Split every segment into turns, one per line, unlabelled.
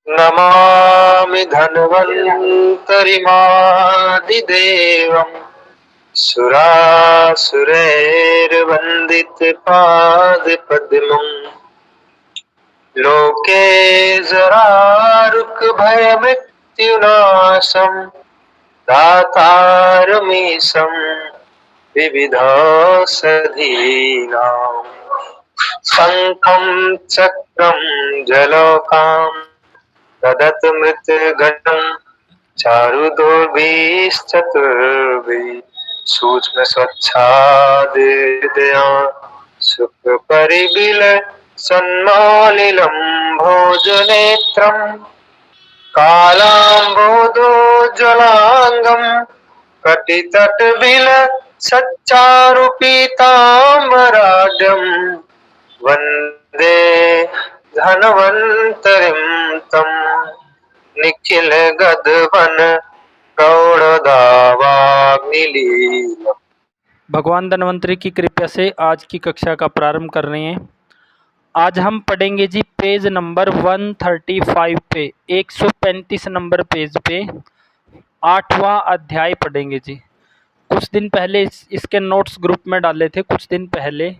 नमामि धन्वन्तरिमादिदेवम् सुरासुरैर्वन्दितपादपद्मम् लोके जरारुकभयमृत्युनाशम् दातारमीशं विविधौषधीनाम् शङ्खं चक्रं जलौकां ददत् मृत्युघटं चारुदोर्भिश्चतुर्भिः सूक्ष्मस्वच्छादिदया सुखपरिबिलसन्मालिलं भोजनेत्रम् कालाम्बोदोज्ज्वलाङ्गं कटितटविलसच्चारुपीताम्बराढ्यं वन्दे धन्वन्तरिं तं निखिलगगन प्रौढदावाग्निलीलम्।
भगवान धन्वंतरि की कृपा से आज की कक्षा का प्रारंभ कर रहे हैं। आज हम पढ़ेंगे जी पेज नंबर 135 पे 135 नंबर पेज पे 8वां अध्याय पढ़ेंगे जी। कुछ दिन पहले इसके नोट्स ग्रुप में डाले थे कुछ दिन पहले,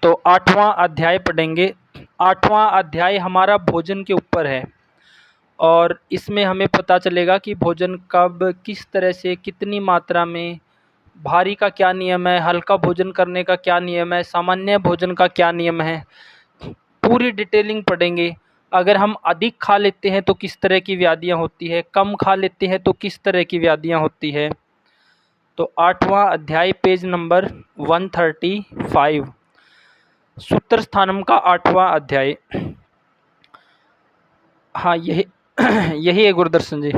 तो 8वां अध्याय पढ़ेंगे। 8वां अध्याय हमारा भोजन के ऊपर है और इसमें हमें पता चलेगा कि भोजन कब, किस तरह से, कितनी मात्रा में, भारी का क्या नियम है, हल्का भोजन करने का क्या नियम है, सामान्य भोजन का क्या नियम है, पूरी डिटेलिंग पढ़ेंगे। अगर हम अधिक खा लेते हैं तो किस तरह की व्याधियां होती है, कम खा लेते हैं तो किस तरह की व्याधियां होती है। तो 8वां अध्याय पेज नंबर 135 सूत्र स्थानम का 8वां अध्याय। हाँ, यही यही है गुरुदर्शन जी।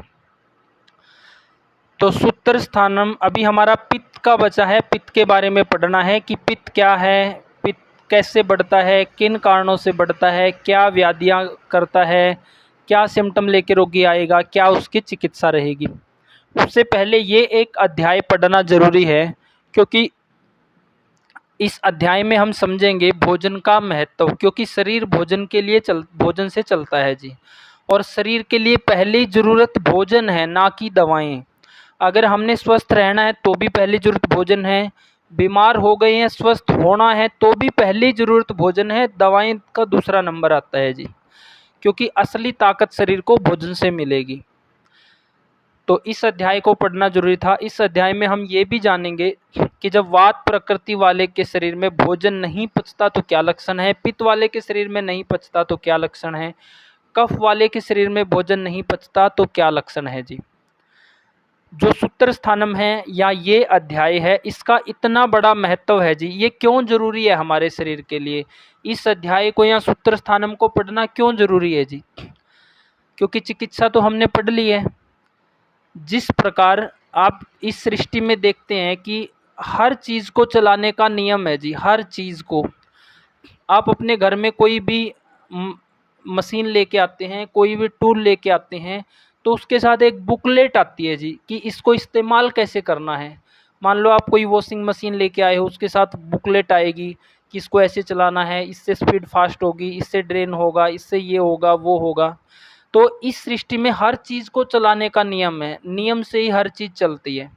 तो सूत्र स्थानम अभी हमारा पित्त का बचा है। पित्त के बारे में पढ़ना है कि पित्त क्या है, पित्त कैसे बढ़ता है, किन कारणों से बढ़ता है, क्या व्याधियां करता है, क्या सिम्टम लेके रोगी आएगा, क्या उसकी चिकित्सा रहेगी। उससे पहले ये एक अध्याय पढ़ना जरूरी है क्योंकि इस अध्याय में हम समझेंगे भोजन का महत्व, क्योंकि शरीर भोजन के लिए भोजन से चलता है जी। और शरीर के लिए पहली ज़रूरत भोजन है, ना कि दवाएं। अगर हमने स्वस्थ रहना है तो भी पहली ज़रूरत भोजन है, बीमार हो गए हैं, स्वस्थ होना है तो भी पहली ज़रूरत भोजन है, दवाएं का दूसरा नंबर आता है जी। क्योंकि असली ताकत शरीर को भोजन से मिलेगी। तो इस अध्याय को पढ़ना जरूरी था। इस अध्याय में हम ये भी जानेंगे कि जब वात प्रकृति वाले के शरीर में भोजन नहीं पचता तो क्या लक्षण है, पित्त वाले के शरीर में नहीं पचता तो क्या लक्षण है, कफ वाले के शरीर में भोजन नहीं पचता तो क्या लक्षण है जी। जो सूत्र स्थानम है या ये अध्याय है, इसका इतना बड़ा महत्व है जी। ये क्यों जरूरी है हमारे शरीर के लिए, इस अध्याय को या सूत्र स्थानम को पढ़ना क्यों जरूरी है जी। क्योंकि चिकित्सा तो हमने पढ़ ली है। जिस प्रकार आप इस सृष्टि में देखते हैं कि हर चीज़ को चलाने का नियम है जी। हर चीज़ को आप अपने घर में कोई भी मशीन लेके आते हैं, कोई भी टूल लेके आते हैं, तो उसके साथ एक बुकलेट आती है जी कि इसको इस्तेमाल कैसे करना है। मान लो आप कोई वॉशिंग मशीन लेके आए हो, उसके साथ बुकलेट आएगी कि इसको ऐसे चलाना है, इससे स्पीड फास्ट होगी, इससे ड्रेन होगा, इससे ये होगा, वो होगा। तो इस सृष्टि में हर चीज़ को चलाने का नियम है, नियम से ही हर चीज़ चलती है।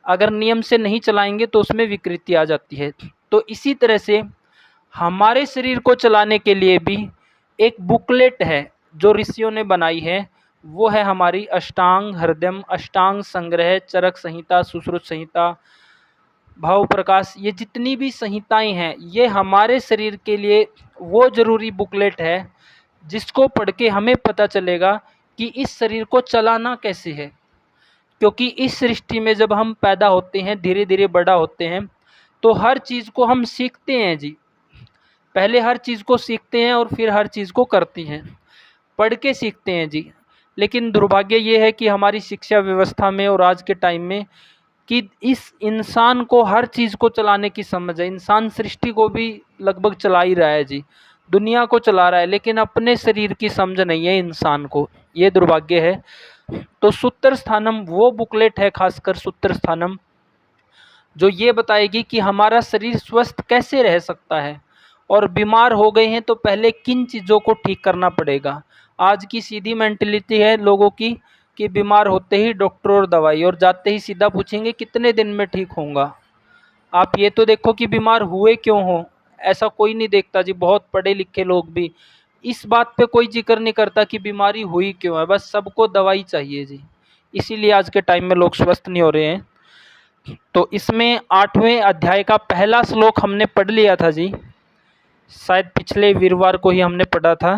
अगर नियम से नहीं चलाएंगे तो उसमें विकृति आ जाती है। तो इसी तरह से हमारे शरीर को चलाने के लिए भी एक बुकलेट है जो ऋषियों ने बनाई है। वो है हमारी अष्टांग हृदयम, अष्टांग संग्रह, चरक संहिता, सुश्रुत संहिता, भाव प्रकाश। ये जितनी भी संहिताएं हैं ये हमारे शरीर के लिए वो जरूरी बुकलेट है जिसको पढ़ के हमें पता चलेगा कि इस शरीर को चलाना कैसे है। क्योंकि इस सृष्टि में जब हम पैदा होते हैं, धीरे धीरे बड़ा होते हैं, तो हर चीज़ को हम सीखते हैं जी। पहले हर चीज़ को सीखते हैं और फिर हर चीज़ को करते हैं, पढ़ के सीखते हैं जी। लेकिन दुर्भाग्य ये है कि हमारी शिक्षा व्यवस्था में और आज के टाइम में कि इस इंसान को हर चीज़ को चलाने की समझ है। इंसान सृष्टि को भी लगभग चला ही रहा है जी, दुनिया को चला रहा है, लेकिन अपने शरीर की समझ नहीं है इंसान को। ये दुर्भाग्य है। तो सूत्र स्थानम वो बुकलेट है, खासकर सूत्र स्थानम, जो ये बताएगी कि हमारा शरीर स्वस्थ कैसे रह सकता है और बीमार हो गए हैं तो पहले किन चीज़ों को ठीक करना पड़ेगा। आज की सीधी मेंटेलिटी है लोगों की कि बीमार होते ही डॉक्टर और दवाई, और जाते ही सीधा पूछेंगे कितने दिन में ठीक होऊंगा। आप ये तो देखो कि बीमार हुए क्यों हो, ऐसा कोई नहीं देखता जी। बहुत पढ़े लिखे लोग भी इस बात पे कोई जिक्र नहीं करता कि बीमारी हुई क्यों है, बस सबको दवाई चाहिए जी। इसीलिए आज के टाइम में लोग स्वस्थ नहीं हो रहे हैं। तो इसमें 8वें अध्याय का पहला श्लोक हमने पढ़ लिया था जी, शायद पिछले वीरवार को ही हमने पढ़ा था।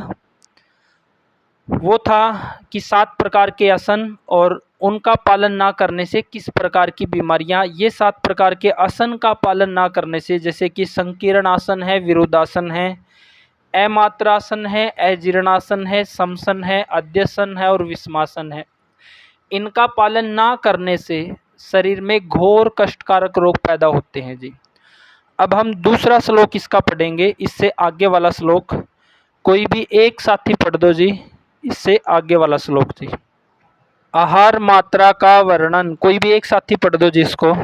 वो था कि 7 प्रकार के आसन और उनका पालन ना करने से किस प्रकार की बीमारियां, ये 7 प्रकार के आसन का पालन ना करने से, जैसे कि संकीर्ण आसन है, विरुद्धासन है, अमात्रासन है, अजीर्णासन है, समसन है, अध्यसन है और विषमासन है, इनका पालन ना करने से शरीर में घोर कष्टकारक रोग पैदा होते हैं जी। अब हम दूसरा श्लोक इसका पढ़ेंगे, इससे आगे वाला श्लोक कोई भी एक साथी पढ़ दो जी, इससे आगे वाला श्लोक जी। आहार मात्रा का वर्णन, कोई भी एक साथी पढ़ दो जी इसको।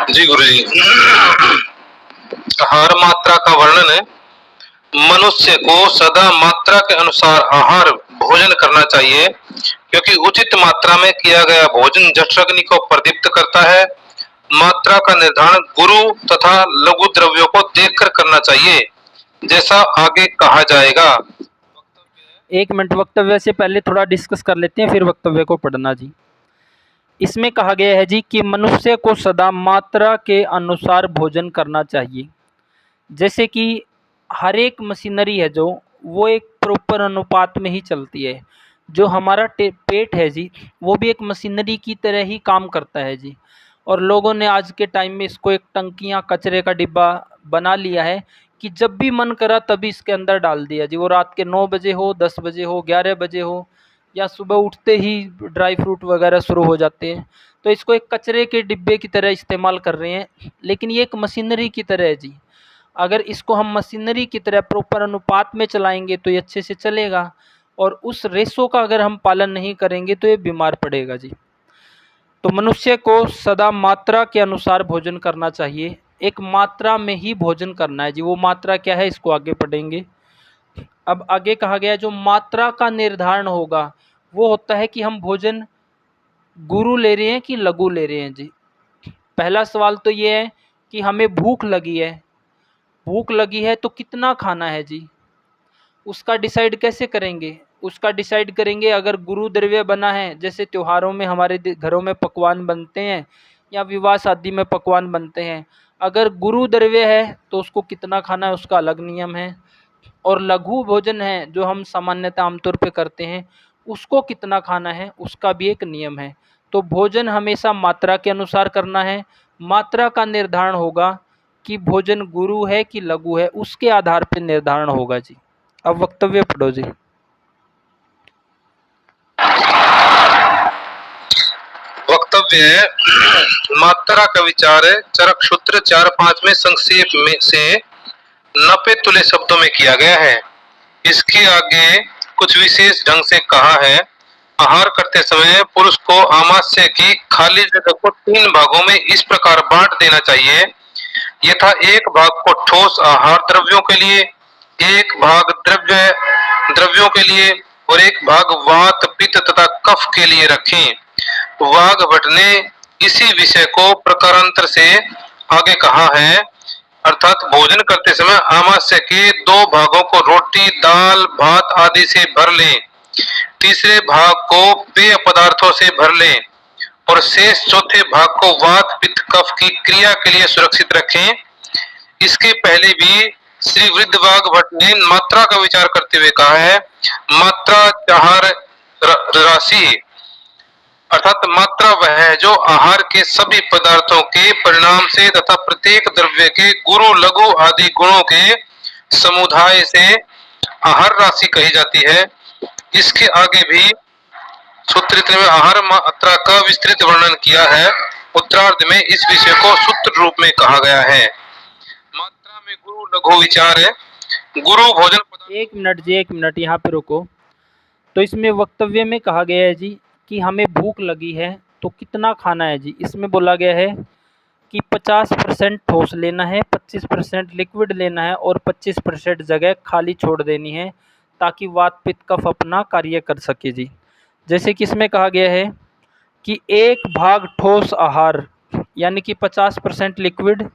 जी गुरुजी। आहार मात्रा का वर्णन है, मनुष्य को सदा मात्रा के अनुसार आहार भोजन करना चाहिए, क्योंकि उचित मात्रा में किया गया भोजन जठराग्नि को प्रदीप्त करता है। मात्रा का निर्धारण गुरु तथा लघु द्रव्यों को देखकर करना चाहिए, जैसा आगे कहा जाएगा।
एक मिनट, वक्तव्य से पहले थोड़ा डिस्कस कर लेते हैं, फिर वक्तव्य को पढ़ना जी। इसमें कहा गया है जी कि मनुष्य को सदा मात्रा के अनुसार भोजन करना चाहिए। जैसे कि हर एक मशीनरी है जो, वो एक प्रॉपर अनुपात में ही चलती है। जो हमारा पेट है जी, वो भी एक मशीनरी की तरह ही काम करता है जी। और लोगों ने आज के टाइम में इसको एक टंकियाँ, कचरे का डिब्बा बना लिया है कि जब भी मन करा तभी इसके अंदर डाल दिया जी। वो रात के 9 बजे हो, 10 बजे हो, 11 बजे हो, या सुबह उठते ही ड्राई फ्रूट वगैरह शुरू हो जाते हैं। तो इसको एक कचरे के डिब्बे की तरह इस्तेमाल कर रहे हैं, लेकिन ये एक मशीनरी की तरह है जी। अगर इसको हम मशीनरी की तरह प्रॉपर अनुपात में चलाएंगे तो ये अच्छे से चलेगा, और उस रेशो का अगर हम पालन नहीं करेंगे तो ये बीमार पड़ेगा जी। तो मनुष्य को सदा मात्रा के अनुसार भोजन करना चाहिए, एक मात्रा में ही भोजन करना है जी। वो मात्रा क्या है इसको आगे पढ़ेंगे। अब आगे कहा गया है जो मात्रा का निर्धारण होगा वो होता है कि हम भोजन गुरु ले रहे हैं कि लघु ले रहे हैं जी। पहला सवाल तो ये है कि हमें भूख लगी है, भूख लगी है तो कितना खाना है जी, उसका डिसाइड कैसे करेंगे। उसका डिसाइड करेंगे अगर गुरु द्रव्य बना है, जैसे त्योहारों में हमारे घरों में पकवान बनते हैं या विवाह शादी में पकवान बनते हैं। अगर गुरु द्रव्य है तो उसको कितना खाना है उसका अलग नियम है, और लघु भोजन है जो हम सामान्यतः आमतौर पे करते हैं उसको कितना खाना है उसका भी एक नियम है। तो भोजन हमेशा मात्रा के अनुसार करना है। मात्रा का निर्धारण होगा कि भोजन गुरु है कि लघु है, उसके आधार पर निर्धारण होगा जी। अब वक्तव्य पढ़ो जी।
वक्तव्य है, मात्रा का विचार है चरक सूत्र 4-5 में संक्षेप में से 90 तुल्य शब्दों में किया गया है। इसके आगे कुछ विशेष ढंग से कहा है। आहार करते समय पुरुष को आमाशय की खाली जगह को 3 भागों में इस प्रकार बांट देना चाहिए, यथा एक भाग को ठोस आहार द्रव्यों के लिए, एक भाग द्रव्यों के लिए और एक भाग वात, पित्त तथा कफ के लिए रखें। वाघ भट्ट ने इसी विषय को प्रकारांतर से आगे कहा है, अर्थात भोजन करते समय आमाशय के 2 भागों को रोटी, दाल, भात आदि से भर लें, तीसरे भाग को पेय पदार्थों से भर लें और शेष चौथे भाग को वात, पित्त, कफ की क्रिया के लिए सुरक्षित रखें। इसके पहले भी श्री वृद्धवाघ भट्ट ने मात्रा का विचार करते हुए कहा है, मात्रा आहार राशि, अर्थात मात्रा वह है जो आहार के सभी पदार्थों के परिणाम से तथा प्रत्येक द्रव्य के गुरु, लघु आदि गुणों के समुदाय से आहार राशि कही जाती है। इसके आगे भी सूत्र में आहार मात्रा का विस्तृत वर्णन किया है। उत्तरार्ध में इस विषय को सूत्र रूप में कहा गया है। मात्रा में गुरु लघु विचार है। गुरु भोजन,
एक मिनट जी, एक मिनट यहाँ पे रुको। तो इसमें वक्तव्य में कहा गया है जी कि हमें भूख लगी है तो कितना खाना है जी। इसमें बोला गया है कि 50% ठोस लेना है, 25% लिक्विड लेना है और 25% जगह खाली छोड़ देनी है ताकि वात पित्त कफ अपना कार्य कर सके जी। जैसे कि इसमें कहा गया है कि 1 भाग ठोस आहार यानी कि 50% लिक्विड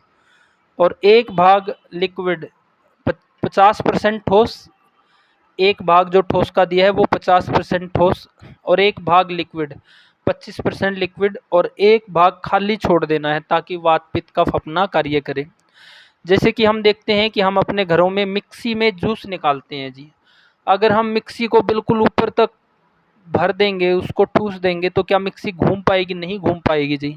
और 1 भाग लिक्विड 50% ठोस, 1 भाग जो ठोस का दिया है वो 50% ठोस और 1 भाग लिक्विड 25% लिक्विड और 1 भाग खाली छोड़ देना है ताकि वात पित्त कफ अपना कार्य करे। जैसे कि हम देखते हैं कि हम अपने घरों में मिक्सी में जूस निकालते हैं जी। अगर हम मिक्सी को बिल्कुल ऊपर तक भर देंगे, उसको ठूस देंगे तो क्या मिक्सी घूम पाएगी? नहीं घूम पाएगी जी।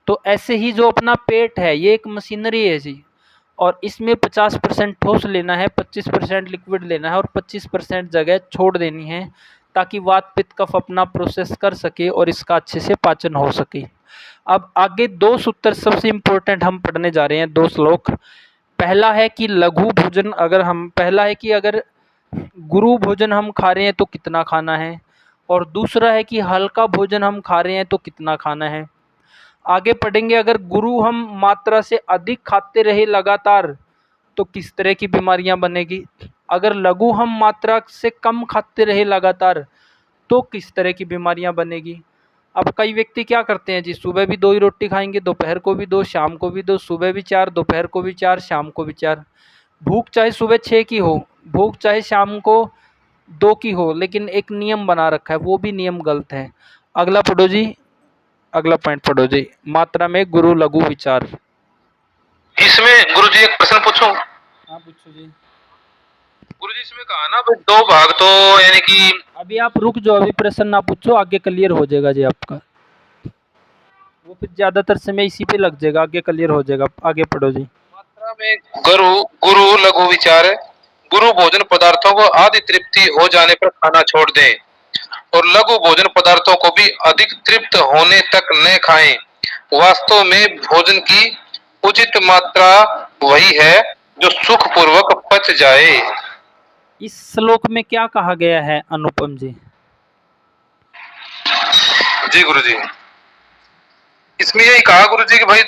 तो ऐसे ही जो अपना पेट है ये एक मशीनरी है जी, और इसमें 50% ठोस लेना है, 25% लिक्विड लेना है और 25% जगह छोड़ देनी है ताकि वात पित्त कफ अपना प्रोसेस कर सके और इसका अच्छे से पाचन हो सके। अब आगे 2 सूत्र सबसे इम्पोर्टेंट हम पढ़ने जा रहे हैं, 2 श्लोक। पहला है कि लघु भोजन अगर गुरु भोजन हम खा रहे हैं तो कितना खाना है, और दूसरा है कि हल्का भोजन हम खा रहे हैं तो कितना खाना है। आगे पढ़ेंगे, अगर गुरु हम मात्रा से अधिक खाते रहे लगातार तो किस तरह की बीमारियां बनेगी, अगर लघु हम मात्रा से कम खाते रहे लगातार तो किस तरह की बीमारियां बनेगी। अब कई व्यक्ति क्या करते हैं जी, सुबह भी 2 ही रोटी खाएंगे, दोपहर को भी 2, शाम को भी 2, सुबह भी 4, दोपहर को भी 4, शाम को भी 4। भूख चाहे सुबह 6 की हो, भूख चाहे शाम को 2 की हो, लेकिन एक नियम बना रखा है, वो भी नियम गलत है। अगला पढ़ो जी, अगला पॉइंट पढ़ो जी, मात्रा में गुरु लघु विचार।
इसमें गुरुजी एक प्रश्न पूछूं?
हाँ पूछो जी।
गुरुजी इसमें कहा ना भाई 2 भाग, तो यानी कि
अभी आप रुक जाओ, अभी प्रश्न ना पूछो, आगे क्लियर हो जाएगा जी आपका। वो फिर ज्यादातर समय इसी पे लग जाएगा, आगे क्लियर हो जाएगा। आगे पढ़ो जी।
मात्रा में गुरु गुरु लघु विचार। गुरु भोजन पदार्थों को आदि तृप्ति हो जाने पर खाना छोड़ दें और लघु भोजन पदार्थों को भी अधिक तृप्त होने तक न खाएं। वास्तव में भोजन की उचित मात्रा वही है जो सुखपूर्वक पच जाए।
इस श्लोक में क्या कहा गया है अनुपम जी?
जी गुरुजी, इसमें यही कहा गुरुजी कि भाई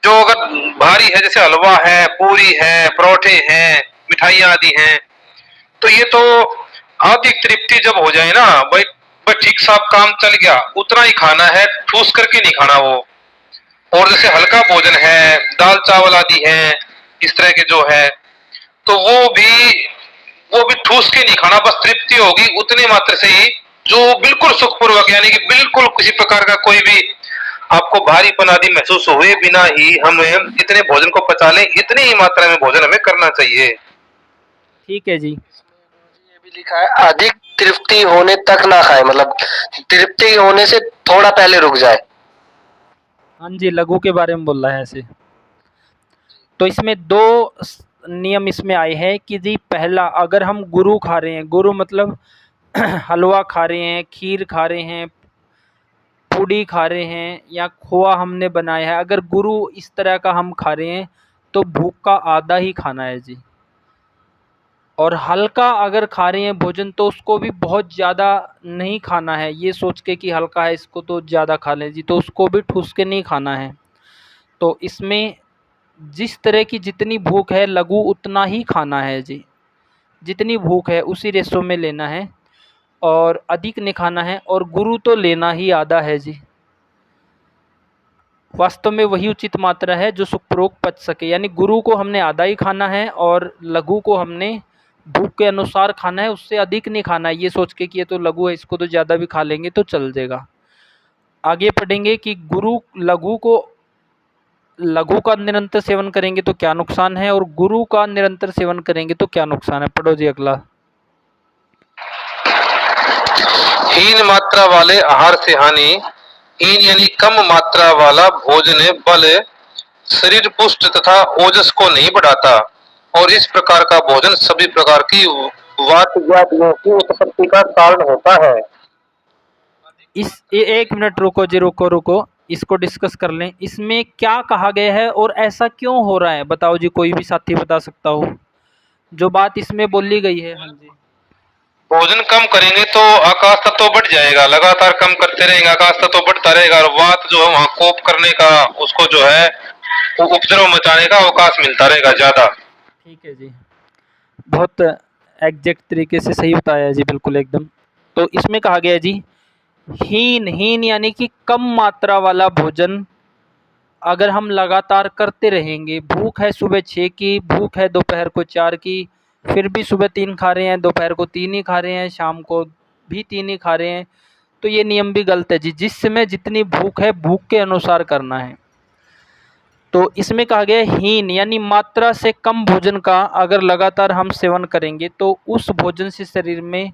जो अगर भारी है, जैसे हलवा है, पूरी है, परोठे हैं, मिठाइयाँ आदि हैं, तो ये तो आदि तृप्ति जब हो जाए ना भाई, ठीक साहब काम चल गया, उतना ही खाना है, ठूस करके नहीं खाना वो। और जैसे हल्का भोजन है, दाल चावल आदि है, इस तरह के जो है, तो वो भी ठूस के नहीं खाना, बस तृप्ति होगी उतनी मात्रा से ही, जो बिल्कुल सुखपूर्वक, यानी कि बिल्कुल किसी प्रकार का कोई भी आपको भारीपन आदि महसूस हुए बिना ही हम इतने भोजन को पचा लें, इतनी ही मात्रा में भोजन हमें करना चाहिए।
ठीक है जी।
ये भी लिखा है अधिक तृप्ति होने तक ना खाए, मतलब तृप्ति होने से थोड़ा पहले रुक जाए।
हाँ जी, लघु के बारे में बोल रहा है ऐसे। तो इसमें 2 नियम इसमें आए हैं कि जी पहला, अगर हम गुरु खा रहे हैं, गुरु मतलब हलवा खा रहे हैं, खीर खा रहे हैं, पूड़ी खा रहे हैं या खोआ हमने बनाया है, अगर गुरु इस तरह का हम खा रहे हैं तो भूख का आधा ही खाना है जी। और हल्का अगर खा रहे हैं भोजन तो उसको भी बहुत ज़्यादा नहीं खाना है, ये सोच के कि हल्का है इसको तो ज़्यादा खा लें जी, तो उसको भी ठूस के नहीं खाना है। तो इसमें जिस तरह की जितनी भूख है लघु उतना ही खाना है जी, जितनी भूख है उसी रेशो में लेना है और अधिक नहीं खाना है, और गुरु तो लेना ही आधा है जी। वास्तव में वही उचित मात्रा है जो सुखपूर्वक पच सके, यानी गुरु को हमने आधा ही खाना है और लघु को हमने भूख के अनुसार खाना है, उससे अधिक नहीं खाना है, ये सोच के कि ये तो लघु है इसको तो ज़्यादा भी खा लेंगे तो चल जाएगा। आगे पढ़ेंगे कि लघु का निरंतर सेवन करेंगे तो क्या नुकसान है और गुरु का निरंतर सेवन करेंगे तो क्या नुकसान है। पढ़ो जी अगला।
हीन मात्रा वाले आहार से हानि। हीन यानी कम मात्रा वाला भोजन बल, शरीर पुष्ट तथा ओजस को नहीं बढ़ाता और इस प्रकार का भोजन सभी प्रकार की वात व्याधियों की उत्पत्ति का कारण होता है।
एक मिनट रुको जी, रुको, इसको डिस्कस कर लें। इसमें क्या कहा गया है और ऐसा क्यों हो रहा है, बताओ जी, कोई भी साथी बता सकता हो जो बात इसमें बोली गई है। हाँ जी,
भोजन कम करेंगे तो आकाश तत्व बढ़ जाएगा, लगातार कम करते रहेंगे आकाश तत्व बढ़ता रहेगा और वात जो है वहां कोप करने का उसको जो है उपद्रव मचाने का अवकाश मिलता रहेगा ज़्यादा।
ठीक है जी, बहुत एग्जैक्ट तरीके से सही बताया है जी, बिल्कुल एकदम। तो इसमें कहा गया है जी, हीन हीन यानी कि कम मात्रा वाला भोजन अगर हम लगातार करते रहेंगे, भूख है सुबह 6 की, भूख है दोपहर को 4 की, फिर भी सुबह 3 खा रहे हैं, दोपहर को 3 ही खा रहे हैं, शाम को भी 3 ही खा रहे हैं, तो ये नियम भी गलत है जी। जिस समय जितनी भूख है, भूख के अनुसार करना है। तो इसमें कहा गया है हीन यानी मात्रा से कम भोजन का अगर लगातार हम सेवन करेंगे तो उस भोजन से शरीर में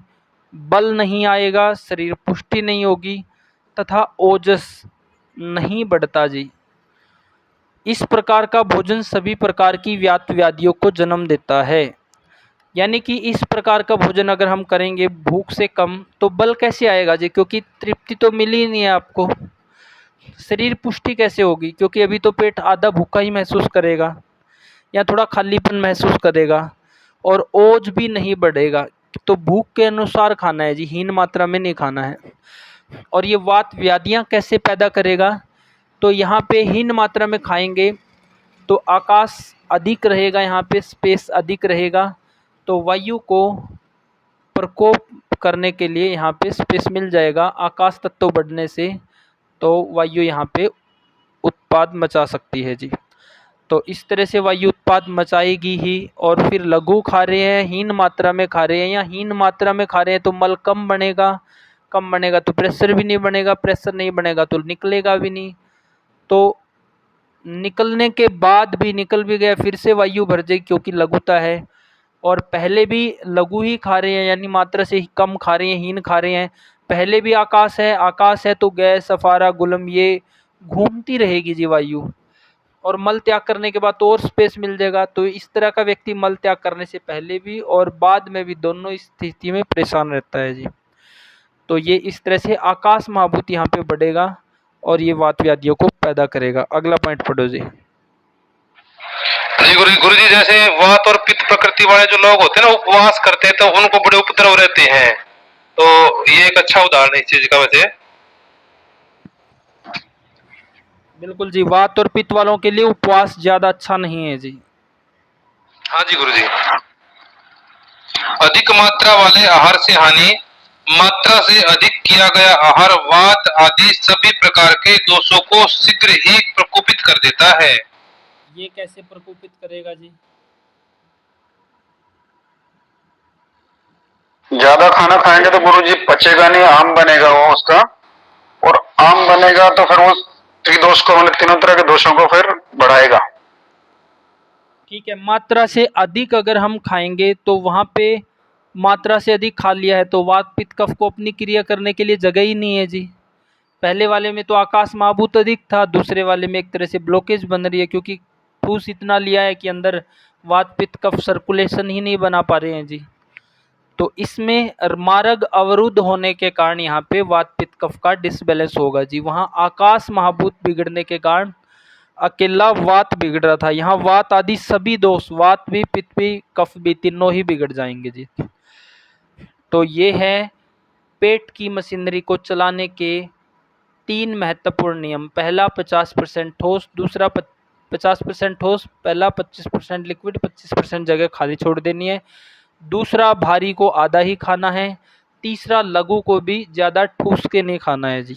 बल नहीं आएगा, शरीर पुष्टि नहीं होगी तथा ओजस नहीं बढ़ता जी। इस प्रकार का भोजन सभी प्रकार की व्याधियों को जन्म देता है। यानी कि इस प्रकार का भोजन अगर हम करेंगे भूख से कम तो बल कैसे आएगा जी, क्योंकि तृप्ति तो मिली ही नहीं है आपको। शरीर पुष्टि कैसे होगी, क्योंकि अभी तो पेट आधा भूखा ही महसूस करेगा या थोड़ा खालीपन महसूस करेगा और ओज भी नहीं बढ़ेगा। तो भूख के अनुसार खाना है जी, हीन मात्रा में नहीं खाना है। और ये वात व्याधियाँ कैसे पैदा करेगा, तो यहाँ पे हीन मात्रा में खाएंगे तो आकाश अधिक रहेगा, यहाँ पे स्पेस अधिक रहेगा, तो वायु को प्रकोप करने के लिए यहाँ पे स्पेस मिल जाएगा आकाश तत्व बढ़ने से, तो वायु यहाँ पे उत्पाद मचा सकती है जी। तो इस तरह से वायु उत्पाद मचाएगी ही। और फिर लघु खा रहे हैं, हीन मात्रा में खा रहे हैं या हीन मात्रा में खा रहे हैं तो मल कम बनेगा, कम बनेगा तो प्रेशर भी नहीं बनेगा, प्रेशर नहीं बनेगा तो निकलेगा भी नहीं, तो निकलने के बाद भी निकल भी गया फिर से वायु भर जाएगी क्योंकि लघुता है। और पहले भी लघु ही खा रहे हैं यानी मात्रा से ही कम खा रहे हैं, हीन खा रहे हैं, पहले भी आकाश है तो गैस सफारा गुलम ये घूमती रहेगी जी वायु। और मल त्याग करने के बाद तो और स्पेस मिल जाएगा। तो इस तरह का व्यक्ति मल त्याग करने से पहले भी और बाद में भी दोनों स्थिति में परेशान रहता है जी। तो ये इस तरह से आकाश महाभूत यहाँ पे बढ़ेगा और ये वात व्याधियों को पैदा करेगा। अगला पॉइंट पढ़ो जी।
जी गुरु जी, जैसे वात और पित्त प्रकृति वाले जो लोग होते हैं ना, उपवास करते हैं तो उनको बड़े उपद्रव रहते हैं, तो ये एक अच्छा उदाहरण है इस चीज का वैसे।
बिल्कुल जी, वात और पित्त वालों के लिए उपवास ज्यादा अच्छा नहीं है जी।
हाँ जी गुरु जी। अधिक मात्रा वाले आहार से हानि, मात्रा से अधिक किया गया आहार वात आदि सभी प्रकार के दोषों को शीघ्र ही प्रकोपित कर देता है।
ये कैसे प्रकोपित करेगा जी?
ज्यादा खाना खाएंगे तो गुरुजी पचेगा नहीं, आम बनेगा वो उसका, और आम बनेगा तो फिर वो त्रिदोष को मतलब तीनों तरह के दोषों को फिर बढ़ाएगा।
ठीक है, मात्रा से अधिक अगर हम खाएंगे तो वहाँ पे मात्रा से अधिक खा लिया है तो वात पित्त कफ को अपनी क्रिया करने के लिए जगह ही नहीं है जी। पहले वाले में तो आकाश महाभूत अधिक था, दूसरे वाले में एक तरह से ब्लॉकेज बन रही है क्योंकि ठूस इतना लिया है कि अंदर वात पित्त कफ सर्कुलेशन ही नहीं बना पा रहे हैं जी। तो इसमें मार्ग अवरुद्ध होने के कारण यहाँ पे वात पित्त कफ का डिसबैलेंस होगा जी। वहाँ आकाश महाभूत बिगड़ने के कारण अकेला वात बिगड़ रहा था, यहाँ वात आदि सभी दोष, वात भी पित्त भी कफ भी तीनों ही बिगड़ जाएंगे जी। तो ये है पेट की मशीनरी को चलाने के 3 महत्वपूर्ण नियम। पहला 50% ठोस, दूसरा 50% ठोस, पहला 25% लिक्विड, 25% जगह खाली छोड़ देनी है, दूसरा भारी को आधा ही खाना है, तीसरा लघु को भी ज़्यादा ठूस के नहीं खाना है जी।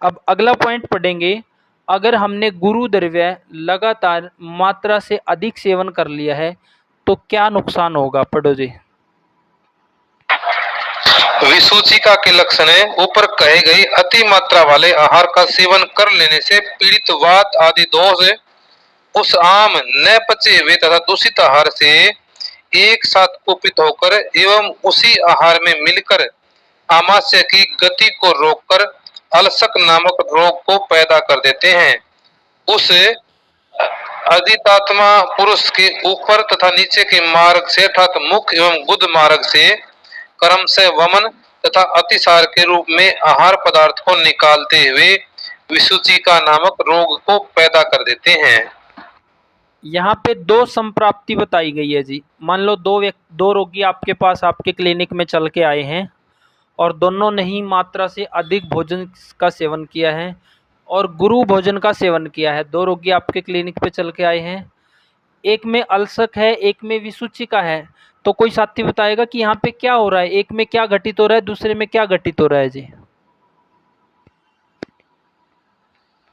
अब अगला पॉइंट पढ़ेंगे, अगर हमने गुरु द्रव्य लगातार मात्रा से अधिक सेवन कर लिया है तो क्या नुकसान होगा, पढ़ो जी।
विसूचिका के लक्षण है, ऊपर कहे गए अति मात्रा वाले आहार का सेवन कर लेने से पीड़ित वात आदि दोष उस आम न पचे हुए तथा दूषित आहार से एक साथ कुपित होकर एवं उसी आहार में मिलकर आमाशय की गति को रोककर अलसक नामक रोग को पैदा कर देते हैं। उस अधितात्मा पुरुष के ऊपर तथा नीचे के मार्ग से अर्थात मुख एवं गुद मार्ग से क्रमशः वमन तथा अतिसार के रूप में आहार पदार्थ को निकालते हुए विसूचिका नामक रोग को पैदा कर देते हैं।
यहाँ पे 2 संप्राप्ति बताई गई है जी। मान लो दो रोगी आपके पास आपके क्लिनिक में चल के आए हैं और दोनों ने ही मात्रा से अधिक भोजन का सेवन किया है और गुरु भोजन का सेवन किया है। 2 रोगी आपके क्लिनिक पे चल के आए हैं, एक में अल्सक है, एक में विसूचिका है। तो कोई साथी बताएगा कि यहाँ पे क्या हो रहा है, एक में क्या घटित हो रहा है, दूसरे में क्या घटित हो रहा है जी?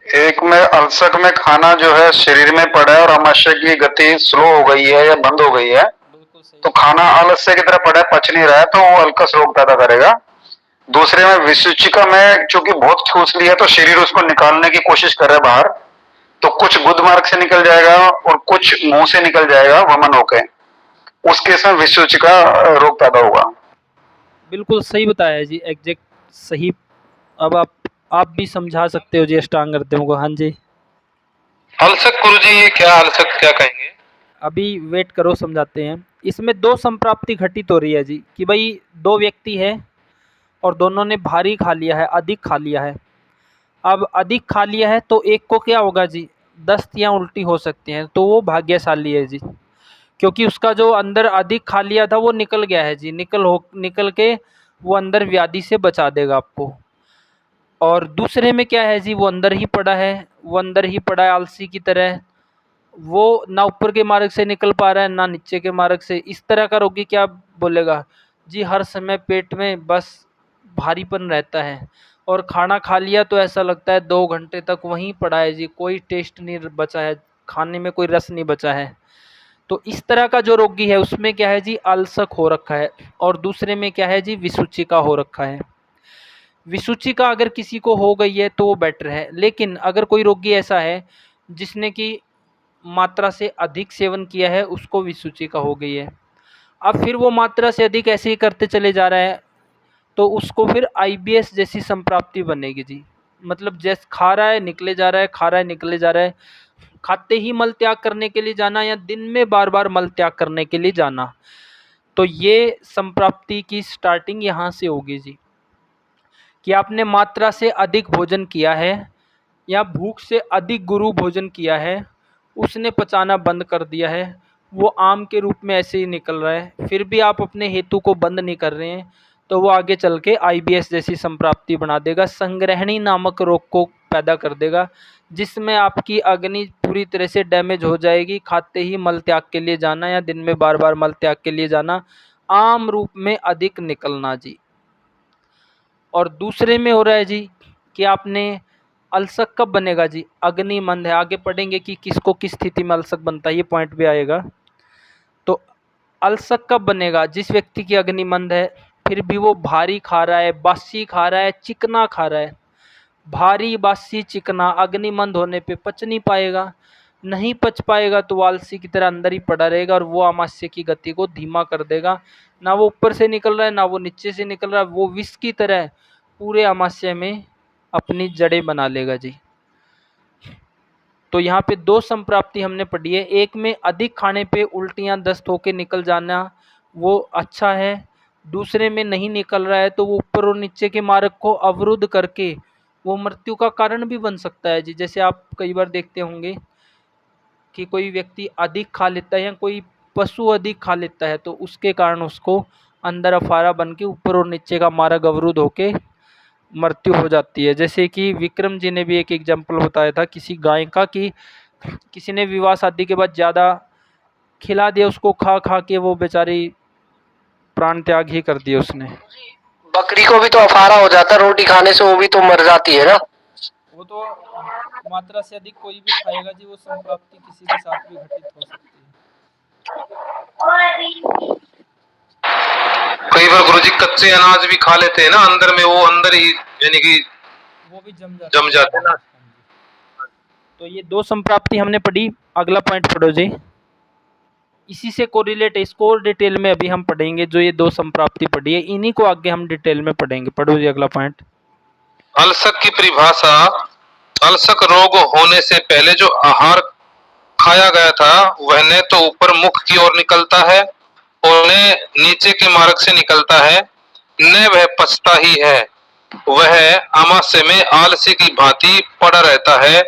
एक में अल्सक में खाना जो है शरीर में पड़ा है और आमाशय की गति स्लो हो गई है या बंद हो गई है,
बिल्कुल सही।
तो खाना आलस्य की तरह पड़ा है, पच नहीं रहा है, तो वो अल्कस रोग पैदा करेगा। दूसरे में विसूचिका में चूंकि बहुत ठूस लिया तो शरीर उसको निकालने की कोशिश कर रहा है बाहर, तो कुछ गुद मार्ग से निकल जाएगा और कुछ मुंह से निकल जाएगा वमन होके, उस केस में विसूचिका रोग पैदा होगा।
बिल्कुल सही बताया जी, एग्जैक्ट सही। अब आप भी समझा सकते हो जी अष्टांग हृदयों को। हाँ जी,
अलसक गुरुजी, ये क्या अलसक क्या कहेंगे?
अभी वेट करो, समझाते हैं। इसमें 2 संप्राप्ति घटित हो रही है जी, कि भाई 2 व्यक्ति है और दोनों ने भारी खा लिया है, अधिक खा लिया है। अब अधिक खा लिया है तो एक को क्या होगा जी, दस्त या उल्टी हो सकती हैं, तो वो भाग्यशाली है जी, क्योंकि उसका जो अंदर अधिक खा लिया था वो निकल गया है जी, निकल के वो अंदर व्याधि से बचा देगा आपको। और दूसरे में क्या है जी, वो अंदर ही पड़ा है, वो अंदर ही पड़ा है आलसी की तरह, वो ना ऊपर के मार्ग से निकल पा रहा है ना नीचे के मार्ग से। इस तरह का रोगी क्या बोलेगा जी, हर समय पेट में बस भारीपन रहता है और खाना खा लिया तो ऐसा लगता है 2 घंटे तक वहीं पड़ा है जी, कोई टेस्ट नहीं बचा है, खाने में कोई रस नहीं बचा है। तो इस तरह का जो रोगी है उसमें क्या है जी, अल्सक हो रखा है, और दूसरे में क्या है जी, विसूचिका हो रखा है। विसूचिका अगर किसी को हो गई है तो वो बेटर है, लेकिन अगर कोई रोगी ऐसा है जिसने की मात्रा से अधिक सेवन किया है, उसको विसूचिका हो गई है, अब फिर वो मात्रा से अधिक ऐसे ही करते चले जा रहा है, तो उसको फिर आईबीएस जैसी संप्राप्ति बनेगी जी। मतलब जैसे खा रहा है निकले जा रहा है, खा रहा है निकले जा रहा है, खाते ही मल त्याग करने के लिए जाना या दिन में बार बार मल त्याग करने के लिए जाना। तो ये संप्राप्ति की स्टार्टिंग यहाँ से होगी जी, कि आपने मात्रा से अधिक भोजन किया है या भूख से अधिक गुरु भोजन किया है, उसने पचाना बंद कर दिया है, वो आम के रूप में ऐसे ही निकल रहा है, फिर भी आप अपने हेतु को बंद नहीं कर रहे हैं, तो वो आगे चल के आईबीएस जैसी संप्राप्ति बना देगा, संग्रहणी नामक रोग को पैदा कर देगा, जिसमें आपकी अग्नि पूरी तरह से डैमेज हो जाएगी। खाते ही मल त्याग के लिए जाना या दिन में बार बार मल त्याग के लिए जाना, आम रूप में अधिक निकलना जी। और दूसरे में हो रहा है जी कि आपने अल्सक कब बनेगा जी, अग्नि मंद है, आगे पढ़ेंगे कि किसको किस स्थिति में अल्सक बनता है, ये पॉइंट भी आएगा। तो अल्सक कब बनेगा, जिस व्यक्ति की अग्नि मंद है, फिर भी वो भारी खा रहा है, बासी खा रहा है, चिकना खा रहा है। भारी बासी चिकना अग्निमंद होने पे पच नहीं पाएगा, नहीं पच पाएगा तो आलसी की तरह अंदर ही पड़ा रहेगा और वो आमाशय की गति को धीमा कर देगा। ना वो ऊपर से निकल रहा है ना वो नीचे से निकल रहा है, वो विष की तरह पूरे आमाशय में अपनी जड़ें बना लेगा जी। तो यहाँ पे 2 संप्राप्ति हमने पढ़ी है, एक में अधिक खाने पे उल्टियाँ दस्त होके निकल जाना वो अच्छा है, दूसरे में नहीं निकल रहा है तो वो ऊपर और नीचे के मार्ग को अवरुद्ध करके वो मृत्यु का कारण भी बन सकता है जी। जैसे आप कई बार देखते होंगे कि कोई व्यक्ति अधिक खा लेता है या कोई पशु अधिक खा लेता है, तो उसके कारण उसको अंदर अफारा बन के ऊपर और नीचे का मार्ग अवरुद्ध होके मृत्यु हो जाती है। जैसे कि विक्रम जी ने भी एक एग्जाम्पल बताया था किसी गाय का, कि किसी ने विवाह शादी के बाद ज़्यादा खिला दिया उसको, खा खा के वो बेचारी प्राण त्याग ही कर दिया उसने।
बकरी को भी तो अफारा हो जाता है रोटी खाने से, वो भी तो मर जाती है ना।
वो तो मात्रा से अधिक कोई भी खाएगा जी, वो संप्राप्ति किसी के साथ भी घटित हो सकती है।
कई बार गुरुजी कच्चे अनाज भी खा लेते हैं ना, अंदर में वो अंदर ही यानी कि
वो भी जम
जाते हैं ना।
तो ये 2 संप्राप्ति हमने पढ़ी। अगला पॉइंट पढ़ो जी, इसी से कोरिलेट, इसको और डिटेल में अभी हम पढ़ेंगे। जो ये 2 संप्राप्ति पढ़ी है इन्हीं को आगे हम डिटेल में पढ़ेंगे। पढ़ो जी अगला पॉइंट।
अलसक की परिभाषा, अलसक रोग होने से पहले जो आहार खाया गया था वह न तो ऊपर मुख की ओर निकलता है और न नीचे के मार्ग से निकलता है, न वह पचता ही है, वह आमाशय में आलसी की भांति पड़ा रहता है,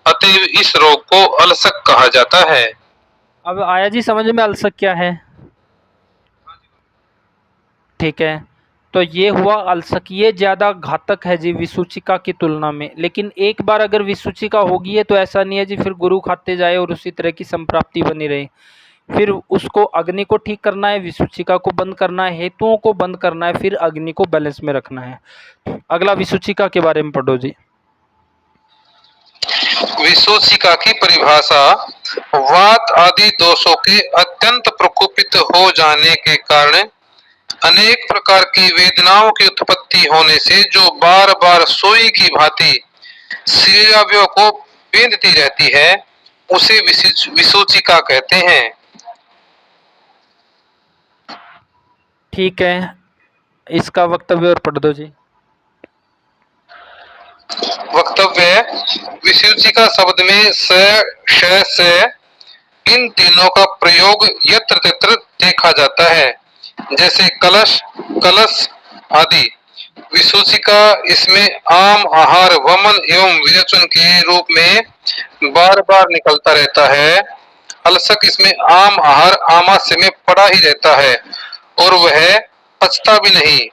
अतएव इस रोग को अलसक कहा जाता है।
अब आया जी समझ में अल्सक क्या है? ठीक है, तो ये हुआ अल्सक, ये ज़्यादा घातक है जी विसूचिका की तुलना में। लेकिन एक बार अगर विसूचिका होगी है तो ऐसा नहीं है जी फिर गुरु खाते जाए और उसी तरह की संप्राप्ति बनी रहे। फिर उसको अग्नि को ठीक करना है, विसूचिका को बंद करना है, हेतुओं को बंद करना है, फिर अग्नि को बैलेंस में रखना है। अगला विसूचिका के बारे में पढ़ो जी।
विसूचिका की परिभाषा, वात आदि दोषों के अत्यंत प्रकोपित हो जाने के कारण अनेक प्रकार की वेदनाओं की उत्पत्ति होने से जो बार बार सुई की भांति शरीरावयों को बेंधती रहती है, उसे विसूचिका कहते हैं।
ठीक है, इसका वक्तव्य और पढ़ दो जी।
वक्तव्य, विसूचिका शब्द में स, श, से इन तीनों का प्रयोग यत्र तत्र देखा जाता है, जैसे कलश, कलश आदि। विसूचिका इसमें आम, आहार, वमन एवं विरेचन के रूप में बार बार निकलता रहता है। अलसक इसमें आम, आहार, आमाशय में पड़ा ही रहता है और वह पचता भी नहीं।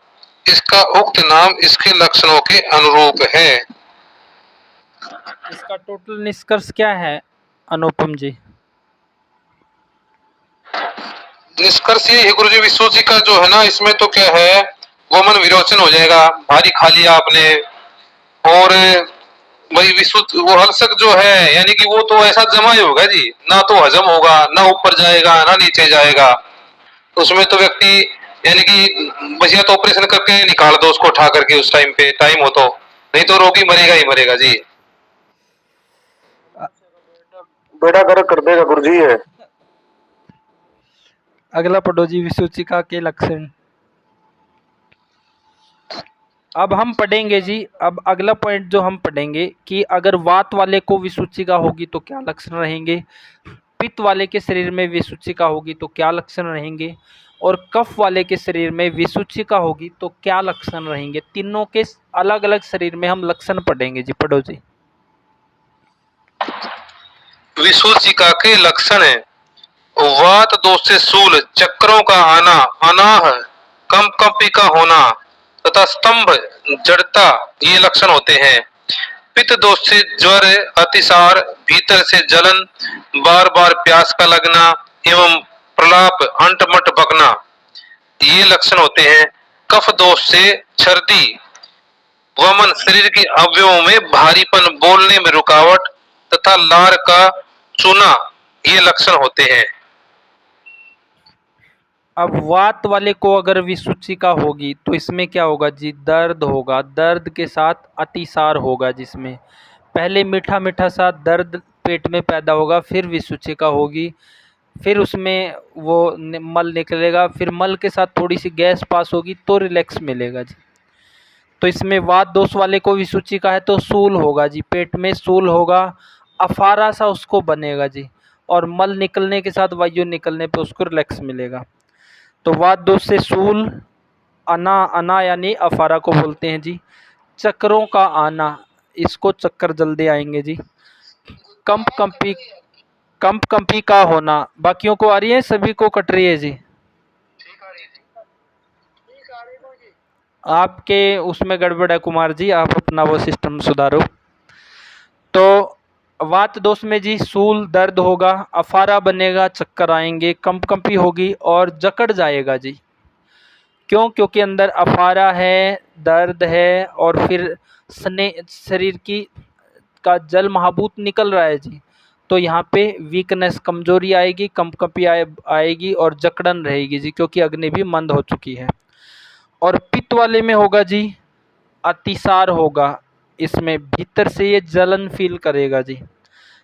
इसका उक्त नाम इसके लक्षणों के अनुरूप है।
इसका टोटल निष्कर्ष क्या है अनुपम जी?
निष्कर्ष ये है गुरु जी, विसूचिका जो है ना, इसमें तो क्या है, वमन विरोचन हो जाएगा, भारी खा लिया आपने, और वही वो हलसक जो है यानी कि वो तो ऐसा जमा ही होगा जी, ना तो हजम होगा, ना ऊपर जाएगा, ना नीचे जाएगा। उसमें तो व्यक्ति यानी कि बस या तो ऑपरेशन करके निकाल दो उसको उठा करके उस टाइम पे, टाइम हो तो, नहीं तो रोगी मरेगा ही मरेगा जी।
बेड़ा गर्क कर देगा गुरु जी है।
अगला पढ़ो जी, विसूचिका के लक्षण। अब हम पढ़ेंगे जी, अब अगला पॉइंट जो हम पढ़ेंगे कि अगर वात वाले को विसूचिका होगी तो क्या लक्षण रहेंगे, पित्त वाले के शरीर में विसूचिका होगी तो क्या लक्षण रहेंगे, और कफ वाले के शरीर में विसूचिका होगी तो क्या लक्षण रहेंगे। तीनों के अलग अलग शरीर में हम लक्षण पढ़ेंगे जी। पढ़ो जी।
विसूचिका के लक्षण है, वात दोष से शूल, चक्रों का आना, अनाह, कंपी का होना तथा स्तंभ, जड़ता, ये लक्षण होते हैं। पित्त दोष से ज्वर, अतिसार, भीतर से जलन, बार बार प्यास का लगना एवं प्रलाप, अंटमट बकना, ये लक्षण होते हैं। कफ दोष से छर्दी, वमन, शरीर के अवयवों में भारीपन, बोलने में रुकावट तथा लार का चूना, ये लक्षण होते हैं।
अब वात वाले को अगर विसूचिका होगी तो इसमें क्या होगा जी, दर्द होगा, दर्द के साथ अतिसार होगा, जिसमें पहले मीठा मीठा सा दर्द पेट में पैदा होगा, फिर विसूचिका होगी, फिर उसमें वो मल निकलेगा, फिर मल के साथ थोड़ी सी गैस पास होगी तो रिलैक्स मिलेगा जी। तो इसमें वात दोष वाले को विसूचिका है तो सूल होगा जी, पेट में सूल होगा, अफारा सा उसको बनेगा जी, और मल निकलने के साथ वायु निकलने पे उसको रिलैक्स मिलेगा। तो वात दोष से सूल, अना, अना यानी अफारा को बोलते हैं जी, चक्रों का आना, इसको चक्कर जल्दी आएंगे जी, कंपी का होना, बाकियों को आ रही है, सभी को कट रही है जी, आपके उसमें गड़बड़ है कुमार जी, आप अपना वो सिस्टम सुधारो। तो वात दोष में जी सूल, दर्द होगा, अफारा बनेगा, चक्कर आएंगे, कंपी होगी और जकड़ जाएगा जी। क्यों? क्योंकि अंदर अफारा है, दर्द है और फिर शरीर की का जल महाभूत निकल रहा है जी, तो यहाँ पे वीकनेस, कमजोरी आएगी, कंपी आएगी और जकड़न रहेगी जी, क्योंकि अग्नि भी मंद हो चुकी है। और पित्त वाले में होगा जी अतिसार होगा, इसमें भीतर से ये जलन फील करेगा जी,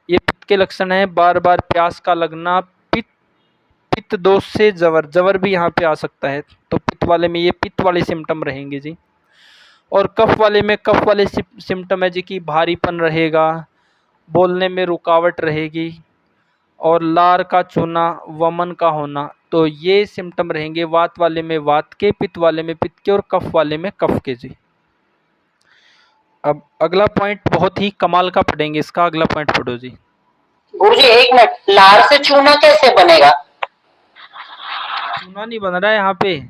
ये पित्त के लक्षण है। बार बार प्यास का लगना, पित्त दोष से जवर, जवर भी यहाँ पे आ सकता है, तो पित्त वाले में ये पित्त वाले सिम्टम रहेंगे जी। और कफ वाले में कफ वाले सिम्टम है जी कि भारीपन रहेगा, बोलने में रुकावट रहेगी और लार का चूना, वमन का होना, तो ये सिम्टम रहेंगे वात वाले में वात के, पित्त वाले में पित्त के और कफ वाले में कफ के जी। अब अगला पॉइंट बहुत ही कमाल का पढ़ेंगे, इसका अगला पॉइंट पढ़ो जी।
गुरुजी एक मिनट, लार से चूना कैसे बनेगा?
चूना नहीं बन रहा है यहाँ पे,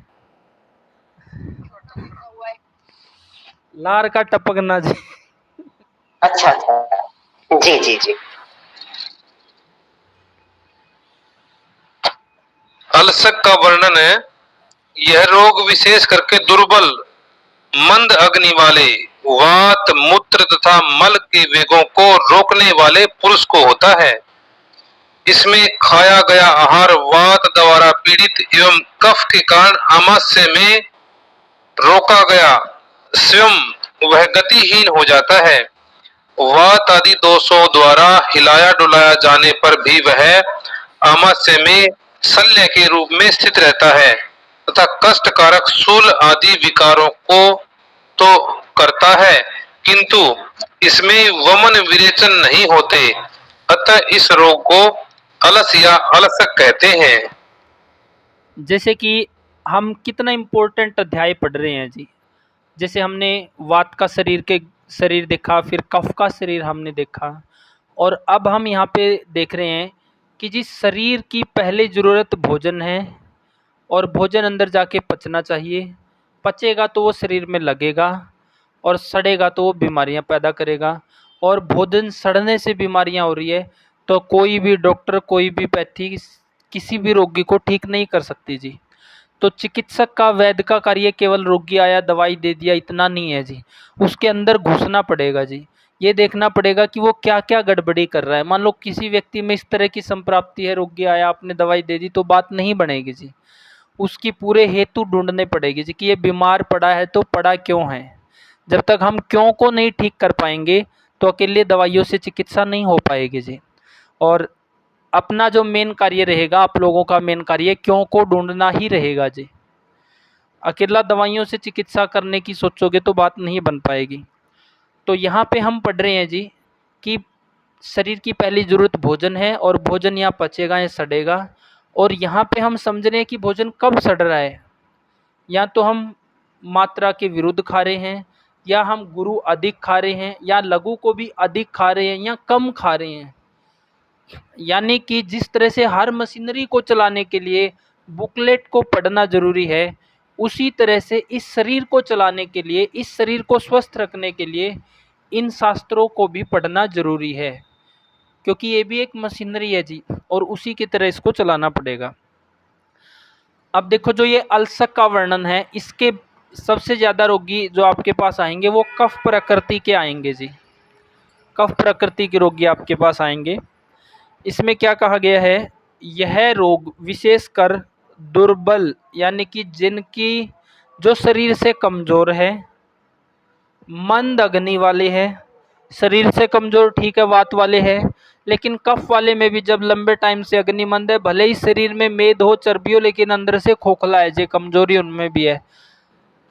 लार का टपकना जी।
अच्छा अच्छा, जी जी जी।
अलसक का वर्णन है, यह रोग विशेष करके दुर्बल, मंद अग्नि वाले, वात मूत्र तथा मल के वेगों को रोकने वाले पुरुष को होता है। इसमें खाया गया आहार वात द्वारा पीड़ित एवं कफ के कारण आमाशय में रोका गया स्वयं वह गतिहीन हो जाता है। वात आदि दोषों द्वारा हिलाया डुलाया जाने पर भी वह आमाशय में शल्य के रूप में स्थित रहता है तथा कष्टकारक शूल आदि विकारों को तो करता है, किंतु इसमें वमन विरेचन नहीं होते, अतः इस रोग को अलस या अलसक कहते हैं।
जैसे कि हम कितना इम्पोर्टेंट अध्याय पढ़ रहे हैं जी। जैसे हमने वात का शरीर देखा, फिर कफ का शरीर हमने देखा, और अब हम यहाँ पे देख रहे हैं कि जिस शरीर की पहले ज़रूरत भोजन है, और भोजन अंदर जाके पचना चाहिए। पचेगा तो वो शरीर में लगेगा, और सड़ेगा तो वो बीमारियां पैदा करेगा। और भोजन सड़ने से बीमारियां हो रही है, तो कोई भी डॉक्टर, कोई भी पैथी किसी भी रोगी को ठीक नहीं कर सकती जी। तो चिकित्सक का, वैद्य का कार्य केवल रोगी आया दवाई दे दिया इतना नहीं है जी। उसके अंदर घुसना पड़ेगा जी। ये देखना पड़ेगा कि वो क्या क्या गड़बड़ी कर रहा है। मान लो किसी व्यक्ति में इस तरह की संप्राप्ति है, रोगी आया आपने दवाई दे दी, तो बात नहीं बनेगी जी। उसकी पूरे हेतु ढूंढने पड़ेगी जी कि ये बीमार पड़ा है तो पड़ा क्यों है। जब तक हम क्यों को नहीं ठीक कर पाएंगे तो अकेले दवाइयों से चिकित्सा नहीं हो पाएगी जी। और अपना जो मेन कार्य रहेगा, आप लोगों का मेन कार्य क्यों को ढूंढना ही रहेगा जी। अकेला दवाइयों से चिकित्सा करने की सोचोगे तो बात नहीं बन पाएगी। तो यहाँ पे हम पढ़ रहे हैं जी कि शरीर की पहली ज़रूरत भोजन है, और भोजन यहाँ पचेगा या सड़ेगा। और यहाँ पे हम समझ रहे हैं कि भोजन कब सड़ रहा है। या तो हम मात्रा के विरुद्ध खा रहे हैं, या हम गुरु अधिक खा रहे हैं, या लघु को भी अधिक खा रहे हैं, या कम खा रहे हैं। यानी कि जिस तरह से हर मशीनरी को चलाने के लिए बुकलेट को पढ़ना जरूरी है, उसी तरह से इस शरीर को चलाने के लिए, इस शरीर को स्वस्थ रखने के लिए इन शास्त्रों को भी पढ़ना जरूरी है, क्योंकि ये भी एक मशीनरी है जी, और उसी की तरह इसको चलाना पड़ेगा। अब देखो, जो ये अलसक का वर्णन है, इसके सबसे ज़्यादा रोगी जो आपके पास आएंगे वो कफ प्रकृति के आएंगे जी। कफ प्रकृति के रोगी आपके पास आएंगे। इसमें क्या कहा गया है, यह रोग विशेषकर दुर्बल, यानी कि जिनकी जो शरीर से कमज़ोर है, मंद अग्नि वाले हैं। शरीर से कमज़ोर ठीक है, वात वाले हैं, लेकिन कफ वाले में भी जब लंबे टाइम से अग्नि मंद है, भले ही शरीर में मेद हो, चर्बी हो, लेकिन अंदर से खोखला है, जो कमजोरी उनमें भी है,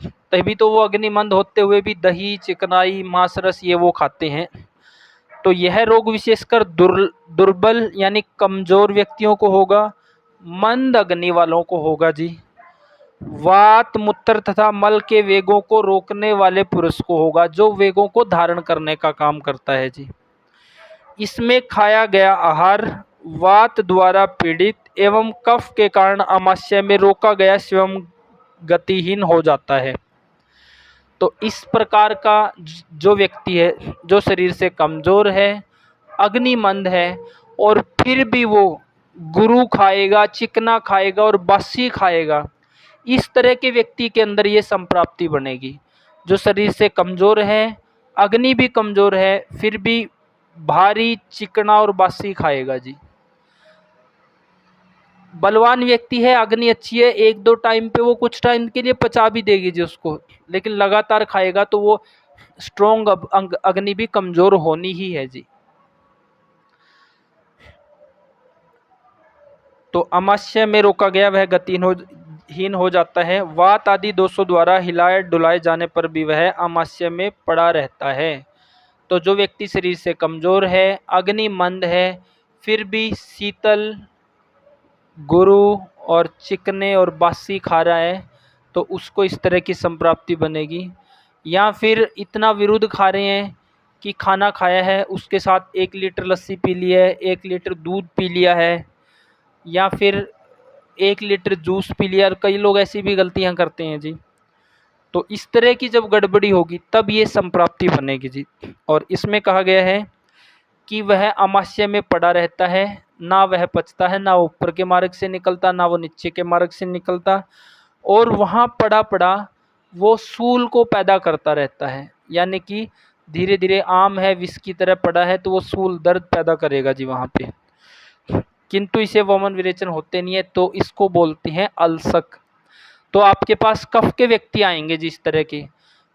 तभी तो वो अग्निमंद होते हुए भी दही, चिकनाई, मांस रस ये वो खाते हैं। तो यह रोग विशेषकर दुर्बल यानी कमजोर व्यक्तियों को होगा, मंद अग्नि वालों को होगा जी। वात मूत्र तथा मल के वेगों को रोकने वाले पुरुष को होगा, जो वेगों को धारण करने का काम करता है जी। इसमें खाया गया आहार वात द्वारा पीड़ित एवं कफ के कारण आमाशय में रोका गया स्वयं गतिहीन हो जाता है। तो इस प्रकार का जो व्यक्ति है, जो शरीर से कमज़ोर है, अग्निमंद है, और फिर भी वो गुरु खाएगा, चिकना खाएगा और बासी खाएगा, इस तरह के व्यक्ति के अंदर ये संप्राप्ति बनेगी। जो शरीर से कमज़ोर है, अग्नि भी कमज़ोर है, फिर भी भारी, चिकना और बासी खाएगा जी। बलवान व्यक्ति है, अग्नि अच्छी है, एक दो टाइम पे वो कुछ टाइम के लिए पचा भी देगी जी उसको, लेकिन लगातार खाएगा तो वो स्ट्रोंग अग्नि भी कमज़ोर होनी ही है जी। तो आमाशय में रोका गया वह गतिहीन हो जाता है। वात आदि दोषों द्वारा हिलाए डुलाए जाने पर भी वह आमाशय में पड़ा रहता है। तो जो व्यक्ति शरीर से कमज़ोर है, अग्निमंद है, फिर भी शीतल, गुरु और चिकने और बासी खा रहा है, तो उसको इस तरह की संप्राप्ति बनेगी। या फिर इतना विरुद्ध खा रहे हैं कि खाना खाया है, उसके साथ 1 लीटर लस्सी पी ली है, 1 लीटर दूध पी लिया है, या फिर 1 लीटर जूस पी लिया। और कई लोग ऐसी भी गलतियां करते हैं जी। तो इस तरह की जब गड़बड़ी होगी तब ये संप्राप्ति बनेगी जी। और इसमें कहा गया है कि वह आमाशय में पड़ा रहता है, ना वह पचता है, ना वो ऊपर के मार्ग से निकलता, ना वो नीचे के मार्ग से निकलता, और वहाँ पड़ा पड़ा वो सूल को पैदा करता रहता है। यानी कि धीरे धीरे आम है विष की तरह पड़ा है तो वो सूल दर्द पैदा करेगा जी वहाँ पे, किंतु इसे वमन विरेचन होते नहीं है, तो इसको बोलते हैं अल्सक। तो आपके पास कफ के व्यक्ति आएंगे जिस तरह के,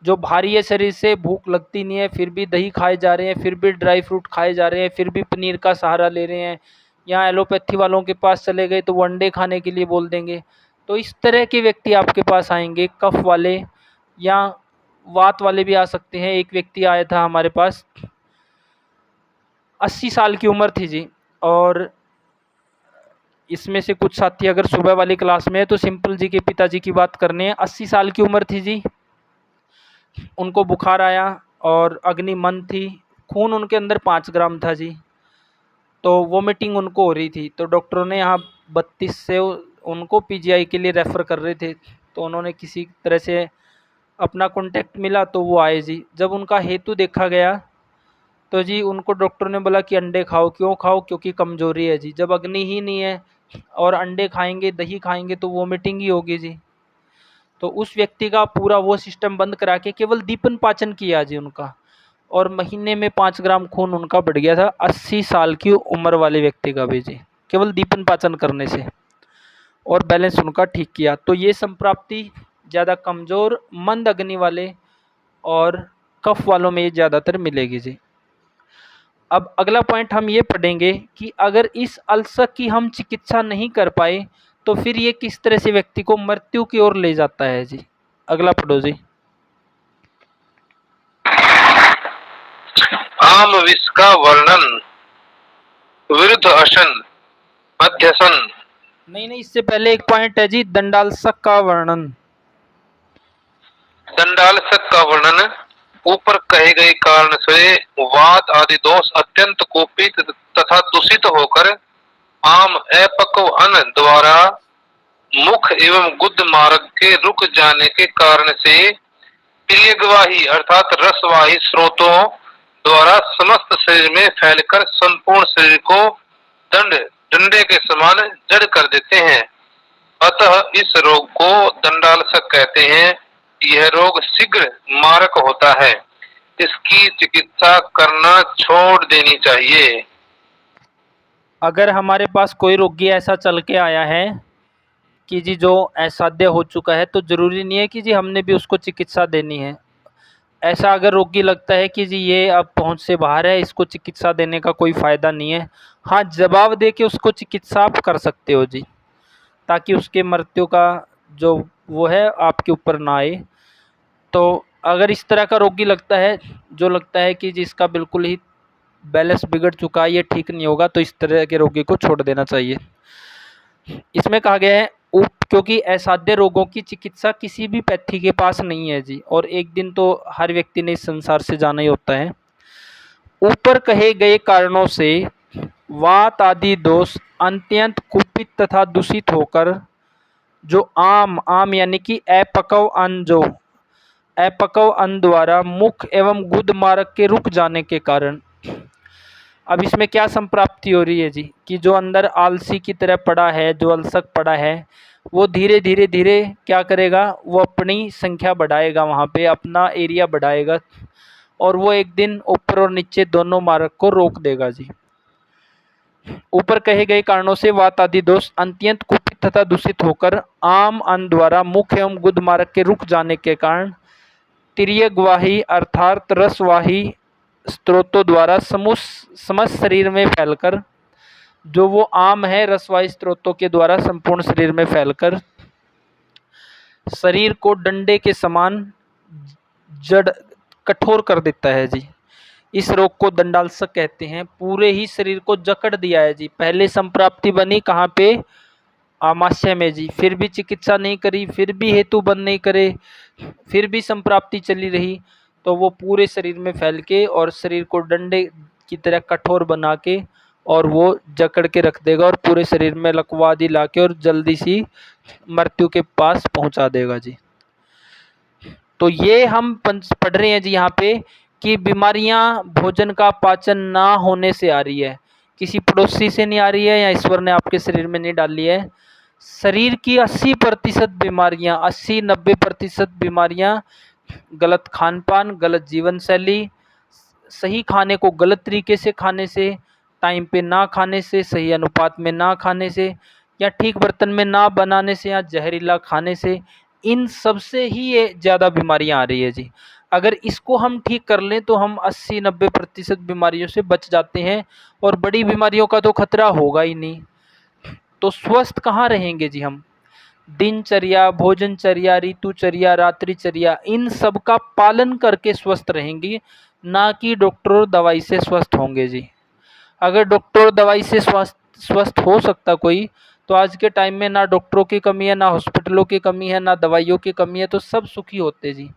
जो भारी है शरीर से, भूख लगती नहीं है, फिर भी दही खाए जा रहे हैं, फिर भी ड्राई फ्रूट खाए जा रहे हैं, फिर भी पनीर का सहारा ले रहे हैं, या एलोपैथी वालों के पास चले गए तो वो अंडे खाने के लिए बोल देंगे। तो इस तरह के व्यक्ति आपके पास आएंगे, कफ वाले या वात वाले भी आ सकते हैं। एक व्यक्ति आया था हमारे पास, 80 साल की उम्र थी जी, और इसमें से कुछ साथी अगर सुबह वाली क्लास में है तो सिंपल जी के पिताजी की बात करने हैं। 80 साल की उम्र थी जी, उनको बुखार आया और अग्नि मन थी, खून उनके अंदर 5 ग्राम था जी, तो वोमिटिंग उनको हो रही थी। तो डॉक्टरों ने यहाँ 32 से उनको पीजीआई के लिए रेफ़र कर रहे थे, तो उन्होंने किसी तरह से अपना कॉन्टैक्ट मिला तो वो आए जी। जब उनका हेतु देखा गया तो जी उनको डॉक्टर ने बोला कि अंडे खाओ। क्यों खाओ? क्योंकि कमज़ोरी है जी। जब अग्नि ही नहीं है और अंडे खाएंगे, दही खाएंगे तो वोमिटिंग ही होगी जी। तो उस व्यक्ति का पूरा वो सिस्टम बंद करा के केवल दीपन पाचन किया जी उनका, और महीने में 5 ग्राम खून उनका बढ़ गया था 80 साल की उम्र वाले व्यक्ति का भी जी, केवल दीपन पाचन करने से, और बैलेंस उनका ठीक किया। तो ये संप्राप्ति ज़्यादा कमज़ोर, मंद अग्नि वाले और कफ वालों में ये ज़्यादातर मिलेगी जी। अब अगला पॉइंट हम ये पढ़ेंगे कि अगर इस अल्सर की हम चिकित्सा नहीं कर पाए तो फिर ये किस तरह से व्यक्ति को मृत्यु की ओर ले जाता है जी। अगला पढ़ो जी।
आम विष का वर्णन, विरुद्ध असन, मध्यसन।
नहीं, इससे पहले एक पॉइंट है जी, दंडाल्सक का वर्णन।
दंडालसक का वर्णन, ऊपर कहे गए कारण से वात आदि दोष अत्यंत कुपित तथा दूषित होकर आम अपक्व अन्न द्वारा मुख एवं गुद मार्ग के रुक जाने के कारण से प्रियगवाही अर्थात रसवाही स्रोतों द्वारा समस्त शरीर में फैलकर संपूर्ण शरीर को डंडे के समान जड़ कर देते हैं। अतः इस रोग को दंडालसक कहते हैं। यह रोग शीघ्र मारक होता है, इसकी चिकित्सा करना छोड़ देनी चाहिए।
अगर हमारे पास कोई रोगी ऐसा चल के आया है कि जी जो असाध्य हो चुका है, तो ज़रूरी नहीं है कि जी हमने भी उसको चिकित्सा देनी है। ऐसा अगर रोगी लगता है कि जी ये अब पहुंच से बाहर है, इसको चिकित्सा देने का कोई फ़ायदा नहीं है, हाँ जवाब दे के उसको चिकित्सा आप कर सकते हो जी, ताकि उसके मृत्यु का जो वो है आपके ऊपर ना आए। तो अगर इस तरह का रोगी लगता है, जो लगता है कि जिसका बिल्कुल ही बैलेंस बिगड़ चुका है, ये ठीक नहीं होगा, तो इस तरह के रोगी को छोड़ देना चाहिए। इसमें कहा गया है क्योंकि असाध्य रोगों की चिकित्सा किसी भी पैथी के पास नहीं है जी, और एक दिन तो हर व्यक्ति ने इस संसार से जाना ही होता है। ऊपर कहे गए कारणों से वात आदि दोष अत्यंत कुपित तथा दूषित होकर जो आम यानी कि अपक्व अन्न, जो अपक्व अन्न द्वारा मुख एवं गुद मार्ग के रुक जाने के कारण, अब इसमें क्या संप्राप्ति हो रही है जी कि जो अंदर आलसी की तरह पड़ा है, जो अल्सक पड़ा है, वो धीरे धीरे क्या करेगा, वो अपनी संख्या बढ़ाएगा, वहाँ पे अपना एरिया बढ़ाएगा, और वो एक दिन ऊपर और नीचे दोनों मार्ग को रोक देगा जी। ऊपर कहे गए कारणों से वात आदि दोष अत्यंत कुपित तथा दूषित होकर आम अन्न द्वारा मुख एवं गुद मार्ग के रुक जाने के कारण तिर्यकवाही अर्थात रसवाही स्त्रोतों द्वारा समस्त शरीर में फैलकर, जो वो आम है रसवाही स्त्रोतों के द्वारा संपूर्ण शरीर में फैलकर शरीर को डंडे के समान जड़ कठोर कर देता है जी। इस रोग को दंडाल्सक कहते हैं। पूरे ही शरीर को जकड़ दिया है जी। पहले संप्राप्ति बनी कहाँ पे, आमाशय में जी, फिर भी चिकित्सा नहीं करी, फिर भी हेतु बंद नहीं करे, फिर भी संप्राप्ति चली रही, तो वो पूरे शरीर में फैल के और शरीर को डंडे की तरह कठोर बना के और वो जकड़ के रख देगा, और पूरे शरीर में लकवा आदि ला के और जल्दी सी मृत्यु के पास पहुंचा देगा जी। तो ये हम पढ़ रहे हैं जी यहाँ पे कि बीमारियां भोजन का पाचन ना होने से आ रही है, किसी पड़ोसी से नहीं आ रही है या ईश्वर ने आपके शरीर में नहीं डाली है। शरीर की 80% बीमारियां, 80-90% बीमारियां गलत खान पान, गलत जीवन शैली, सही खाने को गलत तरीके से खाने से, टाइम पे ना खाने से, सही अनुपात में ना खाने से, या ठीक बर्तन में ना बनाने से, या जहरीला खाने से, इन सब से ही ये ज़्यादा बीमारियां आ रही है जी। अगर इसको हम ठीक कर लें तो हम 80-90% बीमारियों से बच जाते हैं और बड़ी बीमारियों का तो खतरा होगा ही नहीं। तो स्वस्थ कहाँ रहेंगे जी हम? दिनचर्या, भोजनचर्या, ऋतुचर्या, रात्रिचर्या, इन सब का पालन करके स्वस्थ रहेंगे, ना कि डॉक्टर और दवाई से स्वस्थ होंगे जी। अगर डॉक्टर और दवाई से स्वस्थ हो सकता कोई, तो आज के टाइम में ना डॉक्टरों की कमी है, ना हॉस्पिटलों की कमी है, ना दवाइयों की कमी है, तो सब सुखी होते जी।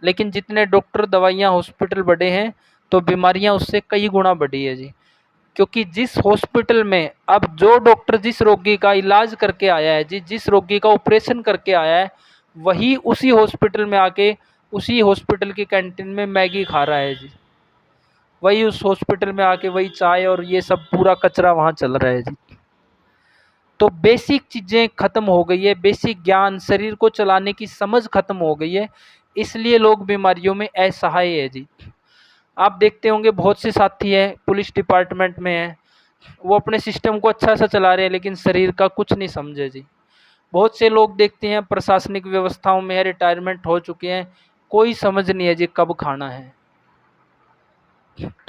लेकिन जितने डॉक्टर, दवाइयाँ, हॉस्पिटल बढ़े हैं, तो बीमारियाँ उससे कई गुना बढ़ी है जी। क्योंकि जिस हॉस्पिटल में अब जो डॉक्टर जिस रोगी का इलाज करके आया है जी, जिस रोगी का ऑपरेशन करके आया है, वही उसी हॉस्पिटल में आके उसी हॉस्पिटल की कैंटीन में मैगी खा रहा है जी। वही उस हॉस्पिटल में आके वही चाय और ये सब पूरा कचरा वहाँ चल रहा है जी। तो बेसिक चीज़ें ख़त्म हो गई है, बेसिक ज्ञान, शरीर को चलाने की समझ ख़त्म हो गई है, इसलिए लोग बीमारियों में असहाय है जी। आप देखते होंगे बहुत से साथी हैं, पुलिस डिपार्टमेंट में हैं, वो अपने सिस्टम को अच्छा सा चला रहे हैं लेकिन शरीर का कुछ नहीं समझे जी। बहुत से लोग देखते हैं प्रशासनिक व्यवस्थाओं में है, रिटायरमेंट हो चुके हैं, कोई समझ नहीं है जी कब खाना है।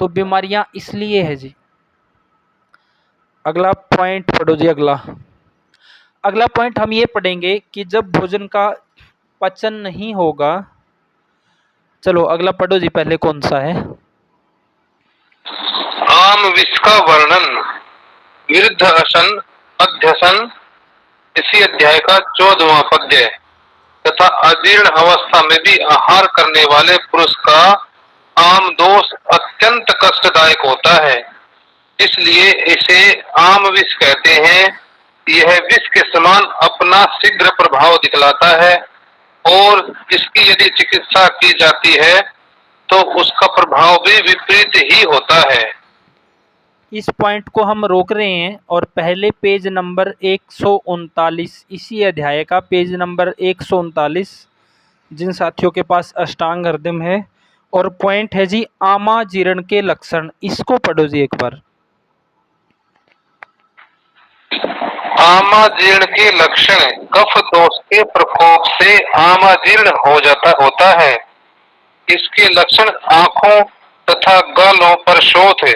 तो बीमारियां इसलिए है जी। अगला पॉइंट पढ़ो जी। अगला पॉइंट हम ये पढ़ेंगे कि जब भोजन का पचन नहीं होगा, चलो अगला पढ़ो जी, पहले कौन सा है?
आम विष का वर्णन, विरुद्ध असन अध्यसन, इसी अध्याय का 14वां पद्य। तथा अजीर्ण अवस्था में भी आहार करने वाले पुरुष का आम दोष अत्यंत कष्टदायक होता है, इसलिए इसे आम विष कहते हैं। यह विष के समान अपना शीघ्र प्रभाव दिखलाता है और इसकी यदि चिकित्सा की जाती है तो उसका प्रभाव भी विपरीत ही होता है।
इस पॉइंट को हम रोक रहे हैं और पहले पेज नंबर 139, इसी अध्याय का पेज नंबर 139, जिन साथियों के पास अष्टांग हृदय है, और पॉइंट है जी आमाजीर्ण के लक्षण। इसको पढ़ो जी एक बार।
आमाजीर्ण के लक्षण, कफ दोष के प्रकोप से आमाजीर्ण होता है। इसके लक्षण आंखों तथा गालों पर शोथ,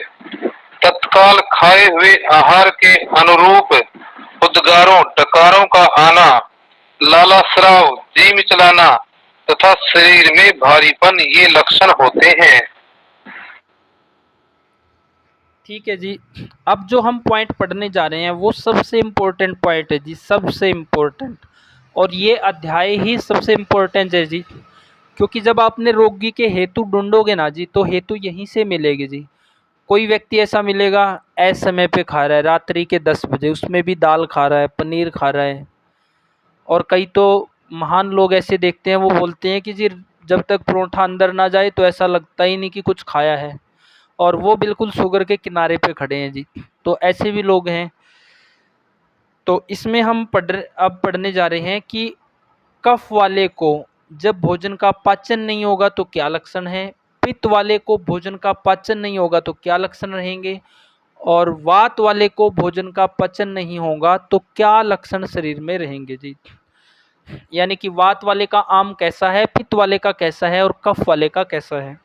तत्काल खाए हुए आहार के अनुरूप उद्गारों डकारों का आना, लाला स्राव, जी मिचलाना तथा शरीर में भारीपन, ये लक्षण होते हैं।
ठीक है जी। अब जो हम पॉइंट पढ़ने जा रहे हैं वो सबसे इम्पोर्टेंट पॉइंट है जी, सबसे इम्पोर्टेंट, और ये अध्याय ही सबसे इम्पोर्टेंट है जी। क्योंकि जब आपने रोगी के हेतु ढूंढोगे ना जी, तो हेतु यहीं से मिलेगी जी। कोई व्यक्ति ऐसा मिलेगा ऐसे समय पे खा रहा है, रात्रि के 10 बजे, उसमें भी दाल खा रहा है, पनीर खा रहा है, और कई तो महान लोग ऐसे देखते हैं, वो बोलते हैं कि जी जब तक परोठा अंदर ना जाए तो ऐसा लगता ही नहीं कि कुछ खाया है, और वो बिल्कुल शुगर के किनारे पे खड़े हैं जी। तो ऐसे भी लोग हैं। तो इसमें हम अब पढ़ने जा रहे हैं कि कफ वाले को जब भोजन का पाचन नहीं होगा तो क्या लक्षण है, पित्त वाले को भोजन का पाचन नहीं होगा तो क्या लक्षण रहेंगे, और वात वाले को भोजन का पचन नहीं होगा तो क्या लक्षण शरीर में रहेंगे जी। यानी कि वात वाले का आम कैसा है, पित्त वाले का कैसा है, और कफ वाले का कैसा है।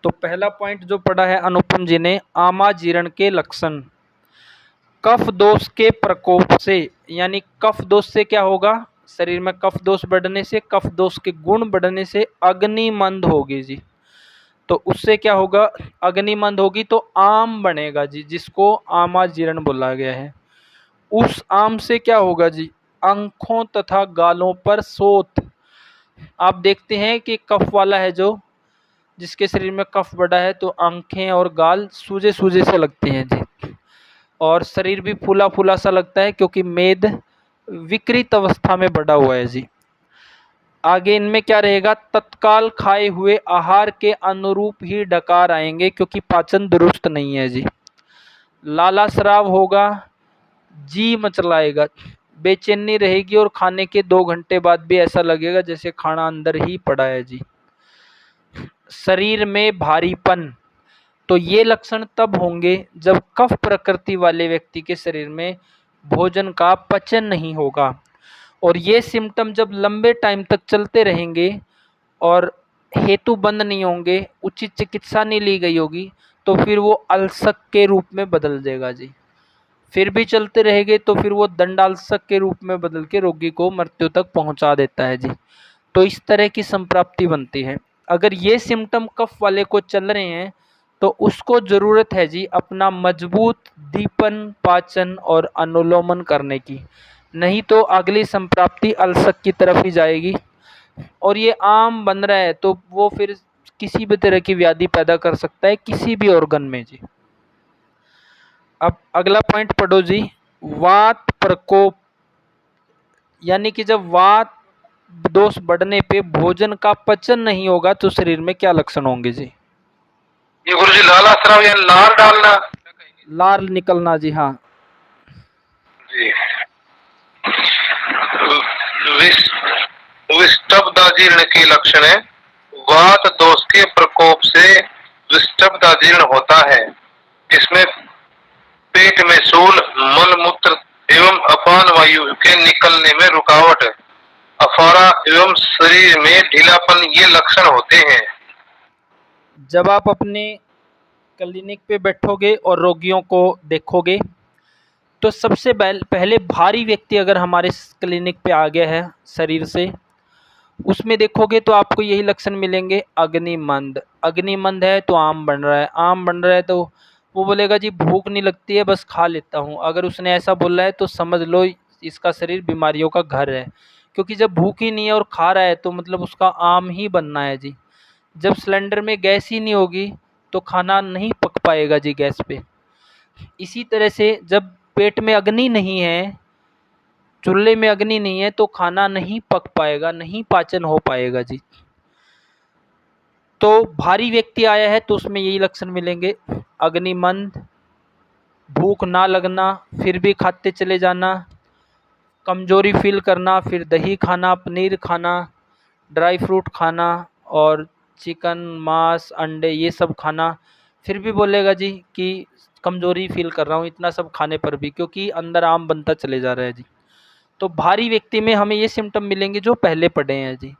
तो पहला पॉइंट जो पढ़ा है अनुपम जी ने, आमाजीर्ण के लक्षण। कफ दोष के प्रकोप से, यानी कफ दोष से क्या होगा, शरीर में कफ दोष बढ़ने से, कफ दोष के गुण बढ़ने से अग्निमंद होगी जी। तो उससे क्या होगा, अग्निमंद होगी तो आम बनेगा जी, जिसको आमाजीर्ण बोला गया है। उस आम से क्या होगा जी, आंखों तथा गालों पर शोथ। आप देखते हैं कि कफ वाला है जो, जिसके शरीर में कफ बढ़ा है, तो आंखें और गाल सूजे सूजे से लगते हैं जी, और शरीर भी फूला फूला सा लगता है, क्योंकि मेद विकृत अवस्था में बढ़ा हुआ है जी। आगे इनमें क्या रहेगा, तत्काल खाए हुए आहार के अनुरूप ही डकार आएंगे क्योंकि पाचन दुरुस्त नहीं है जी। लाला स्राव होगा, जी मचलाएगा, बेचैनी रहेगी और खाने के 2 घंटे बाद भी ऐसा लगेगा जैसे खाना अंदर ही पड़ा है जी। शरीर में भारीपन, तो ये लक्षण तब होंगे जब कफ प्रकृति वाले व्यक्ति के शरीर में भोजन का पचन नहीं होगा, और ये सिम्टम जब लंबे टाइम तक चलते रहेंगे और हेतु बंद नहीं होंगे, उचित चिकित्सा नहीं ली गई होगी, तो फिर वो अल्सक के रूप में बदल जाएगा जी। फिर भी चलते रहेंगे तो फिर वो दंडाल्सक के रूप में बदल के रोगी को मृत्यु तक पहुंचा देता है जी। तो इस तरह की संप्राप्ति बनती है। अगर ये सिम्टम कफ वाले को चल रहे हैं तो उसको ज़रूरत है जी अपना मजबूत दीपन, पाचन और अनुलोमन करने की, नहीं तो अगली संप्राप्ति अल्सक की तरफ ही जाएगी। और ये आम बन रहा है तो वो फिर किसी भी तरह की व्याधि पैदा कर सकता है किसी भी ऑर्गन में जी। अब अगला पॉइंट पढ़ो जी, वात प्रकोप, यानी कि जब वात दोष बढ़ने पे भोजन का पचन नहीं होगा तो शरीर में क्या लक्षण होंगे जी।
ये गुरुजी लाला स्राव या लार डालना
लार निकलना जी, हाँ।
जी। विष्टब्दाजीर्ण के लक्षण है, वात दोष के प्रकोप से विष्टब्दाजीर्ण होता है, इसमें पेट में शूल, मल मूत्र एवं अपान वायु के निकलने में रुकावट, अफारा एवं शरीर में ढीलापन ये लक्षण होते हैं।
जब आप अपने क्लिनिक पे बैठोगे और रोगियों को देखोगे तो सबसे पहले भारी व्यक्ति अगर हमारे क्लिनिक पे आ गया है शरीर से, उसमें देखोगे तो आपको यही लक्षण मिलेंगे। अग्निमंद, अग्निमंद है तो आम बन रहा है, आम बन रहा है तो वो बोलेगा जी भूख नहीं लगती है बस खा लेता हूँ। अगर उसने ऐसा बोला है तो समझ लो इसका शरीर बीमारियों का घर है, क्योंकि जब भूख ही नहीं है और खा रहा है तो मतलब उसका आम ही बनना है जी। जब सिलेंडर में गैस ही नहीं होगी तो खाना नहीं पक पाएगा जी गैस पे। इसी तरह से जब पेट में अग्नि नहीं है, चूल्हे में अग्नि नहीं है तो खाना नहीं पक पाएगा, नहीं पाचन हो पाएगा जी। तो भारी व्यक्ति आया है तो उसमें यही लक्षण मिलेंगे, अग्निमंद, भूख ना लगना फिर भी खाते चले जाना, कमजोरी फील करना, फिर दही खाना, पनीर खाना, ड्राई फ्रूट खाना और चिकन, मांस, अंडे ये सब खाना, फिर भी बोलेगा जी कि कमजोरी फील कर रहा हूँ इतना सब खाने पर भी, क्योंकि अंदर आम बनता चले जा रहा है जी। तो भारी व्यक्ति में हमें ये सिम्टम मिलेंगे जो पहले पढ़े हैं जी।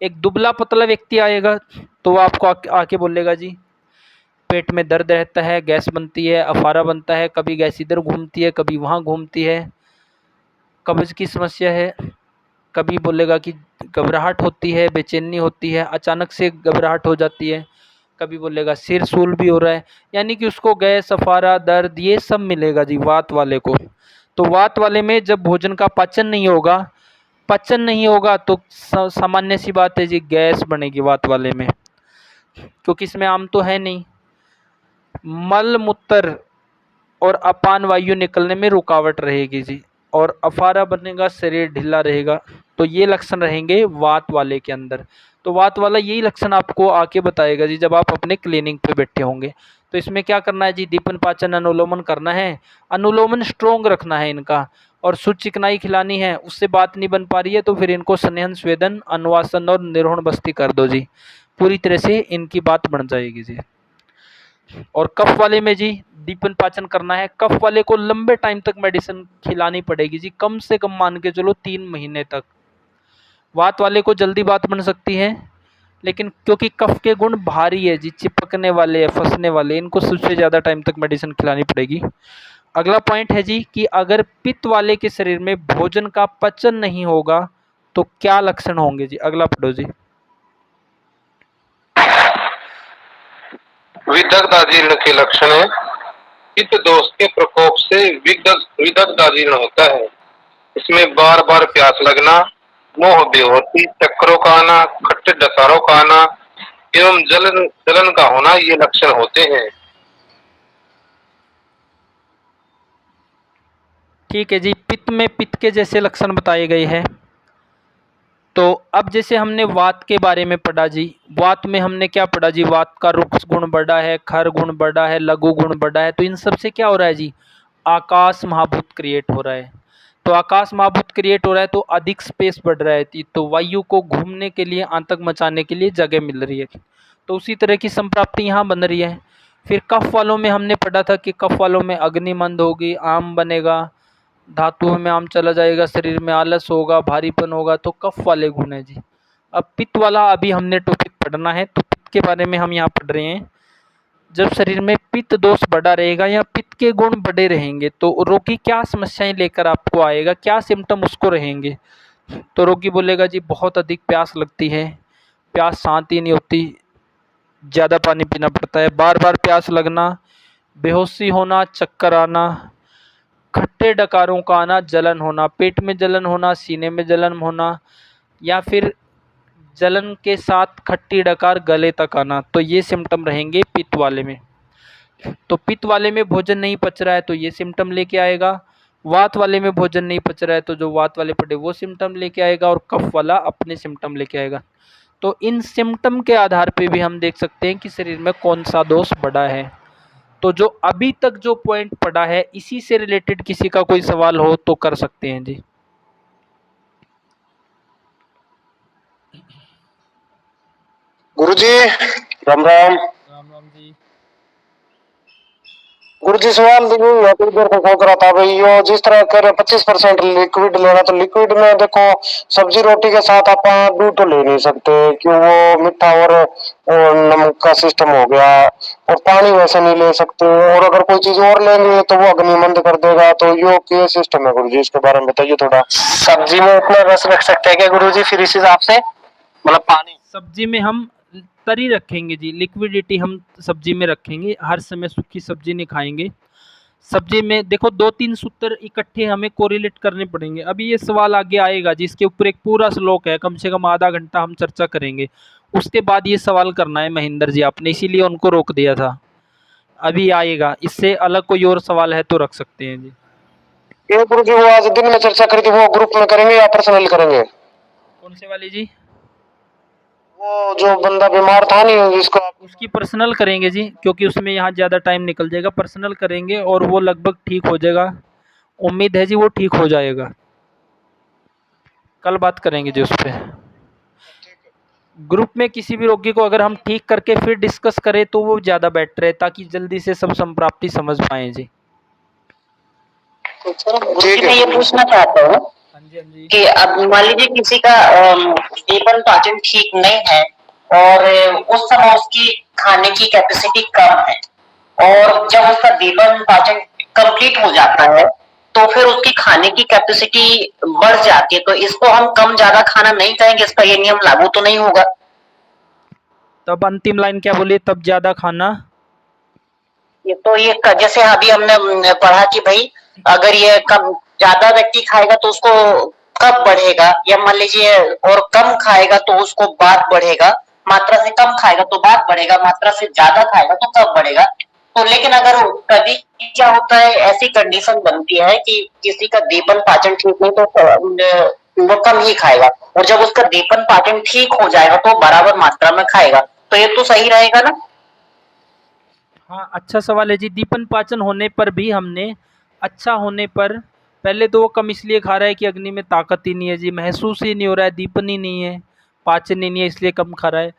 एक दुबला पतला व्यक्ति आएगा तो वो आपको आके बोलेगा जी पेट में दर्द रहता है, गैस बनती है, अफारा बनता है, कभी गैस इधर घूमती है कभी वहाँ घूमती है, कब्ज की समस्या है, कभी बोलेगा कि घबराहट होती है, बेचैनी होती है, अचानक से घबराहट हो जाती है, कभी बोलेगा सिर सूल भी हो रहा है, यानी कि उसको गैस, अफारा, दर्द ये सब मिलेगा जी वात वाले को। तो वात वाले में जब भोजन का पाचन नहीं होगा, पाचन नहीं होगा तो सामान्य सी बात है जी गैस बनेगी वात वाले में, क्योंकि इसमें आम तो है नहीं। मल मूत्र और अपान वायु निकलने में रुकावट रहेगी जी, और अफारा बनेगा, शरीर ढीला रहेगा। तो ये लक्षण रहेंगे वात वाले के अंदर। तो वात वाला यही लक्षण आपको आके बताएगा जी जब आप अपने क्लिनिक पे बैठे होंगे। तो इसमें क्या करना है जी, दीपन, पाचन, अनुलोमन करना है। अनुलोमन स्ट्रोंग रखना है इनका, और शुद्ध चिकनाई खिलानी है। उससे बात नहीं बन पा रही है तो फिर इनको स्नेहन, स्वेदन, अनुवासन और निरोहण बस्ती कर दो जी, पूरी तरह से इनकी बात बन जाएगी जी। और कफ वाले में जी दीपन पाचन करना है। कफ वाले को लंबे टाइम तक मेडिसिन खिलानी पड़ेगी जी, कम से कम मान के चलो 3 महीने तक। वात वाले को जल्दी बात बन सकती है, लेकिन क्योंकि कफ के गुण भारी है जी, चिपकने वाले है, फंसने वाले, इनको सबसे ज़्यादा टाइम तक मेडिसिन खिलानी पड़ेगी। अगला पॉइंट है जी कि अगर पित्त वाले के शरीर में भोजन का पचन नहीं होगा तो क्या लक्षण होंगे जी। अगला पढ़ो जी।
विदग्धाजीर्ण के लक्षण है, पित्त दोष के प्रकोप से विदग्धाजीर्ण होता है, इसमें बार बार प्यास लगना, मोह बेहोशी, चक्करों का आना, खट्टे डकारों का आना एवं जलन का होना ये लक्षण होते हैं।
ठीक है जी, पित्त में पित्त के जैसे लक्षण बताए गए हैं। तो अब जैसे हमने वात के बारे में पढ़ा जी, वात में हमने क्या पढ़ा जी, वात का रुक्ष गुण बढ़ा है, खर गुण बढ़ा है, लघु गुण बढ़ा है। तो इन सब से क्या हो रहा है जी, आकाश महाभूत क्रिएट हो रहा है। तो आकाश महाभूत क्रिएट हो रहा है तो अधिक स्पेस बढ़ रहा है, तो वायु को घूमने के लिए, आतंक मचाने के लिए जगह मिल रही है। तो उसी तरह की संप्राप्ति यहाँ बन रही है। फिर कफ वालों में हमने पढ़ा था कि कफ वालों में अग्निमंद होगी, आम बनेगा, धातुओं में आम चला जाएगा, शरीर में आलस होगा, भारीपन होगा। तो कफ वाले गुण है जी। अब पित्त वाला अभी हमने टॉपिक पढ़ना है, तो पित्त के बारे में हम यहाँ पढ़ रहे हैं। जब शरीर में पित्त दोष बढ़ा रहेगा या पित्त के गुण बढ़े रहेंगे तो रोगी क्या समस्याएं लेकर आपको आएगा, क्या सिम्टम उसको रहेंगे। तो रोगी बोलेगा जी बहुत अधिक प्यास लगती है, प्यास शांति नहीं होती, ज़्यादा पानी पीना पड़ता है, बार बार प्यास लगना, बेहोशी होना, चक्कर आना, खट्टे डकारों का आना, जलन होना, पेट में जलन होना, सीने में जलन होना, या फिर जलन के साथ खट्टी डकार गले तक आना। तो ये सिम्टम रहेंगे पित्त वाले में। तो पित्त वाले में भोजन नहीं पच रहा है तो ये सिम्टम लेके आएगा। वात वाले में भोजन नहीं पच रहा है तो जो वात वाले पढ़े वो सिम्टम लेके आएगा, और कफ वाला अपने सिम्टम लेके आएगा। तो इन सिम्टम के आधार पे भी हम देख सकते हैं कि शरीर में कौन सा दोष बढ़ा है। तो जो अभी तक जो पॉइंट पढ़ा है इसी से रिलेटेड किसी का कोई सवाल हो तो कर सकते हैं जी।
गुरुजी राम राम।
राम राम जी।
गुरुजी सवाल देखो तो इधर को सोच रहा था भाई, यो जिस तरह कर 25% लिक्विड लेना, तो लिक्विड में देखो सब्जी रोटी के साथ आप दूध तो ले नहीं सकते क्यों, वो मीठा और नमक का सिस्टम हो गया, और पानी वैसे नहीं ले सकते, और अगर कोई चीज और लेंगे तो वो अग्निमंद कर देगा। तो यो क्या सिस्टम है गुरुजी, इसके बारे में बताइए थोड़ा। सब्जी में उतना रस रख सकते हैं क्या गुरुजी फिर इस हिसाब से, मतलब पानी
सब्जी में हम तरी रखेंगे जी, लिक्विडिटी हम सब्जी में रखेंगे, हर समय सूखी सब्जी नहीं खाएंगे। सब्जी में देखो 2-3 सूत्र इकट्ठे हमें कोरिलेट करने पड़ेंगे। अभी ये सवाल आगे आएगा जिसके ऊपर एक पूरा श्लोक है, कम से कम आधा घंटा हम चर्चा करेंगे। उसके बाद ये सवाल करना है महेंद्र जी आपने, इसीलिए उनको रोक दिया था। अभी आएगा, इससे अलग कोई और सवाल है तो रख सकते हैं जी।
ये गुरुजी वो आज दिन में चर्चा करी थी, वो ग्रुप में करेंगे या पर्सनल करेंगे?
कौन से वाली जी?
वो जो बंदा बीमार था नहीं जिसको,
उसकी पर्सनल करेंगे जी, क्योंकि उसमें यहाँ ज़्यादा टाइम निकल जाएगा। पर्सनल करेंगे और वो लगभग ठीक हो जाएगा, उम्मीद है जी वो ठीक हो जाएगा। कल बात करेंगे जी उस पर। ग्रुप में किसी भी रोगी को अगर हम ठीक करके फिर डिस्कस करें तो वो ज़्यादा बेटर है, ताकि जल्दी से सब संप्राप्ति समझ पाएँ जी।
गुरुजी मैं ये पूछना चाहता हूँ
हाँ जी, हाँ जी।
कि अब मान लीजिए किसी का दीपन पाचन ठीक नहीं है, और उस समय उसकी खाने की कैपेसिटी कम है, और जब उसका दीपन पाचन कंप्लीट हो जाता है तो फिर उसकी खाने की कैपेसिटी बढ़ जाती है, तो इसको हम कम ज्यादा खाना नहीं कहेंगे, इसका ये नियम लागू तो नहीं होगा?
तब अंतिम लाइन क्या बोली, तब ज़्यादा खाना?
ये तो ये जैसे अभी हमने पढ़ा कि भाई अगर ये कम ज्यादा व्यक्ति खाएगा तो उसको कब बढ़ेगा, या मान लीजिए और कम खाएगा तो उसको बाद बढ़ेगा, मात्रा से कम खाएगा तो बाद बढ़ेगा, मात्रा से ज्यादा खाएगा तो कब बढ़ेगा। तो लेकिन अगर कभी क्या होता है, ऐसी कंडीशन बनती है कि किसी का दीपन पाचन ठीक नहीं तो वो कम ही खाएगा, और जब उसका दीपन पाचन ठीक हो जाएगा तो बराबर मात्रा में खाएगा, तो ये तो सही रहेगा ना?
हाँ, अच्छा सवाल है जी। दीपन पाचन होने पर भी हमने, अच्छा होने पर पहले तो वो कम इसलिए खा रहा है कि अग्नि में ताकत ही नहीं है जी, महसूस ही नहीं हो रहा है, दीपन ही नहीं है, पाचन ही नहीं है, इसलिए कम खा रहा है।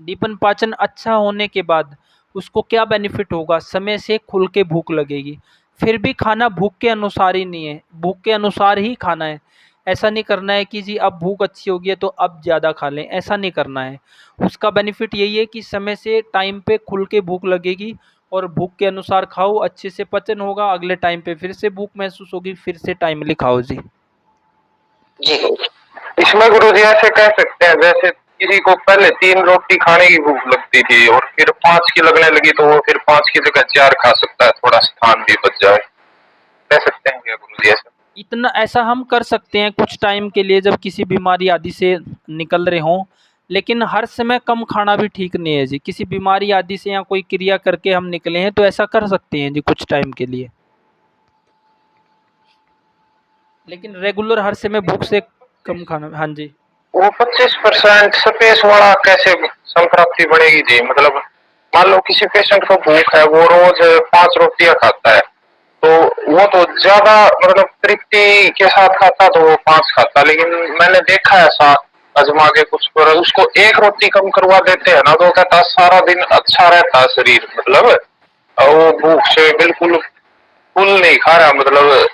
दीपन पाचन अच्छा होने के बाद उसको क्या बेनिफिट होगा, समय से खुल के भूख लगेगी। फिर भी खाना भूख के अनुसार ही नहीं है, भूख के अनुसार ही खाना है। ऐसा नहीं करना है कि जी अब भूख अच्छी होगी है तो अब ज़्यादा खा लें, ऐसा नहीं करना है। उसका बेनिफिट यही है कि समय से टाइम पे खुल के भूख लगेगी, और भूख के अनुसार खाओ, अच्छे से पचन होगा, अगले टाइम पे फिर से भूख महसूस होगी, फिर से टाइमली खाओ जी।
जी
इसमें गुरुजी ऐसे कह सकते हैं जैसे किसी को पहले 3 रोटी खाने की भूख लगती थी और फिर 5 की लगने लगी तो वो फिर 5 की जगह 4 खा सकता है, थोड़ा स्थान भी बच जाए, कह सकते हैं क्या गुरुजी ऐसा?
इतना ऐसा हम कर सकते हैं कुछ टाइम के लिए, जब किसी बीमारी आदि से निकल रहे हों, लेकिन हर समय कम खाना भी ठीक नहीं है जी। किसी बीमारी आदि से या कोई क्रिया करके हम निकले हैं तो ऐसा कर सकते हैं जी कुछ टाइम के लिए, लेकिन रेगुलर हर समय भूख से कम खाना। हाँ जी।
वो 25% स्पेस वाला कैसे संप्राप्ति बढ़ेगी जी? मतलब मान लो किसी पेशेंट को भूख है, वो रोज 5 रोटियां खाता है, तो वो तो ज्यादा मतलब तृप्ति के साथ खाता तो वो 5 खाता, लेकिन मैंने देखा है ऐसा आजमा के कुछ पर, उसको 1 रोटी कम करवा देते हैं ना तो कहता है सारा दिन अच्छा रहता है शरीर, मतलब वो भूख से बिल्कुल फुल नहीं खा रहा, मतलब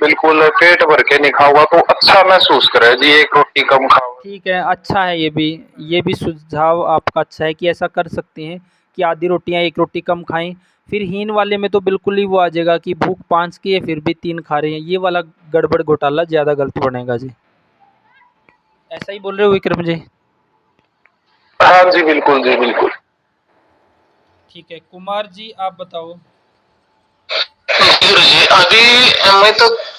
बिल्कुल पेट भर के नहीं खाऊंगा तो अच्छा महसूस करे जी, 1 रोटी कम खाओ।
ठीक है, अच्छा है ये भी सुझाव आपका अच्छा है कि ऐसा कर सकते हैं कि आधी रोटियां 1 रोटी कम खाएं। फिर हीन वाले में तो बिल्कुल ही वो आ जाएगा कि भूख 5 की है फिर भी 3 खा रहे हैं, ये वाला गड़बड़ घोटाला ज़्यादा गलत बनेगा जी। ऐसा ही बोल रहे हो विक्रम जी?
हाँ जी बिल्कुल जी बिल्कुल।
ठीक है, कुमार जी आप बताओ।
गुरु जी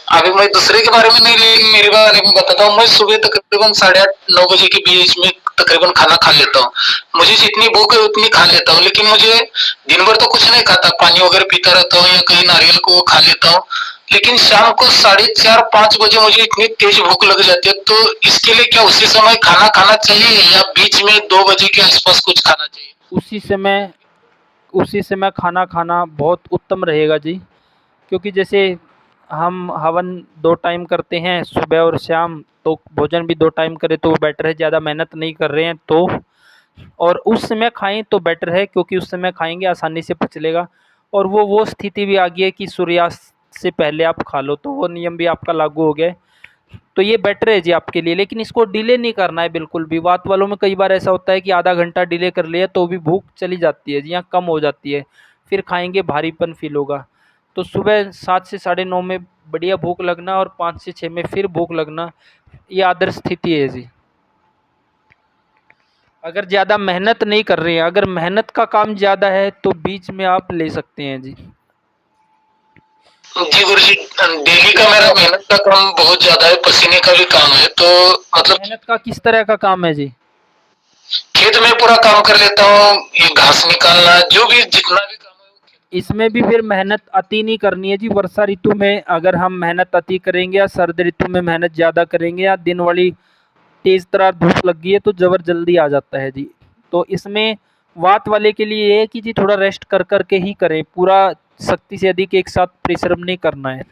अभी मैं दूसरे के बारे में नहीं, लेकिन मेरे बारे में बताता हूँ। मैं सुबह तकरीबन 8:30-9 बजे के बीच में तकरीबन खाना खा लेता हूँ। मुझे जितनी भूख है उतनी खा लेता हूँ, लेकिन मुझे दिन भर तो कुछ नहीं खाता, पानी वगैरह पीता रहता हूँ या कहीं नारियल को खा लेता हूँ। लेकिन शाम को 4:30-5 बजे मुझे इतनी तेज भूख लग जाती है, तो इसके लिए क्या उसी समय खाना खाना चाहिए या बीच में 2 बजे के आसपास कुछ खाना चाहिए?
उसी समय खाना खाना बहुत उत्तम रहेगा जी, क्योंकि जैसे हम हवन 2 टाइम करते हैं सुबह और शाम, तो भोजन भी 2 टाइम करें तो बेटर है, ज़्यादा मेहनत नहीं कर रहे हैं तो। और उस समय खाएं तो बेटर है, क्योंकि उस समय खाएंगे आसानी से पच लेगा। और वो स्थिति भी आ गई है कि सूर्यास्त से पहले आप खा लो, तो वो नियम भी आपका लागू हो गया है। तो ये बेटर है जी आपके लिए, लेकिन इसको डिले नहीं करना है बिल्कुल भी। बात वालों में कई बार ऐसा होता है कि आधा घंटा डिले कर लिया तो भी भूख चली जाती है जी, या कम हो जाती है, फिर खाएंगे भारीपन फील होगा। तो सुबह 7 से 9:30 में बढ़िया भूख लगना और 5 से 6 में फिर भूख लगना, ये आदर्श स्थिति है जी। अगर ज़्यादा मेहनत नहीं कर रहे हैं, अगर मेहनत का काम ज़्यादा है तो बीच में आप ले सकते हैं जी।
जी गुरुजी, डेली का मेरा मेहनत का काम बहुत ज्यादा है, पसीने का भी काम है, तो मतलब
मेहनत का किस तरह का काम है जी?
खेत में पूरा काम कर लेता हूँ, ये घास निकालना, जो भी जितना भी काम है वो खेत।
इसमें भी फिर मेहनत अति नहीं करनी है जी। वर्षा ऋतु में अगर हम मेहनत अति करेंगे या सर्द ऋतु में मेहनत ज़्यादा करेंगे या दिन वाली तेज़ तरह धूप लग गई है तो जबर जल्दी आ जाता है जी। तो इसमें वात वाले के लिए ये है कि जी थोड़ा रेस्ट कर कर के ही करें, पूरा शक्ति से अधिक एक साथ परिश्रम नहीं करना है,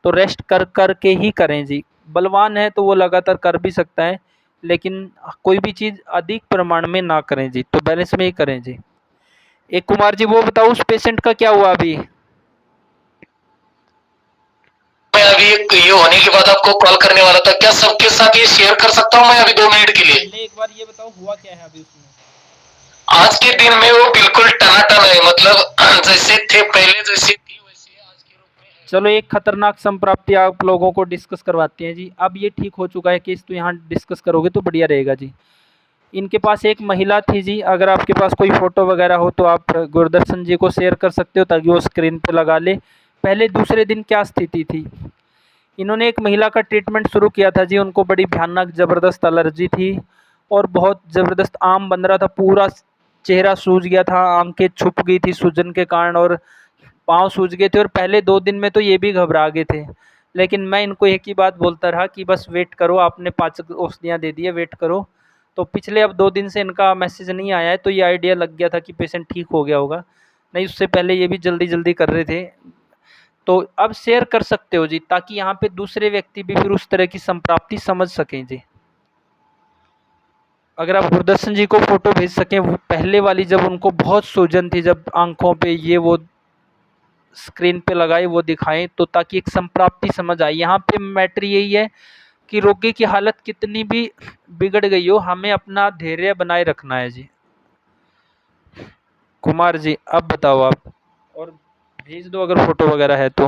तो रेस्ट कर कर के ही करें जी। बलवान है तो वो लगातार कर भी सकता है, लेकिन कोई भी चीज़ अधिक प्रमाण में ना करें जी, तो बैलेंस में ही करें जी। एक कुमार जी वो बताओ उस पेशेंट का क्या हुआ अभी?
मैं अभी ये होने के बाद आपको कॉल करने वाला था, क्या सबके साथ ये शेयर कर सकता हूँ मैं अभी 2 मिनट के लिए?
पहले एक बार ये बताओ हुआ क्या है अभी उसमें?
आज के दिन में वो बिल्कुल टनाटन है, मतलब जैसे थे पहले, जैसे थी वैसे आज के रूप में है।
चलो एक खतरनाक संप्राप्ति आप लोगों को डिस्कस करवाते हैं जी। अब ये ठीक हो चुका है केस, तो यहाँ डिस्कस करोगे तो बढ़िया रहेगा जी। इनके पास एक महिला थी जी, अगर आपके पास कोई फ़ोटो वगैरह हो तो आप गुरदर्शन जी को शेयर कर सकते हो ताकि वो स्क्रीन पे लगा ले। पहले दूसरे दिन क्या स्थिति थी, इन्होंने एक महिला का ट्रीटमेंट शुरू किया था जी। उनको बड़ी भयानक ज़बरदस्त एलर्जी थी और बहुत ज़बरदस्त आम बन रहा था, पूरा चेहरा सूज गया था, आंखें छुप गई थी सूजन के कारण और पाँव सूज गए थे। और पहले 2 दिन में तो ये भी घबरा गए थे, लेकिन मैं इनको एक ही बात बोलता रहा कि बस वेट करो, आपने 5 औषधियाँ दे दी है, वेट करो। तो पिछले अब 2 दिन से इनका मैसेज नहीं आया है, तो ये आइडिया लग गया था कि पेशेंट ठीक हो गया होगा, नहीं उससे पहले ये भी जल्दी-जल्दी कर रहे थे। तो अब शेयर कर सकते हो जी, ताकि यहाँ पे दूसरे व्यक्ति भी फिर उस तरह की संप्राप्ति समझ सकें जी। अगर आप गुरदर्शन जी को फ़ोटो भेज सकें, वो पहले वाली जब उनको बहुत सूजन थी, जब आँखों पे ये वो स्क्रीन पे लगाए वो दिखाएं, तो ताकि एक संप्राप्ति समझ आए। यहाँ पे मैटर यही है कि रोगी की हालत कितनी भी बिगड़ गई हो, हमें अपना धैर्य बनाए रखना है जी। कुमार जी अब बताओ आप, और भेज दो अगर फोटो वगैरह है तो।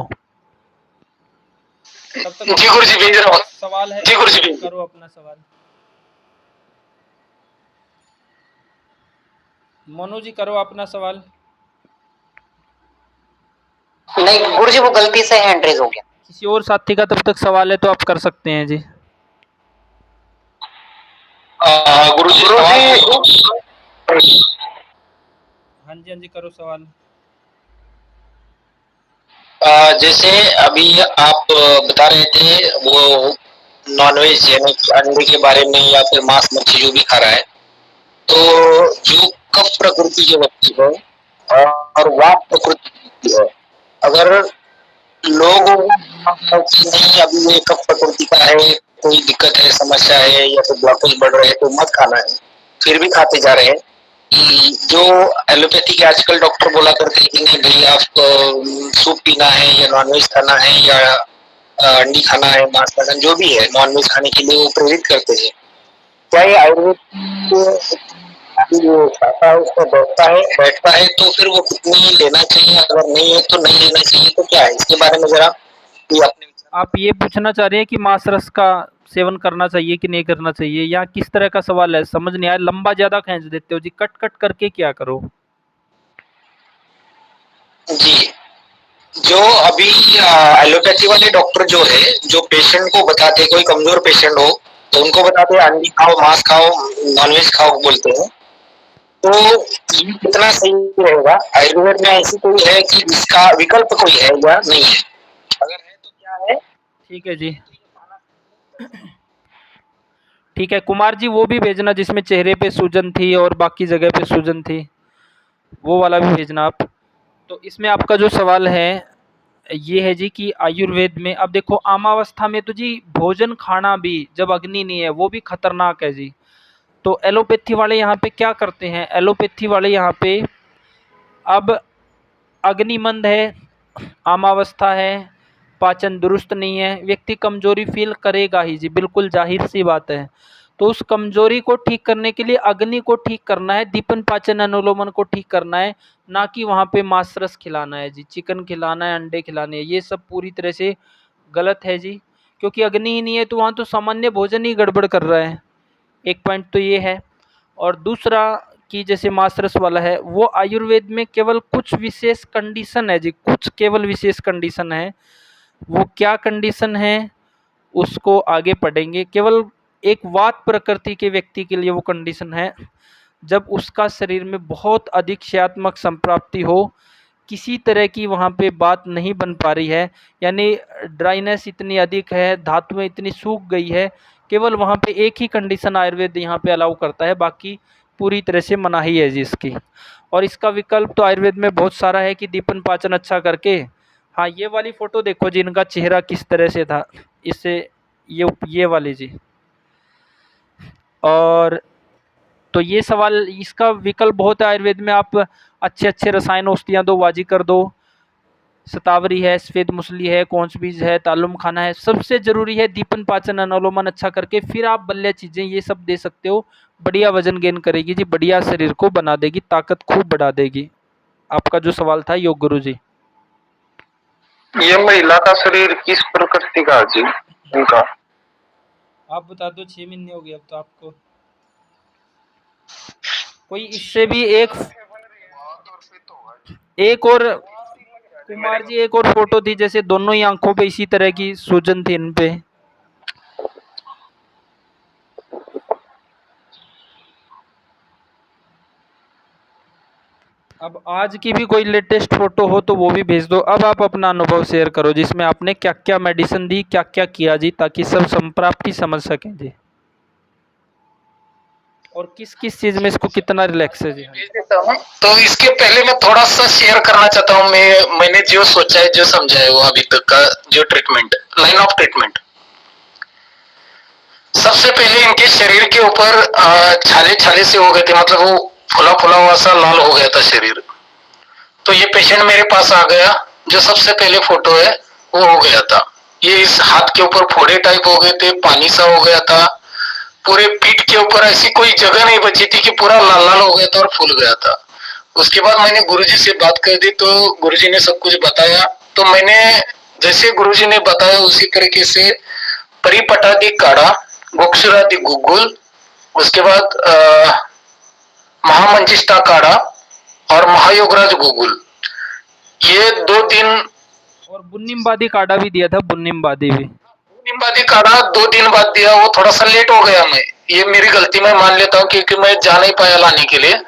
तब तक
जी गुरुजी भेज रहा हूँ।
सवाल है,
जी गुरुजी भेज।
करो अपना सवाल। मोनू जी करो अपना सवाल।
नहीं गुरुजी वो गलती से हैंड रेज हो गया।
किसी और साथी का तब तक सवाल है तो आप कर सकते हैं जी।
गुरुजी
हाँ जी करो सवाल।
जैसे अभी आप बता रहे थे वो नॉनवेज यानी कि अंडे के बारे में या फिर मांस मच्छी जो भी खा रहा है, तो जो कफ प्रकृति के व्यक्ति है और वात प्रकृति के व्यक्ति है, अगर लोग नहीं अभी ये कफ प्रकृति का है, कोई दिक्कत है, समस्या है या फिर ब्लॉकेज बढ़ रहे हैं तो मत खाना है, फिर भी खाते जा रहे हैं। जो एलोपैथी के आजकल डॉक्टर बोला करते हैं कि नहीं भाई आप सूप पीना है या नॉनवेज खाना है या अंडी खाना है, मांस खाना, जो भी है नॉनवेज खाने के लिए वो प्रेरित करते हैं। क्या ये आयुर्वेद जो खाता है उसमें बैठता है तो फिर वो कितनी लेना चाहिए, अगर नहीं है तो नहीं लेना चाहिए, तो क्या है इसके बारे में जरा कोई अपने विचार।
आप ये पूछना चाह रहे हैं कि मांस रस का सेवन करना चाहिए कि नहीं करना चाहिए, या किस तरह का सवाल है? समझ नहीं आया, लंबा ज़्यादा खींच देते हो जी, कट कट करके क्या करो।
जी, जो अभी एलोपैथी वाले डॉक्टर जो है, जो पेशेंट को बताते, कोई कमजोर पेशेंट हो तो उनको बताते हैं अंडी खाओ, मांस खाओ, नॉनवेज खाओ बोलते हैं, तो ये कितना सही रहेगा? आयुर्वेद में ऐसी कोई है कि इसका विकल्प कोई है या नहीं है? अगर है तो क्या है?
ठीक है जी, ठीक है कुमार जी, वो भी भेजना जिसमें चेहरे पे सूजन थी और बाकी जगह पे सूजन थी, वो वाला भी भेजना आप। तो इसमें आपका जो सवाल है ये है जी कि आयुर्वेद में अब देखो, आमावस्था में तो जी भोजन खाना भी जब अग्नि नहीं है वो भी खतरनाक है जी। तो एलोपैथी वाले यहाँ पे क्या करते हैं, एलोपैथी वाले यहाँ पे अब अग्निमंद है, आमावस्था है, पाचन दुरुस्त नहीं है, व्यक्ति कमजोरी फील करेगा ही जी, बिल्कुल जाहिर सी बात है। तो उस कमजोरी को ठीक करने के लिए अग्नि को ठीक करना है, दीपन पाचन अनुलोमन को ठीक करना है, ना कि वहाँ पे मांस रस खिलाना है जी, चिकन खिलाना है, अंडे खिलाने हैं, ये सब पूरी तरह से गलत है जी। क्योंकि अग्नि ही नहीं है तो वहाँ तो सामान्य भोजन ही गड़बड़ कर रहा है। एक पॉइंट तो ये है। और दूसरा कि जैसे मांस रस वाला है वो आयुर्वेद में केवल कुछ विशेष कंडीशन है जी, कुछ केवल विशेष कंडीशन है। वो क्या कंडीशन है उसको आगे पढ़ेंगे। केवल एक वात प्रकृति के व्यक्ति के लिए वो कंडीशन है जब उसका शरीर में बहुत अधिक क्षयात्मक संप्राप्ति हो, किसी तरह की वहाँ पे बात नहीं बन पा रही है, यानी ड्राइनेस इतनी अधिक है, धातुएं इतनी सूख गई है, केवल वहाँ पे एक ही कंडीशन आयुर्वेद यहाँ पे अलाउ करता है, बाकी पूरी तरह से मनाही है जी इसकी। और इसका विकल्प तो आयुर्वेद में बहुत सारा है कि दीपन पाचन अच्छा करके। हाँ, ये वाली फ़ोटो देखो जी, इनका चेहरा किस तरह से था, इससे ये वाली जी। और तो ये सवाल, इसका विकल्प बहुत है आयुर्वेद में। आप अच्छे अच्छे रसायन औषधियाँ दो, वाजी कर दो, शतावरी है, सफ़ेद मुसली है, कौंच बीज है, तालुम खाना है। सबसे ज़रूरी है दीपन पाचन अनुलोमन अच्छा करके, फिर आप बल्ले चीज़ें ये सब दे सकते हो। बढ़िया वजन गेन करेगी जी, बढ़िया शरीर को बना देगी, ताकत खूब बढ़ा देगी। आपका जो सवाल था योग गुरु जी,
ये महिला का शरीर किस प्रकृति का है जी उनका?
आप बता दो। 6 महीने हो गए अब तो आपको। कोई इससे भी एक और कुमार जी, एक और फोटो थी जैसे दोनों ही आंखों पे इसी तरह की सूजन थी इन पे। अब आज की भी कोई लेटेस्ट फोटो हो तो वो भी भेज दो। अब आप अपना अनुभव शेयर करो जिसमें आपने क्या क्या मेडिसिन दी, क्या क्या किया जी, ताकि सब संप्राप्ति समझ सकें जी, और किस किस चीज में इसको कितना रिलैक्स है जी।
तो इसके पहले मैं थोड़ा सा शेयर करना चाहता हूँ, मैंने जो सोचा है, जो समझा है, वो अभी तक का जो ट्रीटमेंट, लाइन ऑफ ट्रीटमेंट। सबसे पहले इनके शरीर के ऊपर छाले छाले से हो गए थे, मतलब वो फुला फुला हुआ सा लाल हो गया था शरीर। तो ये पेशेंट मेरे पास आ गया, जो सबसे पहले फोटो है वो हो गया था। ये इस हाथ के ऊपर फोड़े टाइप हो गए थे, पानी सा हो गया था, पूरे पीठ के ऊपर ऐसी कोई जगह नहीं बची थी कि पूरा लाल लाल हो गया था और फूल गया था। उसके बाद मैंने गुरुजी से बात कर दी, तो गुरुजी ने सब कुछ बताया। तो मैंने जैसे गुरुजी ने बताया उसी तरीके से परिपटादि काढ़ा, गोक्षुरादि गुगुल, उसके बाद महामंचिष्टा काढ़ा और महायोगराज गुगुल, ये 2 दिन,
और बुन्निमबादी काढ़ा भी दिया था, बुन्निमबादी भी।
बुन्निमबादी काढ़ा 2 दिन बाद दिया, वो थोड़ा सा लेट हो गया। मैं ये मेरी गलती मैं मान लेता हूँ, क्योंकि मैं जा नहीं पाया लाने के लिए।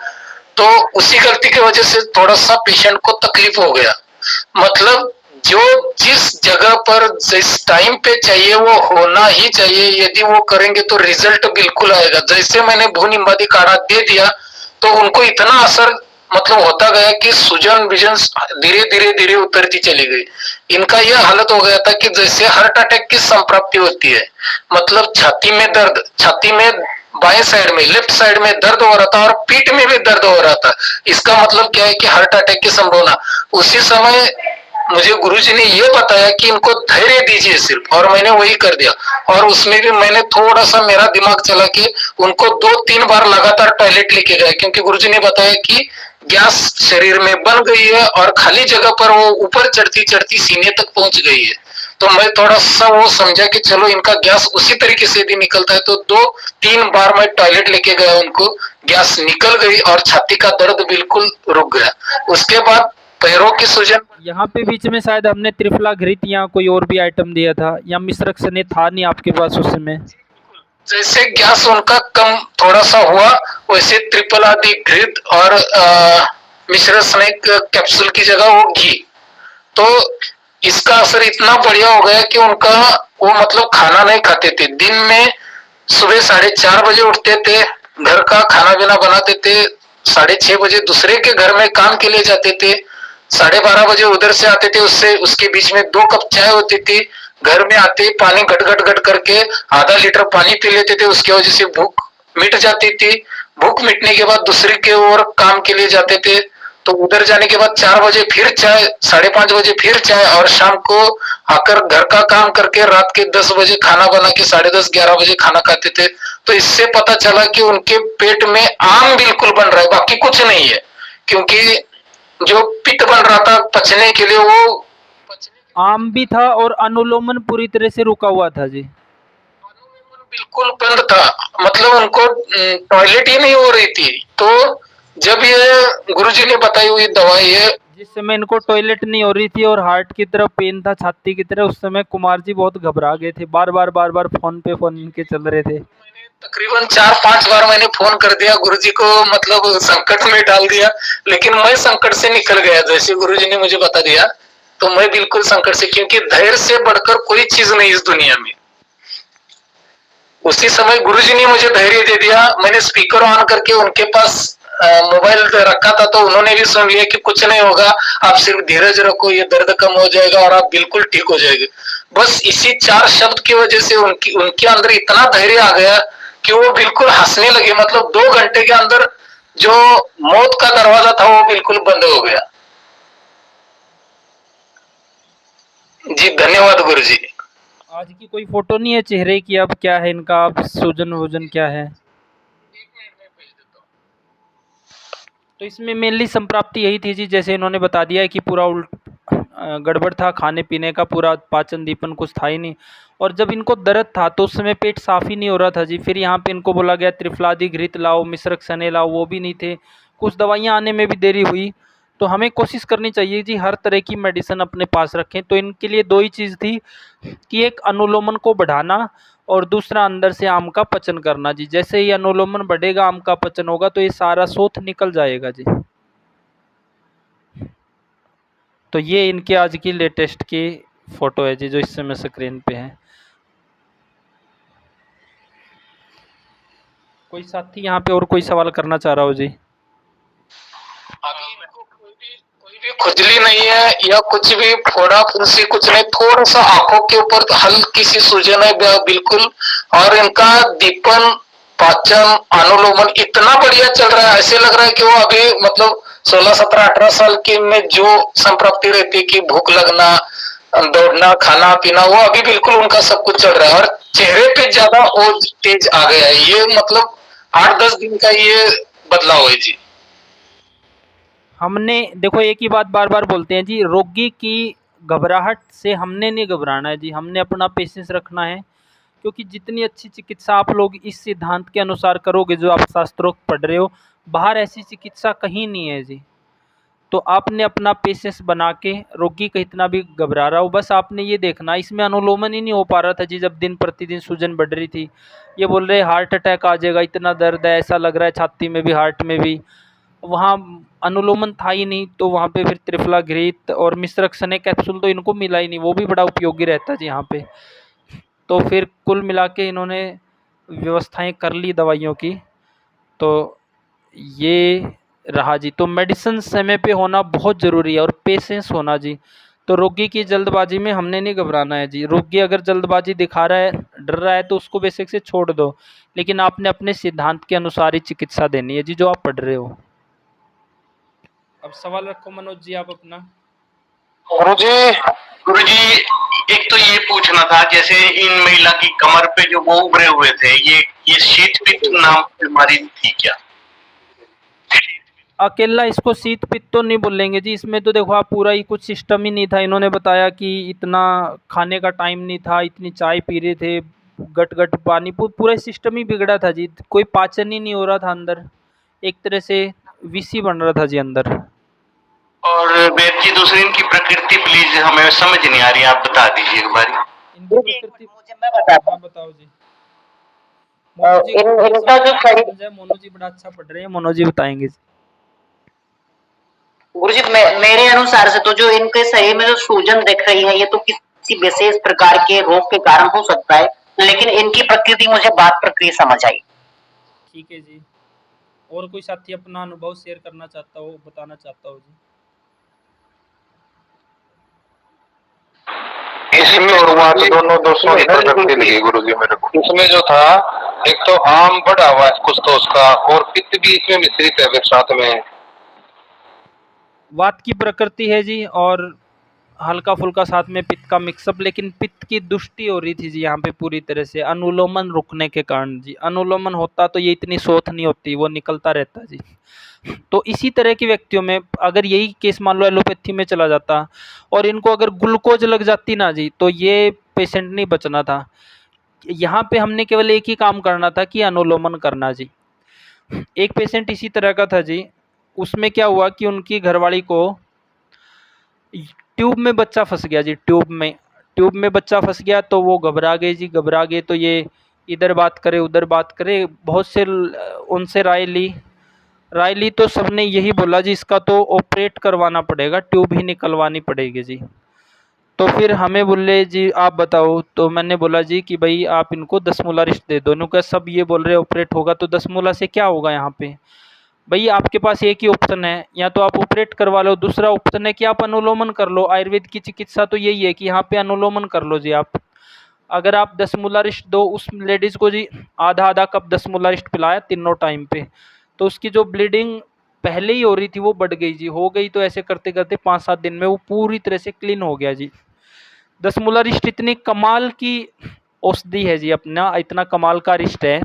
तो उसी गलती की वजह से थोड़ा सा पेशेंट को तकलीफ हो गया। मतलब जो जिस जगह पर जिस टाइम पे चाहिए वो होना ही चाहिए। यदि वो करेंगे तो रिजल्ट बिल्कुल आएगा। जैसे मैंने भूनिम्बादी काढ़ा दे दिया तो उनको इतना असर मतलब होता गया कि सूजन विजन धीरे धीरे धीरे उतरती चली गई। इनका यह हालत हो गया था कि जैसे हार्ट अटैक की संप्राप्ति होती है, मतलब छाती में दर्द, छाती में बाएं साइड में लेफ्ट साइड में दर्द हो रहा था और पीठ में भी दर्द हो रहा था। इसका मतलब क्या है कि हार्ट अटैक की संभावना। उसी समय मुझे गुरुजी ने ये बताया कि इनको धैर्य दीजिए सिर्फ, और मैंने वही कर दिया। और उसमें भी मैंने थोड़ा सा मेरा दिमाग चला के उनको 2-3 बार लगातार टॉयलेट लेके गए, क्योंकि गुरुजी ने बताया कि गैस शरीर में बन गई है और खाली जगह पर वो ऊपर चढ़ती चढ़ती सीने तक पहुंच गई है। तो मैं थोड़ा सा वो समझा कि चलो इनका गैस उसी तरीके से भी निकलता है। तो 2-3 बार मैं टॉयलेट लेके गया, उनको गैस निकल गई और छाती का दर्द बिल्कुल रुक गया। उसके बाद पैरों की सूजन,
यहाँ पे बीच में शायद हमने त्रिफला घृत या कोई और भी आइटम दिया था, या मिश्रक सने था नहीं आपके पास उस समय?
जैसे गैस उनका कम थोड़ा सा हुआ वैसे ट्रिपल आदि घृत और मिश्र स्नेक कैप्सूल की जगह वो घी। तो इसका असर इतना बढ़िया हो गया कि उनका वो मतलब खाना नहीं खाते थे। दिन में सुबह 4:30 बजे उठते थे, घर का खाना पीना बनाते थे, 6:30 बजे दूसरे के घर में काम के लिए जाते थे, 12:30 बजे उधर से आते थे, उससे उसके बीच में 2 कप चाय होती थी। घर में आते ही पानी गट गट गट करके आधा लीटर पानी पी लेते थे, उसकी वजह से भूख मिट जाती थी। भूख मिटने के बाद दूसरे के ओर काम के लिए जाते थे, तो उधर जाने के बाद 4 बजे फिर चाय, 5:30 बजे फिर चाय, और शाम को आकर घर का काम करके रात के 10 बजे खाना बना के 10:30-11 बजे खाना खाते थे। तो इससे पता चला कि उनके पेट में आम बिल्कुल बन रहा है, बाकी कुछ नहीं है। क्योंकि जो पित्त बन रहा था पचने के लिए वो
आम भी था और अनुलोमन पूरी तरह से रुका हुआ था जी।
बिल्कुल बंद था, मतलब उनको टॉयलेट ही नहीं हो रही थी। तो जब ये गुरुजी ने बताई हुई दवाई है,
जिस समय इनको टॉयलेट नहीं हो रही थी और हार्ट की तरफ पेन था छाती की तरह, उस समय कुमार जी बहुत घबरा गए थे, बार बार फोन पे फोन इनके चल रहे थे।
तकरीबन 4-5 बार मैंने फोन कर दिया गुरुजी को, मतलब संकट में डाल दिया। लेकिन मैं संकट से निकल गया जैसे गुरुजी ने मुझे बता दिया। तो मैं बिल्कुल संकट से, क्योंकि धैर्य से बढ़कर कोई चीज नहीं इस दुनिया में। उसी समय गुरुजी ने मुझे धैर्य दे दिया। मैंने स्पीकर ऑन करके उनके पास मोबाइल रखा था, तो उन्होंने भी सुन लिया कि कुछ नहीं होगा, आप सिर्फ धीरज रखो, ये दर्द कम हो जाएगा और आप बिल्कुल ठीक हो जाएंगे। बस इसी 4 शब्द की वजह से उनके अंदर इतना धैर्य आ गया कि वो बिल्कुल हंसने लगे। मतलब 2 घंटे के अंदर जो मौत का दरवाजा था वो बिल्कुल बंद हो गया। जी धन्यवाद गुरुजी।
आज की कोई फोटो नहीं है चेहरे की, अब क्या है इनका, अब सूजन वोजन क्या है? तो इसमें मेनली संप्राप्ति यही थी जी, जैसे इन्होंने बता दिया है कि पूरा गड़बड़ था, खाने पीने का पूरा पाचन दीपन कुछ था ही नहीं। और जब इनको दर्द था तो उस समय पेट साफ ही नहीं हो रहा था जी। फिर यहाँ पे इनको बोला गया त्रिफलादी घृत लाओ, मिश्रक सने लाओ, वो भी नहीं थे। कुछ दवाइयाँ आने में भी देरी हुई। तो हमें कोशिश करनी चाहिए जी हर तरह की मेडिसिन अपने पास रखें। तो इनके लिए 2 ही चीज़ थी कि एक अनुलोमन को बढ़ाना और दूसरा अंदर से आम का पचन करना जी। जैसे ही अनुलोमन बढ़ेगा, आम का पचन होगा, तो ये सारा शोथ निकल जाएगा जी। तो ये इनके आज की लेटेस्ट की फ़ोटो है जी, जो इस समय स्क्रीन पे है। कोई साथी यहाँ पे और कोई सवाल करना चाह रहा हो जी?
अभी इनको कोई भी खुजली नहीं है या कुछ भी फोड़ा फुंसी कुछ नहीं, थोड़ा सा आंखों के ऊपर हल्की सी सूजन है बिल्कुल। और इनका दीपन, पाचन, अनुलोमन इतना बढ़िया चल रहा है, ऐसे लग रहा है कि वो अभी मतलब 16, 17, 18 साल के में जो संप्राप्ति रहती है कि भूख लगना, दौड़ना, खाना पीना, वो अभी बिल्कुल उनका सब कुछ चल रहा है। और चेहरे पे ज्यादा और तेज आ गया है। ये मतलब 8-10 दिन का ये बदलाव है जी।
हमने देखो एक ही बात बार बार बोलते हैं जी, रोगी की घबराहट से हमने नहीं घबराना है जी, हमने अपना पेशेंस रखना है। क्योंकि जितनी अच्छी चिकित्सा आप लोग इस सिद्धांत के अनुसार करोगे जो आप शास्त्रोक्त पढ़ रहे हो, बाहर ऐसी चिकित्सा कहीं नहीं है जी। तो आपने अपना पेशेंस बना के, रोगी का इतना भी घबरा रहा हो, बस आपने ये देखना, इसमें अनुलोमन ही नहीं हो पा रहा था जी। जब दिन प्रतिदिन सूजन बढ़ रही थी, ये बोल रहे हार्ट अटैक आ जाएगा, इतना दर्द है, ऐसा लग रहा है छाती में भी हार्ट में भी। वहाँ अनुलोमन था ही नहीं, तो वहाँ पे फिर त्रिफला घृत और मिश्रक्षण कैप्सूल तो इनको मिला ही नहीं, वो भी बड़ा उपयोगी रहता है जी यहाँ पे। तो फिर कुल मिला के इन्होंने व्यवस्थाएं कर ली दवाइयों की। तो ये रहा जी। तो मेडिसिन समय पे होना बहुत ज़रूरी है और पेशेंस होना जी। तो रोगी की जल्दबाजी में हमने नहीं घबराना है जी। रोगी अगर जल्दबाजी दिखा रहा है, डर रहा है, तो उसको बेसिक से छोड़ दो, लेकिन आपने अपने सिद्धांत के अनुसार ही चिकित्सा देनी है जी, जो आप पढ़ रहे हो। अब सवाल रखो मनोज जी आप अपना।
गुरुजी एक तो ये पूछना था, जैसे इन महिला की कमर पे जो वो उभरे हुए थे, ये शीत पित्त नाम की बीमारी थी क्या?
अकेला इसको शीत पित्त तो नहीं बोलेंगे जी, इसमें तो देखो आप पूरा ही कुछ सिस्टम ही नहीं था। इन्होंने बताया कि इतना खाने का टाइम नहीं था, इतनी चाय पी रहे थे, गट गट पानी, पूरा सिस्टम ही बिगड़ा था जी। कोई पाचन ही नहीं हो रहा था अंदर, एक तरह से विषी बन रहा था जी अंदर।
और वेद जी दूसरी इनकी प्रकृति प्लीज हमें समझ नहीं आ रही, आप बता दीजिए एक बार।
इनकी प्रकृति
मुझे मैं बताता
हाँ
हूँ।
बताओ जी। मोनू जी
इनका जो शरीर,
मोनू जी बड़ा अच्छा पढ़ रहे हैं, मोनू जी बताएंगे।
गुरुजी मेरे अनुसार से तो जो इनके शरीर में जो सूजन दिख रही है, ये तो किसी विशेष प्रकार के रोग के कारण हो सकता है, लेकिन इनकी प्रकृति मुझे बात प्रक्रिया समझ आई।
ठीक है जी। और कोई साथी अपना अनुभव शेयर करना चाहता हो, बताना चाहता हो जी?
इसमें और वहाँ तो दोनों दोस्तों की प्रकृति लगी गुरुजी मेरे को।
इसमें जो था, एक तो आम बढ़ा हुआ है कुछ तो उसका, और पित्त भी इसमें मिश्रित है फिर साथ में।
वात की प्रकृति है जी, और हल्का फुल्का साथ में पित्त का मिक्सअप, लेकिन पित्त की दुष्टि हो रही थी जी यहाँ पे पूरी तरह से, अनुलोमन रुकने के कारण जी। अनुलोमन होता तो ये इतनी शोथ नहीं होती, वो निकलता रहता जी। तो इसी तरह के व्यक्तियों में अगर यही केस मान लो एलोपैथी में चला जाता और इनको अगर ग्लूकोज लग जाती ना जी, तो ये पेशेंट नहीं बचना था। यहाँ पे हमने केवल एक ही काम करना था कि अनुलोमन करना जी। एक पेशेंट इसी तरह का था जी, उसमें क्या हुआ कि उनकी घरवाली को ट्यूब में बच्चा फंस गया जी। ट्यूब में बच्चा फंस गया, तो वो घबरा गए जी। घबरा गए तो ये इधर बात करे उधर बात करे, बहुत से उनसे राय ली तो सबने यही बोला जी, इसका तो ऑपरेट करवाना पड़ेगा, ट्यूब ही निकलवानी पड़ेगी जी। तो फिर हमें बोले जी आप बताओ, तो मैंने बोला जी कि भाई आप इनको 10 मूला रिस्ट दे दो। इन्होंने कहा सब ये बोल रहे ऑपरेट होगा, तो 10 मूला से क्या होगा यहाँ पे? भाई आपके पास एक ही ऑप्शन है, या तो आप ऑपरेट करवा लो, दूसरा ऑप्शन है कि आप अनुलोमन कर लो। आयुर्वेद की चिकित्सा तो यही है कि यहाँ पे अनुलोमन कर लो जी आप। अगर आप 10 मूला रिस्ट दो उस लेडीज़ को जी, आधा आधा कप 10 मूला रिस्ट पिलाया तीनों टाइम पे, तो उसकी जो ब्लीडिंग पहले ही हो रही थी वो बढ़ गई जी। हो गई तो ऐसे करते करते 5-7 दिन में वो पूरी तरह से क्लीन हो गया जी। 10 मूला रिस्ट इतनी कमाल की औषधि है जी, अपना इतना कमाल का रिस्ट है।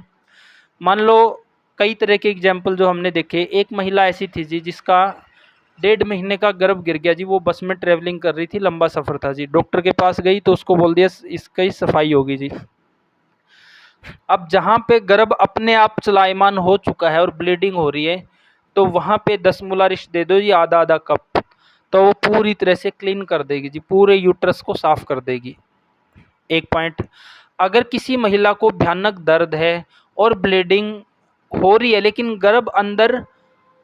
मान लो कई तरह के एग्जाम्पल जो हमने देखे, एक महिला ऐसी थी जी जिसका 1.5 महीने का गर्भ गिर गया जी। वो बस में ट्रेवलिंग कर रही थी, लंबा सफ़र था जी। डॉक्टर के पास गई तो उसको बोल दिया इसका ही सफाई होगी जी। अब जहाँ पे गर्भ अपने आप चलायमान हो चुका है और ब्लीडिंग हो रही है, तो वहाँ पे 10 मूला रिस्ट दे दो जी, आधा आधा कप, तो वो पूरी तरह से क्लीन कर देगी जी, पूरे यूट्रस को साफ कर देगी। एक पॉइंट, अगर किसी महिला को भयानक दर्द है और ब्लीडिंग हो रही है, लेकिन गर्भ अंदर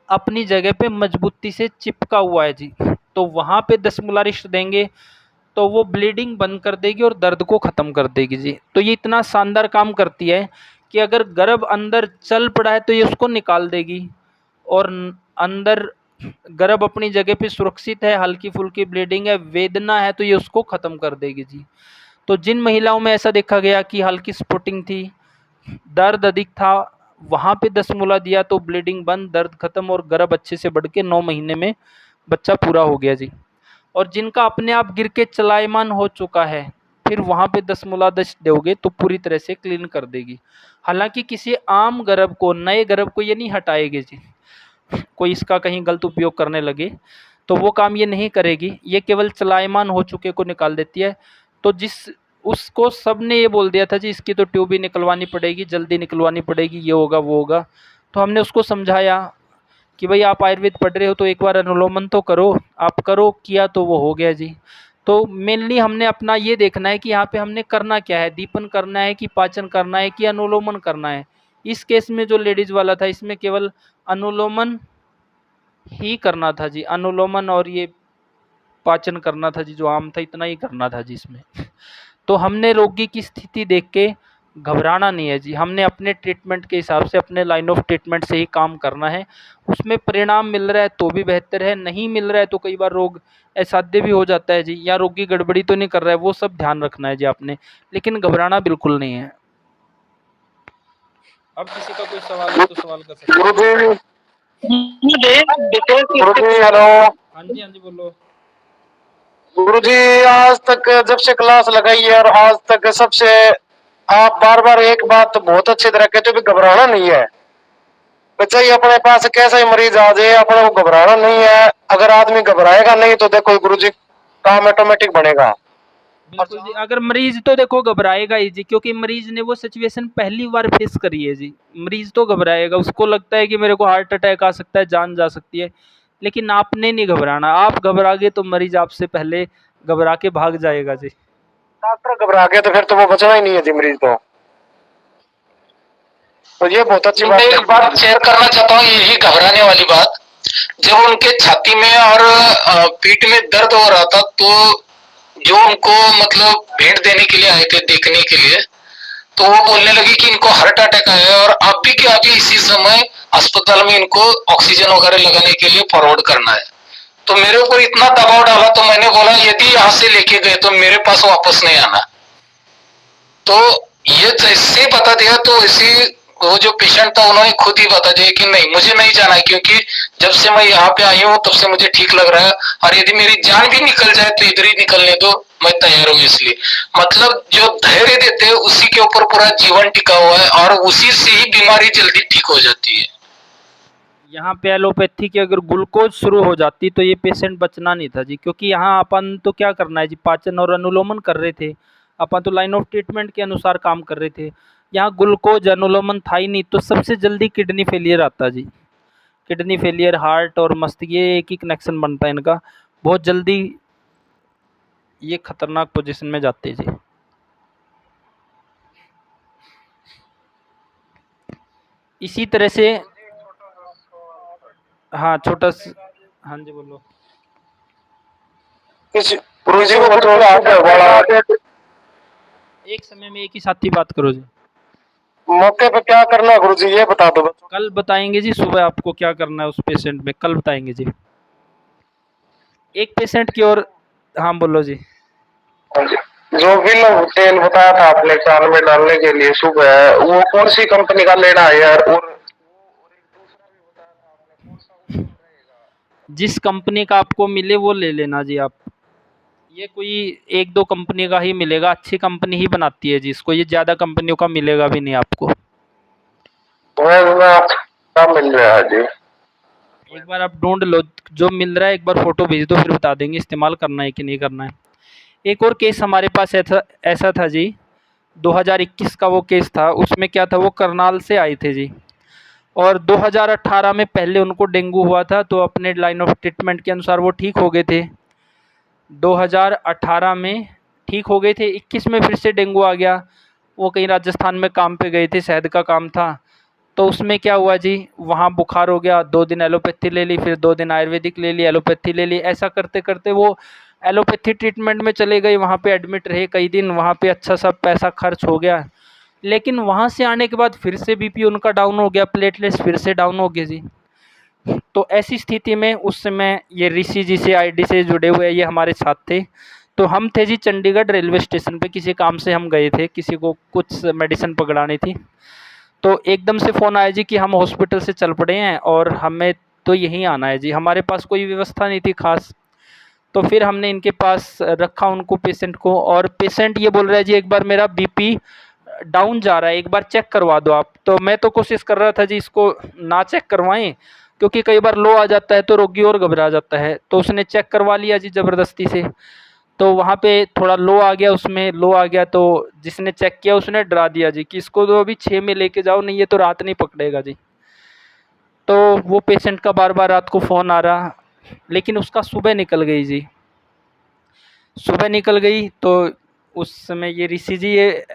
अपनी जगह पे मजबूती से चिपका हुआ है जी, तो वहाँ पे 10 मूला रिस्ट देंगे तो वो ब्लीडिंग बंद कर देगी और दर्द को ख़त्म कर देगी जी। तो ये इतना शानदार काम करती है कि अगर गर्भ अंदर चल पड़ा है तो ये उसको निकाल देगी, और अंदर गर्भ अपनी जगह पे सुरक्षित है, हल्की फुल्की ब्लीडिंग है, वेदना है, तो ये उसको ख़त्म कर देगी जी। तो जिन महिलाओं में ऐसा देखा गया कि हल्की स्पॉटिंग थी, दर्द अधिक था, वहाँ पे 10 मूला दिया तो ब्लीडिंग बंद, दर्द खत्म, और गर्भ अच्छे से बढ़ के 9 महीने में बच्चा पूरा हो गया जी। और जिनका अपने आप गिर के चलायमान हो चुका है, फिर वहाँ पे 10 मूला दोगे तो पूरी तरह से क्लीन कर देगी। हालांकि किसी आम गर्भ को, नए गर्भ को ये नहीं हटाएगी जी। कोई इसका कहीं गलत उपयोग करने लगे तो वो काम ये नहीं करेगी, ये केवल चलायमान हो चुके को निकाल देती है। तो उसको सबने ये बोल दिया था जी इसकी तो ट्यूब ही निकलवानी पड़ेगी, जल्दी निकलवानी पड़ेगी, ये होगा वो होगा। तो हमने उसको समझाया कि भाई आप आयुर्वेद पढ़ रहे हो तो एक बार अनुलोमन तो करो। आप करो, किया तो वो हो गया जी। तो मेनली हमने अपना ये देखना है कि यहाँ पे हमने करना क्या है, दीपन करना है कि पाचन करना है कि अनुलोमन करना है। इस केस में जो लेडीज़ वाला था, इसमें केवल अनुलोमन ही करना था जी, अनुलोमन और ये पाचन करना था जी, जो आम था इतना ही करना था जी इसमें। तो हमने रोगी की स्थिति देख के घबराना नहीं है जी, हमने अपने ट्रीटमेंट के हिसाब से, अपने लाइन ऑफ ट्रीटमेंट से ही काम करना है। उसमें परिणाम मिल रहा है तो भी बेहतर है, नहीं मिल रहा है तो कई बार रोग असाध्य भी हो जाता है जी, या रोगी गड़बड़ी तो नहीं कर रहा है, वो सब ध्यान रखना है जी आपने, लेकिन घबराना बिल्कुल नहीं है। अब किसी का कोई सवाल है तो सवाल कर सकते हैं।
गुरुजी गुरुजी हेलो।
हाँ जी, हाँ जी, बोलो।
गुरुजी आज तक जब से क्लास लगाई है और आज तक सबसे आप बार बार एक बात तो बहुत अच्छी तरह कहते हो कि घबराना नहीं है। चाहे अपने पास कैसा ही मरीज आ जाए अपने को घबराना नहीं है। अगर आदमी घबराएगा नहीं तो देखो गुरुजी काम ऑटोमेटिक बनेगा।
बिल्कुल जी, अगर मरीज तो देखो घबराएगा ही जी, क्योंकि मरीज ने वो सिचुएशन पहली बार फेस करी है जी। मरीज तो घबराएगा, उसको लगता है कि मेरे को हार्ट अटैक आ सकता है, जान जा सकती है, लेकिन आपने नहीं घबराना। आप घबरा गए तो मरीज आपसे पहले घबरा के भाग जाएगा जी।
डॉक्टर घबरा गया तो फिर तो वो बचना ही नहीं है जी मरीज को। तो ये बहुत अच्छी
मैं
बात
एक बात शेयर करना चाहता हूँ, यही घबराने वाली बात। जब उनके छाती में और पीठ में दर्द हो रहा था, तो जो उनको मतलब भेंट देने के लिए आए थे देखने के लिए, तो वो बोलने लगी कि इनको हार्ट अटैक आया है और अभी के अभी इसी समय अस्पताल में इनको ऑक्सीजन वगैरह लगाने के लिए फॉरवर्ड करना है। तो मेरे ऊपर इतना दबाव डाला, तो मैंने बोला यदि यहाँ से लेके गए तो मेरे पास वापस नहीं आना। तो ये जैसे बता दिया तो इसी वो जो पेशेंट था उन्होंने खुद ही बता दिया कि नहीं, मुझे नहीं जाना है, क्योंकि जब से मैं यहाँ पे आई हूँ तब से मुझे ठीक लग रहा है, और यदि मेरी जान भी निकल जाए तो इधर ही निकलने दो, मैं तैयार हूँ। इसलिए मतलब जो धैर्य देते हैं उसी के ऊपर पूरा जीवन टिका हुआ है, और उसी से ही बीमारी जल्दी ठीक हो जाती है।
यहाँ पे एलोपैथी की अगर ग्लूकोज शुरू हो जाती तो ये पेशेंट बचना नहीं था जी, क्योंकि यहाँ अपन तो क्या करना है जी, पाचन और अनुलोमन कर रहे थे, अपन तो लाइन ऑफ ट्रीटमेंट के अनुसार काम कर रहे थे। यहाँ ग्लूकोज अनुलोमन था ही नहीं, तो सबसे जल्दी किडनी फेलियर आता जी। किडनी फेलियर, हार्ट और मस्तिष्क, ये एक ही कनेक्शन बनता है इनका, बहुत जल्दी ये खतरनाक पोजीशन में जाते हैं जी। इसी तरह से हाँ हाँ जी, बोलो।
गुरुजी को थोड़ा आगे बढ़ा
एक समय में एक ही साथ ही बात करो जी।
मौके पे क्या करना है गुरुजी ये बता दो।
कल बताएंगे जी, सुबह आपको क्या करना है उस पेशेंट में, कल बताएंगे जी। एक पेशेंट की ओर, हाँ बोलो जी।
जो विलो तेल बताया था आपने कान में डालने के लिए सुबह, वो कौन सी कंपनी का लेना है यार? और
जिस कंपनी का आपको मिले वो ले लेना जी आप। ये कोई एक दो कंपनी का ही मिलेगा, अच्छी कंपनी ही बनाती है जी इसको, ये ज़्यादा कंपनियों का मिलेगा भी नहीं आपको।
क्या मिल रहा है जी?
एक बार आप ढूंढ लो, जो मिल रहा है एक बार फोटो भेज दो, फिर बता देंगे इस्तेमाल करना है कि नहीं करना है। एक और केस हमारे पास ऐसा था जी, 2021 का वो केस था। उसमें क्या था, वो करनाल से आए थे जी, और 2018 में पहले उनको डेंगू हुआ था, तो अपने लाइन ऑफ ट्रीटमेंट के अनुसार वो ठीक हो गए थे। 2018 में ठीक हो गए थे, 21 में फिर से डेंगू आ गया। वो कहीं राजस्थान में काम पे गए थे, शहद का काम था, तो उसमें क्या हुआ जी, वहाँ बुखार हो गया, 2 दिन एलोपैथी ले ली, फिर 2 दिन आयुर्वेदिक ले ली, एलोपैथी ले ली, ऐसा करते करते वो एलोपैथी ट्रीटमेंट में चले गए। वहाँ पे एडमिट रहे कई दिन, वहाँ पे अच्छा सा पैसा खर्च हो गया, लेकिन वहाँ से आने के बाद फिर से बीपी उनका डाउन हो गया, प्लेटलेट्स फिर से डाउन हो गए जी। तो ऐसी स्थिति में उस समय ये ऋषि जी से आईडी से जुड़े हुए ये हमारे साथ थे। तो हम थे जी चंडीगढ़ रेलवे स्टेशन पे, किसी काम से हम गए थे, किसी को कुछ मेडिसिन पकड़ानी थी। तो एकदम से फ़ोन आया जी कि हम हॉस्पिटल से चल पड़े हैं और हमें तो यहीं आना है जी। हमारे पास कोई व्यवस्था नहीं थी ख़ास, तो फिर हमने इनके पास रखा उनको, पेशेंट को, और पेशेंट ये बोल रहा है जी एक बार मेरा बीपी डाउन जा रहा है, एक बार चेक करवा दो आप। तो मैं तो कोशिश कर रहा था जी इसको ना चेक करवाएं, क्योंकि कई बार लो आ जाता है तो रोगी और घबरा जाता है। तो उसने चेक करवा लिया जी ज़बरदस्ती से, तो वहाँ पे थोड़ा लो आ गया, उसमें लो आ गया, तो जिसने चेक किया उसने डरा दिया जी कि इसको तो अभी 6 में लेके जाओ, नहीं ये तो रात नहीं पकड़ेगा जी। तो वो पेशेंट का बार बार रात को फ़ोन आ रहा, लेकिन उसका सुबह निकल गई जी। सुबह निकल गई तो उस समय ये ऋषि जी ये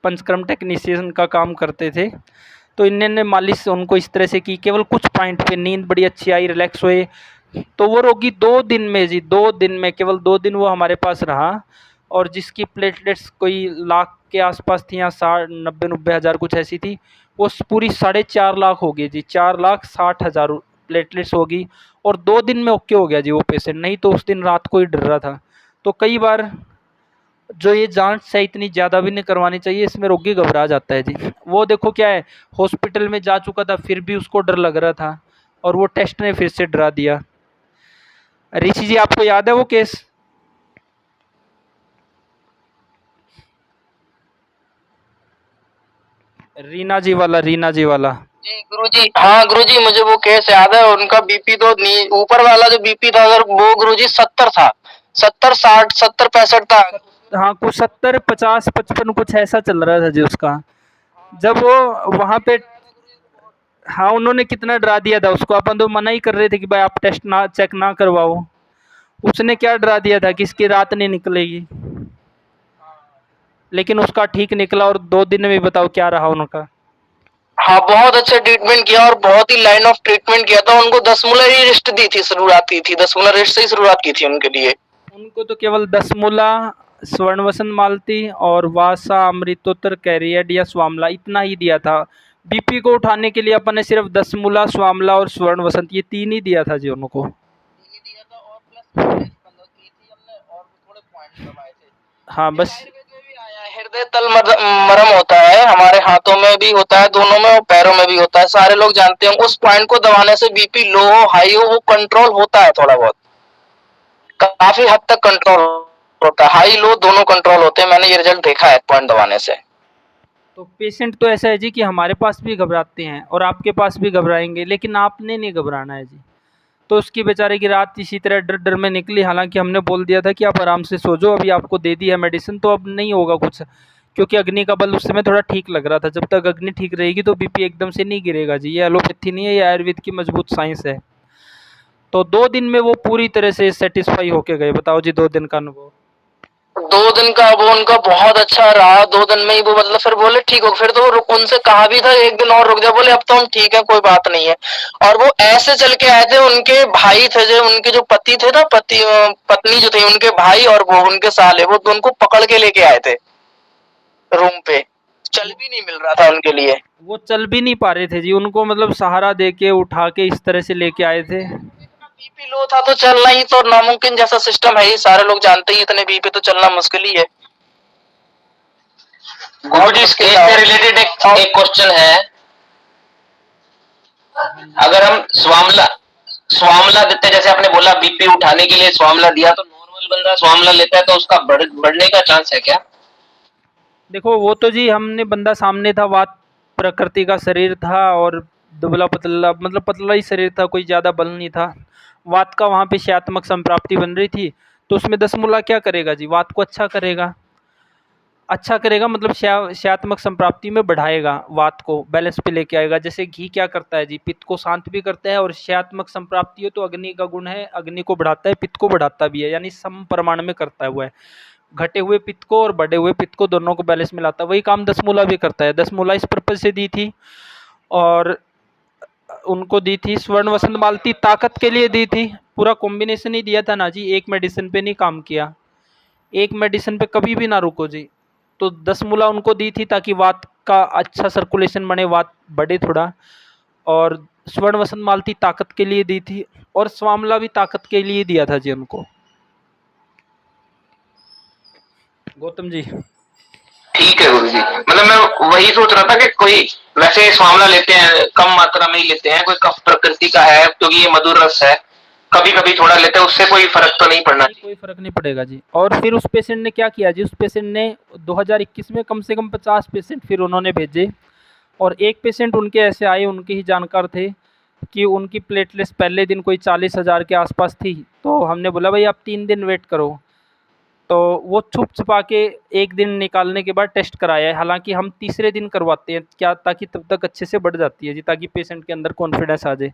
पंचकर्म टेक्नीशियन का काम करते थे, तो इन्होंने मालिश उनको इस तरह से की, केवल कुछ पॉइंट पे नींद बड़ी अच्छी आई, रिलैक्स हुए। तो वो रोगी 2 दिन में जी, 2 दिन में, केवल 2 दिन वो हमारे पास रहा, और जिसकी प्लेटलेट्स कोई लाख के आसपास थी या 90-90 हज़ार कुछ ऐसी थी, वो पूरी 4.5 लाख हो गई जी, 4,60,000 प्लेटलेट्स होगी, और 2 दिन में ओके हो गया जी वो पेशेंट। नहीं तो उस दिन रात को ही डर रहा था। तो कई बार जो ये जांच है इतनी ज़्यादा भी नहीं करवानी चाहिए, इसमें रोगी घबरा जाता है जी। वो देखो क्या है, हॉस्पिटल में जा चुका था फिर भी उसको डर लग रहा था, और वो टेस्ट ने फिर से डरा दिया। ऋषि जी आपको याद है वो केस? रीना जी वाला
जी गुरुजी, हाँ गुरुजी, मुझे वो केस याद है। उनका बीपी तो ऊपर वाला जो बीपी था अगर वो गुरुजी 70 था, 70 60 70 65 था।
हाँ कुछ 70 50 55 कुछ ऐसा चल रहा था जी उसका। जब वो वहाँ पे, हाँ उन्होंने कितना डरा दिया था उसको, अपन तो मना ही कर रहे थे कि भाई आप टेस्ट ना चेक ना करवाओ, उसने क्या डरा दिया था कि इसकी रात नहीं निकलेगी, लेकिन उसका ठीक निकला, और 2 दिन में बताओ क्या रहा उनका।
हाँ बहुत अच्छा ट्रीटमेंट किया और बहुत ही लाइन ऑफ ट्रीटमेंट किया था। उनको 10 मूलर ही रिस्ट दी थी, शुरुआत की थी 10 मूलर रिस्ट से ही शुरुआत की थी उनके लिए।
उनको तो केवल 10 मूला, स्वर्ण वसंत मालती और वासा अमृतोत्तर कैरियड या स्वामला इतना ही दिया था। बीपी को उठाने के लिए अपन ने सिर्फ 10 मूला, स्वामला और स्वर्ण वसंत ये 3 ही दिया था जी उनको। हाँ बस।
हृदय तल मरम होता है, हमारे हाथों में भी होता है, दोनों में और पैरों में भी होता है, सारे लोग जानते हैं। उस पॉइंट को दबाने से बीपी लो हो हाई हो वो कंट्रोल होता है, थोड़ा बहुत, काफी हद तक कंट्रोल होता है। हाई लो दोनों कंट्रोल होते हैं, मैंने ये रिजल्ट देखा है पॉइंट दबाने से।
तो पेशेंट तो ऐसा है जी कि हमारे पास भी घबराते हैं और आपके पास भी घबराएंगे, लेकिन आपने नहीं घबराना है जी। तो उसकी बेचारे की रात इसी तरह डर डर में निकली। हालांकि हमने बोल दिया था कि आप आराम से सो जाओ, अभी आपको दे दी है मेडिसिन तो अब नहीं होगा कुछ, क्योंकि अग्नि का बल उस समय थोड़ा ठीक लग रहा था। जब तक अग्नि ठीक रहेगी तो बीपी एकदम से नहीं गिरेगा जी, ये एलोपैथी नहीं है, ये आयुर्वेद की मजबूत साइंस है। तो 2 दिन में वो पूरी तरह से सेटिस्फाई होके गए। बताओ जी 2 दिन का अनुभव।
2 दिन का वो उनका बहुत अच्छा रहा। 2 दिन में ही वो मतलब फिर बोले ठीक हो। फिर तो वो उनसे कहा भी था 1 दिन और रुक जाओ, बोले अब तो हम ठीक है, कोई बात नहीं है। और वो ऐसे चल के आए थे, उनके भाई थे जो उनके जो पति थे ना, पत्नी जो थे उनके भाई और वो उनके साले, वो उनको पकड़ के लेके आए थे रूम पे। चल भी नहीं मिल रहा था उनके लिए,
वो चल भी नहीं पा रहे थे जी, उनको मतलब सहारा दे के उठा के इस तरह से लेके आए थे।
बीपी लो था तो चलना ही तो नामुमकिन जैसा सिस्टम है ही, सारे लोग जानते ही, इतने बीपी तो चलना मुश्किल ही है।
गुरुजी इससे रिलेटेड एक क्वेश्चन है, अगर हम स्वामला देते हैं, जैसे आपने बोला बीपी उठाने के लिए स्वामला दिया, तो नॉर्मल बंदा स्वामला लेता है तो उसका बढ़ने का चांस है क्या?
देखो वो तो जी हमने बंदा सामने था, वात प्रकृति का शरीर था और दुबला पतला, मतलब पतला ही शरीर था, कोई ज़्यादा बल नहीं था। वात का वहाँ पे शयात्मक संप्राप्ति बन रही थी, तो उसमें 10 मूला क्या करेगा जी, वात को अच्छा करेगा। अच्छा करेगा मतलब शयात्मक संप्राप्ति में बढ़ाएगा, वात को बैलेंस पे लेके आएगा। जैसे घी क्या करता है जी, पित्त को शांत भी करता है, और शयात्मक संप्राप्ति हो तो अग्नि का गुण है, अग्नि को बढ़ाता है, पित्त को बढ़ाता भी है, यानी सम प्रमाण में करता है। वो है घटे हुए पित्त को और बढ़े हुए पित्त को दोनों को बैलेंस में लाता है। वही काम 10 मूला भी करता है। 10 मूला इस पर्पज से दी थी, और उनको दी थी स्वर्ण वसंत मालती ताकत के लिए दी थी। पूरा कॉम्बिनेशन ही दिया था ना जी, एक मेडिसिन पे नहीं काम किया, एक मेडिसिन पे कभी भी ना रुको जी। तो 10 मूला उनको दी थी ताकि वात का अच्छा सर्कुलेशन बने, वात बढ़े थोड़ा, और स्वर्ण वसंत मालती ताकत के लिए दी थी, और स्वामला भी ताकत के लिए दिया था जी उनको। गौतम जी
ठीक है गुरुजी, मतलब मैं वही सोच रहा था कि कोई वैसे स्वामला लेते हैं, कम मात्रा में ही लेते हैं, कोई कफ प्रकृति का है क्योंकि ये मधुर रस है, कभी कभी थोड़ा लेते हैं, उससे कोई फर्क तो नहीं पड़ना चाहिए?
कोई फर्क नहीं पड़ेगा जी। और फिर उस पेशेंट ने क्या किया जी, उस पेशेंट ने 2021 में कम से कम 50 पेशेंट फिर उन्होंने भेजे, और एक पेशेंट उनके ऐसे आए, उनके ही जानकार थे कि उनकी प्लेटलेट्स पहले दिन कोई 40,000 के आसपास थी। तो हमने बोला भाई आप 3 दिन वेट करो। तो वो छुप छुपा के 1 दिन निकालने के बाद टेस्ट कराया है। हालांकि हम तीसरे दिन करवाते हैं क्या, ताकि तब तक अच्छे से बढ़ जाती है जी, ताकि पेशेंट के अंदर कॉन्फिडेंस आ जाए।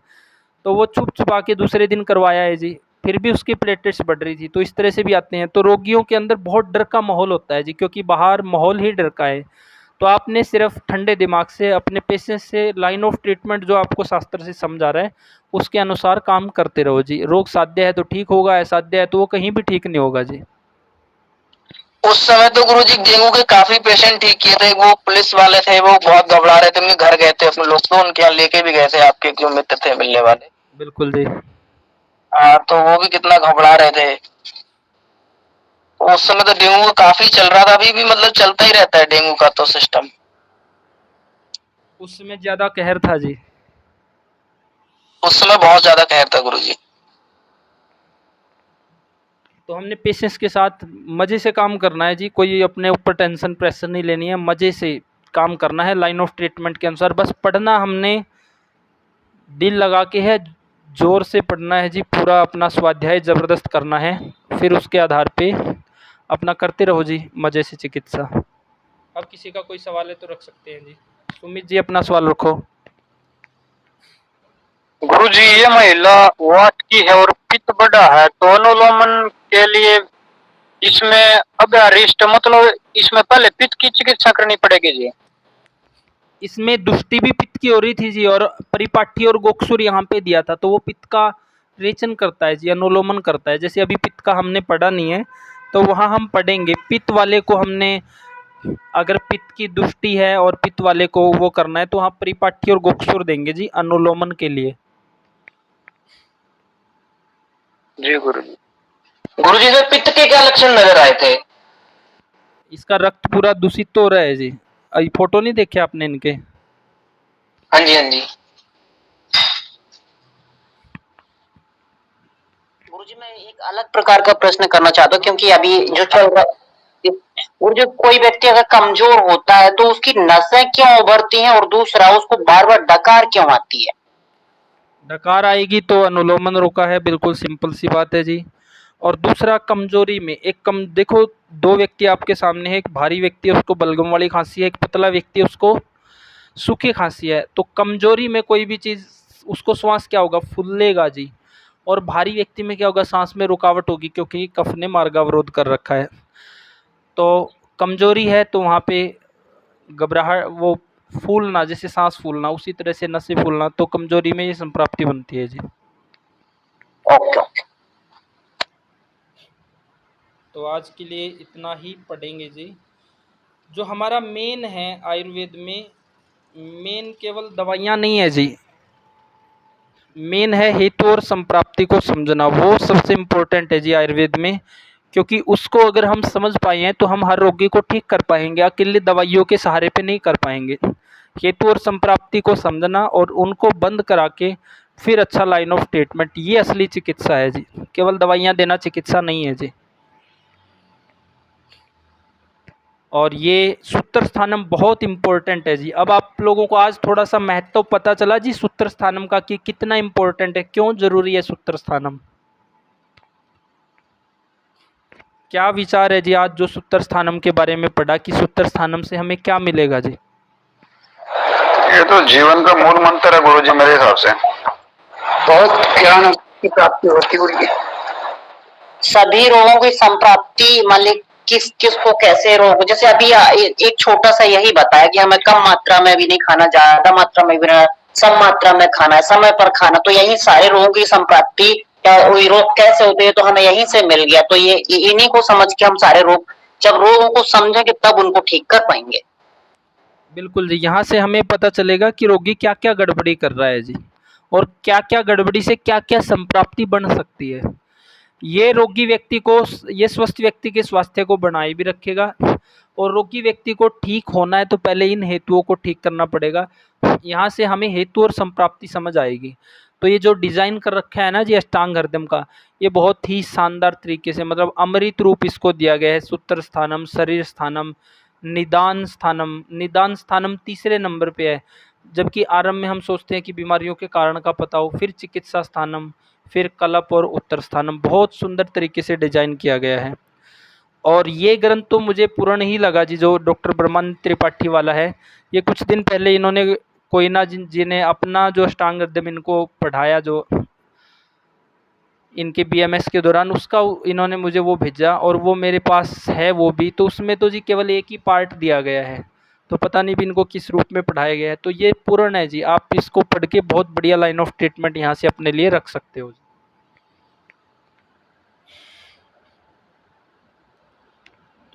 तो वो छुप छुपा के दूसरे दिन करवाया है जी, फिर भी उसकी प्लेटलेट्स बढ़ रही थी। तो इस तरह से भी आते हैं। तो रोगियों के अंदर बहुत डर का माहौल होता है जी, क्योंकि बाहर माहौल ही डर का है। तो आपने सिर्फ ठंडे दिमाग से अपने पेशेंट से लाइन ऑफ ट्रीटमेंट जो आपको शास्त्र से समझा रहा है उसके अनुसार काम करते रहो जी। रोग साध्य है तो ठीक होगा, असाध्य है तो वो कहीं भी ठीक नहीं होगा जी।
उस समय तो गुरुजी डेंगू के काफी पेशेंट ठीक किए थे। वो पुलिस वाले थे, वो बहुत घबरा रहे थे, उनके घर गए थे अपने लोग, तो उनके यहाँ लेके भी गए थे आपके जो मित्र थे मिलने वाले।
बिल्कुल जी।
हाँ, तो वो भी कितना घबरा रहे थे। उस समय तो डेंगू का काफी चल रहा था, अभी भी मतलब चलता ही रहता है डेंगू का तो सिस्टम।
उस समय ज़्यादा कहर था जी।
उस समय बहुत ज्यादा कहर था गुरुजी।
तो हमने पेशेंस के साथ मज़े से काम करना है जी, कोई अपने ऊपर टेंशन प्रेशर नहीं लेनी है, मज़े से काम करना है लाइन ऑफ ट्रीटमेंट के अनुसार। बस पढ़ना हमने दिल लगा के है, ज़ोर से पढ़ना है जी, पूरा अपना स्वाध्याय ज़बरदस्त करना है, फिर उसके आधार पे अपना करते रहो जी मज़े से चिकित्सा। अब किसी का कोई सवाल है तो रख सकते हैं जी। सुमित जी अपना सवाल रखो।
गुरुजी, ये महिला वात की है और पित्त बड़ा है, तो अनुलोमन के लिए इसमें अरिष्ट मतलब इसमें पहले पित्त की चिकित्सा करनी पड़ेगी जी।
इसमें दुष्टि भी पित्त की हो रही थी जी, और परिपाठी और गोक्षुर यहाँ पे दिया था, तो वो पित्त का रेचन करता है जी, अनुलोमन करता है। जैसे अभी पित्त का हमने पढ़ा नहीं है तो वहाँ हम पढ़ेंगे। पित्त वाले को हमने, अगर पित्त की दुष्टि है और पित्त वाले को वो करना है तो वहाँ परिपाठी और गोक्षुर देंगे जी अनुलोमन के लिए।
जी गुरुजी।
गुरुजी से पित्त के क्या लक्षण नजर आए थे?
इसका रक्त पूरा दूषित तो हो रहा है जी। अभी फोटो नहीं देखे आपने इनके?
हाँ जी, हाँ जी।
गुरुजी, मैं एक अलग प्रकार का प्रश्न करना चाहता हूँ, क्योंकि अभी जो चल रहा है, और जो कोई व्यक्ति अगर कमजोर होता है तो उसकी नसें क्यों उभरती हैं, और दूसरा उसको बार बार डकार क्यों आती है?
डकार आएगी तो अनुलोमन रोका है, बिल्कुल सिंपल सी बात है जी। और दूसरा कमजोरी में देखो, दो व्यक्ति आपके सामने है, एक भारी व्यक्ति है उसको बलगम वाली खांसी है, एक पतला व्यक्ति है उसको सूखी खांसी है। तो कमजोरी में कोई भी चीज़, उसको श्वास क्या होगा, फूलेगा जी। और भारी व्यक्ति में क्या होगा, सांस में रुकावट होगी, क्योंकि कफ ने मार्गावरोध कर रखा है। तो कमजोरी है तो वहाँ पे घबराहट, वो फूलना, जैसे सांस फूलना, उसी तरह से नसें फूलना, तो कमजोरी में ये संप्राप्ति बनती है जी।
Okay okay.
तो आज के लिए इतना ही पढ़ेंगे जी। जो हमारा मेन है आयुर्वेद में, मेन केवल दवाइयाँ नहीं है जी, मेन है हेतु और संप्राप्ति को समझना, वो सबसे इम्पोर्टेंट है जी आयुर्वेद में। क्योंकि उसको अगर हम समझ पाए हैं तो हम हर रोगी को ठीक कर पाएंगे, अकेले दवाइयों के सहारे पे नहीं कर पाएंगे। हेतु और संप्राप्ति को समझना और उनको बंद करा के फिर अच्छा लाइन ऑफ ट्रीटमेंट, ये असली चिकित्सा है जी। केवल दवाइयाँ देना चिकित्सा नहीं है जी। और ये सूत्र स्थानम बहुत इम्पोर्टेंट है जी। अब आप लोगों को आज थोड़ा सा महत्व पता चला जी सूत्र स्थानम का, कि कितना इम्पोर्टेंट है, क्यों जरूरी है सूत्र स्थानम। क्या विचार है जी आज जो सूत्र स्थानम के बारे में पढ़ा, कि सूत्र स्थानम से हमें क्या मिलेगा जी?
ये तो जीवन का मूल मंत्र है गुरुजी, मेरे हिसाब से
बहुत ज्ञान की प्राप्ति होती है।
सभी रोगों की संप्राप्ति मतलब किस किस को कैसे रोग, जैसे अभी एक छोटा सा यही बताया कि हमें कम मात्रा में भी नहीं खाना, ज्यादा मात्रा में भी नहीं, सम मात्रा में खाना है, समय पर खाना, तो यही सारे रोगों की संप्राप्ति या रोग कैसे होते हैं तो हमें यहीं से मिल गया। तो ये इन्हीं को समझ के हम सारे रोग, जब रोगों को समझेंगे तब उनको ठीक कर पाएंगे।
बिल्कुल जी, यहाँ से हमें पता चलेगा कि रोगी क्या क्या गड़बड़ी कर रहा है जी, और क्या क्या गड़बड़ी से क्या क्या संप्राप्ति बन सकती है। ये रोगी व्यक्ति को, ये स्वस्थ व्यक्ति के स्वास्थ्य को बनाए भी रखेगा, और रोगी व्यक्ति को ठीक होना है तो पहले इन हेतुओं को ठीक करना पड़ेगा। यहाँ से हमें हेतु और संप्राप्ति समझ आएगी। तो ये जो डिज़ाइन कर रखा है ना जी अष्टांग हृदय का, ये बहुत ही शानदार तरीके से, मतलब अमृत रूप इसको दिया गया है। सूत्र स्थानम, शरीर स्थानम, निदान स्थानम। निदान स्थानम तीसरे नंबर पे है, जबकि आरंभ में हम सोचते हैं कि बीमारियों के कारण का पता हो, फिर चिकित्सा स्थानम, फिर कलप और उत्तर स्थानम। बहुत सुंदर तरीके से डिजाइन किया गया है। और ये ग्रंथ तो मुझे पूर्ण ही लगा जी, जो डॉक्टर ब्रह्मानंद त्रिपाठी वाला है। ये कुछ दिन पहले इन्होंने कोयना जी ने अपना जो अष्टांग हृदय इनको पढ़ाया, जो इनके बीएमएस के दौरान, उसका इन्होंने मुझे वो भेजा, और वो मेरे पास है वो भी। तो उसमें तो जी केवल एक ही पार्ट दिया गया है, तो पता नहीं भी इनको किस रूप में पढ़ाया गया है। तो ये पूर्ण है जी, आप इसको पढ़ के बहुत बढ़िया लाइन ऑफ ट्रीटमेंट यहाँ से अपने लिए रख सकते हो।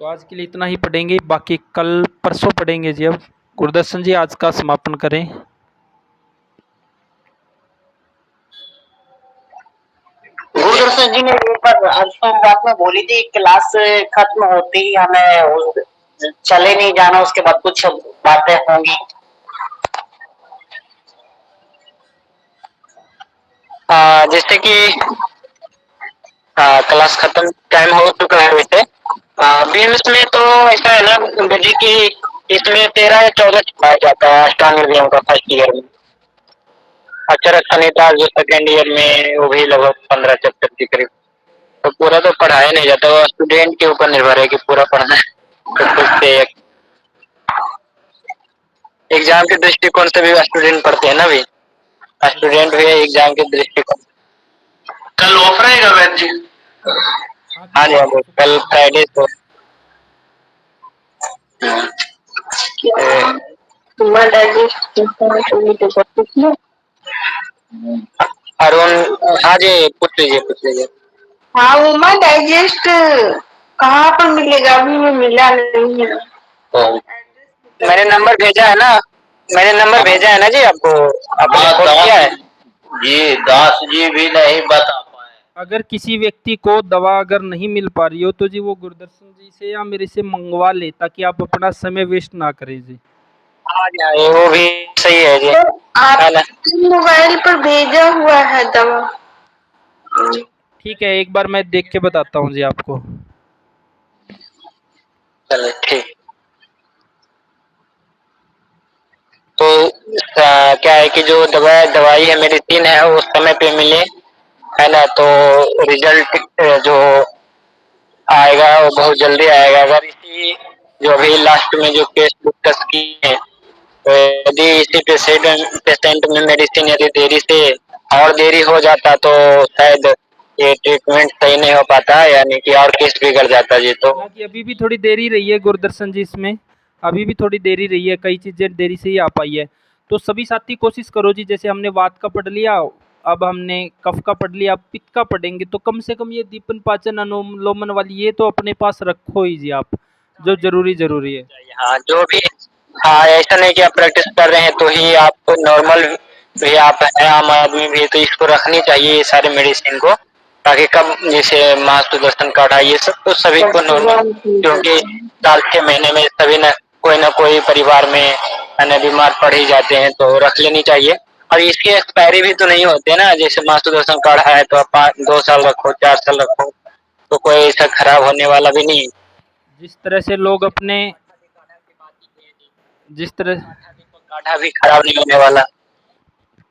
तो आज के लिए इतना ही पढ़ेंगे, बाकी कल परसों पढ़ेंगे जी। अब गुरदर्शन जी आज का समापन करें।
गुरुदर्शन जी ने एक बार बात में बोली थी, क्लास खत्म होते ही हमें चले नहीं जाना, उसके बाद कुछ बातें होंगी।
जैसे कि क्लास खत्म टाइम हो चुका है। वैसे बीएमएस में तो ऐसा है ना गुरुजी की, इसमें 13 या 14 पढ़ाया जाता है अष्टांग हृदय का फर्स्ट ईयर में। अक्षरक संहिता जो सेकेंड ईयर में, वो भी लगभग 15 चैप्टर के करीब। तो पूरा तो पढ़ाया नहीं जाता, वो स्टूडेंट के ऊपर निर्भर है कि पूरा पढ़ना है। तो कुछ से एग्जाम के दृष्टिकोण से भी स्टूडेंट पढ़ते हैं ना, भी स्टूडेंट भी एग्जाम के दृष्टिकोण।
कल ऑफ रहेगा वैद जी?
हाँ जी, कल फ्राइडे को। अरुण, हाँ जी, पूछ लीजिए।
हाँ, उमा डाइजेस्ट कहाँ पर मिलेगा? अभी में मिला नहीं है।
मैंने नंबर भेजा है ना जी आपको, आपने फोन किया है
जी। दास जी भी नहीं बता पाए।
अगर किसी व्यक्ति को दवा अगर नहीं मिल पा रही हो तो जी वो गुरदर्शन जी से या मेरे से मंगवा ले, ताकि आप अपना समय वेस्ट ना करें जी।
हाँ जी, वो भी सही है जी।
तो आपके मोबाइल पर भेजा हुआ है दवा।
ठीक है, एक बार मैं देख के बताता हूँ जी आपको।
चलो ठीक। तो क्या है कि जो दवाई है, मेडिसिन है, वो समय पे मिले, है ना, तो रिजल्ट जो आएगा वो बहुत जल्दी आएगा। अगर इसी जो अभी लास्ट में जो केस डिस्कस किए हैं, तो यदि इसी पेशेंट में मेडिसिन यदि देरी हो जाता तो शायद ये ट्रीटमेंट सही नहीं हो पाता, यानी कि और केस बिगड़ जाता जी। तो
अभी भी थोड़ी देरी रही है गुरदर्शन जी, इसमें अभी भी थोड़ी देरी रही है, कई चीज़ें देरी से ही आ पाई है। तो सभी साथी कोशिश करो जी, जैसे हमने वात का पढ़ लिया, अब हमने कफ का पढ़ लिया, अब पित्त का पढ़ेंगे, तो कम से कम ये दीपन पाचन अनुलोमन वाली ये तो अपने पास रखो ही जी आप, जो जरूरी है।
हाँ, जो भी, हाँ, ऐसा नहीं कि आप प्रैक्टिस कर रहे हैं तो ही आप नॉर्मल भी आप हैं, आम आदमी भी, तो इसको रखनी चाहिए ये सारे मेडिसिन को, ताकि कब जैसे माँ सुदर्शन काढ़ा ये सब तो सभी को नॉर्मल, क्योंकि साल के महीने में सभी न कोई परिवार में अन्य बीमार पड़ ही जाते हैं, तो रख लेनी चाहिए। और इसकी एक्सपायरी भी तो नहीं होती है ना, जैसे माँ सुदर्शन काढ़ा है तो आप 2 साल रखो, 4 साल रखो, तो कोई ऐसा खराब होने वाला भी नहीं।
जिस तरह से लोग अपने
काढ़ा भी खराब नहीं होने वाला।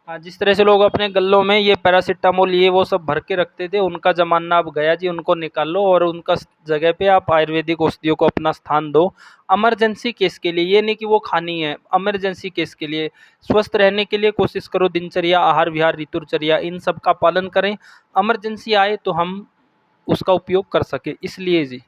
हाँ, जिस तरह से लोग अपने गल्लों में ये पैरासीटामोल ये वो सब भर के रखते थे, उनका जमाना अब गया जी, उनको निकाल लो और उनका जगह पे आप आयुर्वेदिक औषधियों को अपना स्थान दो। इमरजेंसी केस के लिए, ये नहीं कि वो खानी है, इमरजेंसी केस के लिए स्वस्थ रहने के लिए कोशिश करो, दिनचर्या, आहार विहार, ऋतुचर्या, इन सब का पालन करें। इमरजेंसी आए तो हम उसका उपयोग कर सके, इसलिए जी।